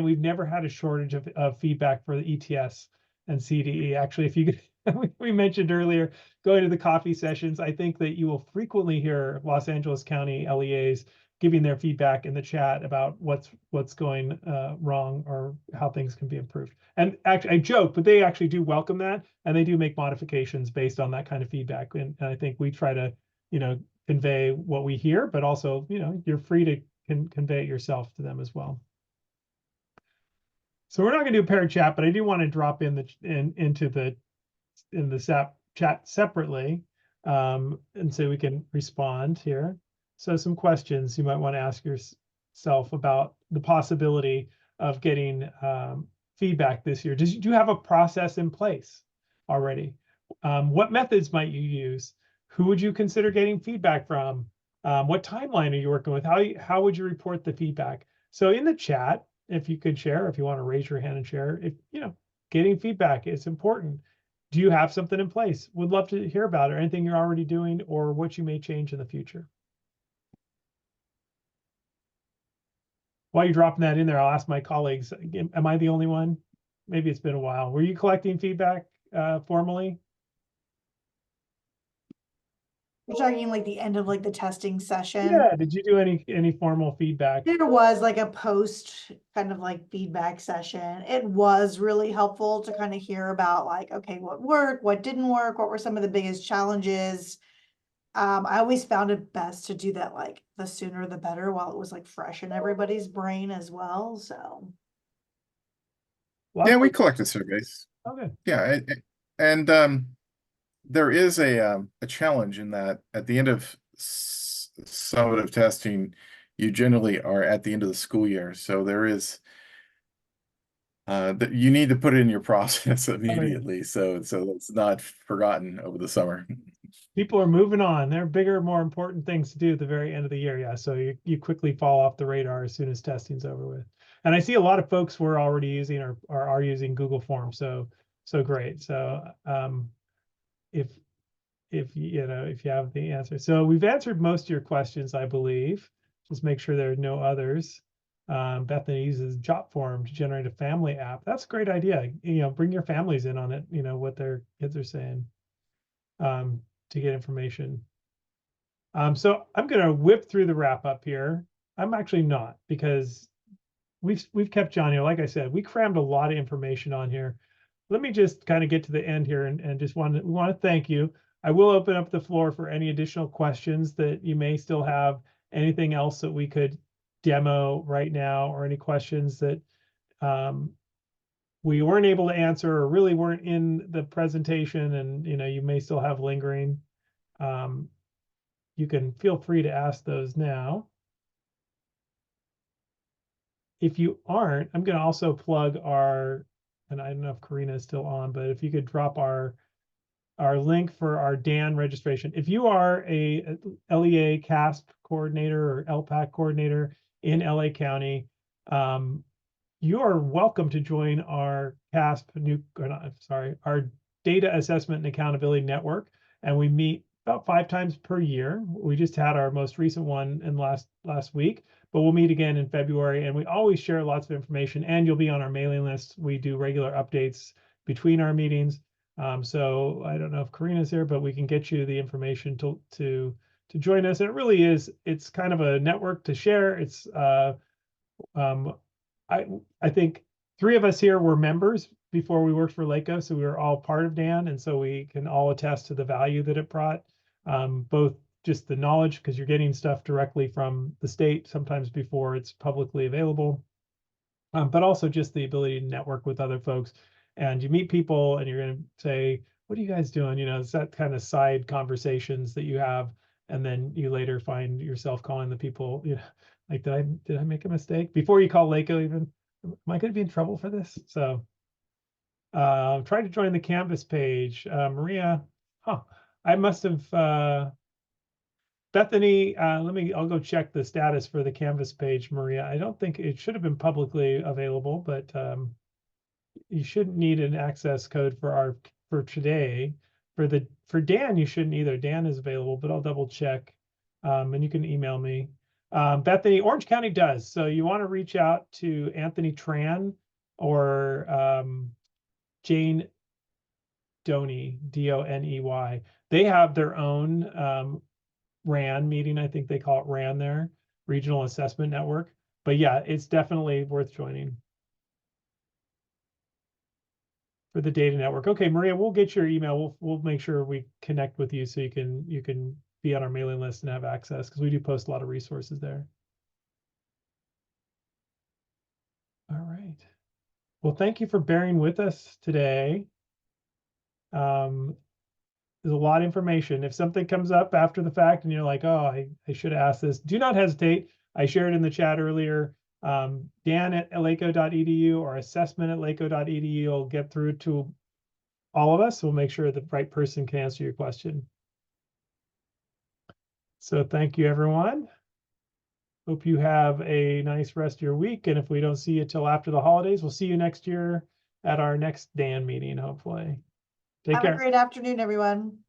we've never had a shortage of feedback for the ETS and CDE. Actually, if you we mentioned earlier, going to the coffee sessions, I think that you will frequently hear Los Angeles County LEAs giving their feedback in the chat about what's going wrong or how things can be improved. And actually, I joke, but they actually do welcome that, and they do make modifications based on that kind of feedback. And I think we try to, you know, convey what we hear, but also, you know, you're free to convey it yourself to them as well. So we're not going to do a paired chat, but I do want to drop into the chat separately, and so we can respond here. So some questions you might want to ask yourself about the possibility of getting feedback this year. Do you have a process in place already? What methods might you use? Who would you consider getting feedback from? What timeline are you working with? How would you report the feedback? So in the chat, if you could share, if you want to raise your hand and share, if you know, getting feedback is important. Do you have something in place? Would love to hear about it, or anything you're already doing or what you may change in the future. While you're dropping that in there, I'll ask my colleagues, am I the only one? Maybe it's been a while. Were you collecting feedback formally?
You're talking like the end of like the testing session.
Yeah, did you do any formal feedback?
There was like a post kind of like feedback session. It was really helpful to kind of hear about like, okay, what worked, what didn't work, what were some of the biggest challenges. I always found it best to do that like the sooner the better while it was like fresh in everybody's brain as well. So
Yeah, we collected surveys.
Okay.
Yeah, and there is a challenge in that at the end of summative testing, you generally are at the end of the school year. So there is that you need to put it in your process immediately. So it's not forgotten over the summer.
People are moving on. There are bigger, more important things to do at the very end of the year. Yeah, so you quickly fall off the radar as soon as testing's over with. And I see a lot of folks were already using or are using Google Forms. So great. So if you know, if you have the answer. So we've answered most of your questions, I believe. Just make sure there are no others. Bethany uses Jotform to generate a family app. That's a great idea. You know, bring your families in on it, you know, what their kids are saying to get information. So I'm going to whip through the wrap up here. I'm actually not, because we've kept John here. Like I said, we crammed a lot of information on here. Let me just kind of get to the end here and just want to thank you. I will open up the floor for any additional questions that you may still have, anything else that we could demo right now, or any questions that we weren't able to answer or really weren't in the presentation, and you know, you may still have lingering. You can feel free to ask those now. If you aren't, I'm going to also plug our and I don't know if Karina is still on, but if you could drop our link for our DAN registration. If you are a LEA CAASPP coordinator or LPAC coordinator in LA County, you are welcome to join our our Data Assessment and Accountability Network, and we meet about 5 times per year. We just had our most recent one in last week, but we'll meet again in February, and we always share lots of information, and you'll be on our mailing list. We do regular updates between our meetings. So I don't know if Karina's here, but we can get you the information to join us. And it really is, it's kind of a network to share. It's I think 3 of us here were members before we worked for LACOE, so we were all part of DAN, and so we can all attest to the value that it brought, both just the knowledge, because you're getting stuff directly from the state, sometimes before it's publicly available, but also just the ability to network with other folks. And you meet people and you're going to say, what are you guys doing? You know, it's that kind of side conversations that you have. And then you later find yourself calling the people, you know, like, did I make a mistake? Before you call LACOE even, am I going to be in trouble for this? So try to join the Canvas page. Maria, I must have, Bethany, I'll go check the status for the Canvas page, Maria. I don't think it should have been publicly available, but you shouldn't need an access code for today. For Dan, you shouldn't either. Dan is available, but I'll double check. And you can email me. Bethany, Orange County does. So you want to reach out to Anthony Tran or Jane Doney, Doney. They have their own RAN meeting. I think they call it RAN there, Regional Assessment Network. But yeah, it's definitely worth joining for the data network. Okay, Maria, we'll get your email. We'll make sure we connect with you so you can be on our mailing list and have access, because we do post a lot of resources there. All right. Well, thank you for bearing with us today. There's a lot of information. If something comes up after the fact and you're like, oh, I should have asked this, do not hesitate. I shared in the chat earlier, dan@laco.edu or assessment@laco.edu will get through to all of us. We'll make sure the right person can answer your question. So thank you, everyone. Hope you have a nice rest of your week. And if we don't see you till after the holidays, we'll see you next year at our next DAN meeting, hopefully. Take care.
Have a great afternoon, everyone.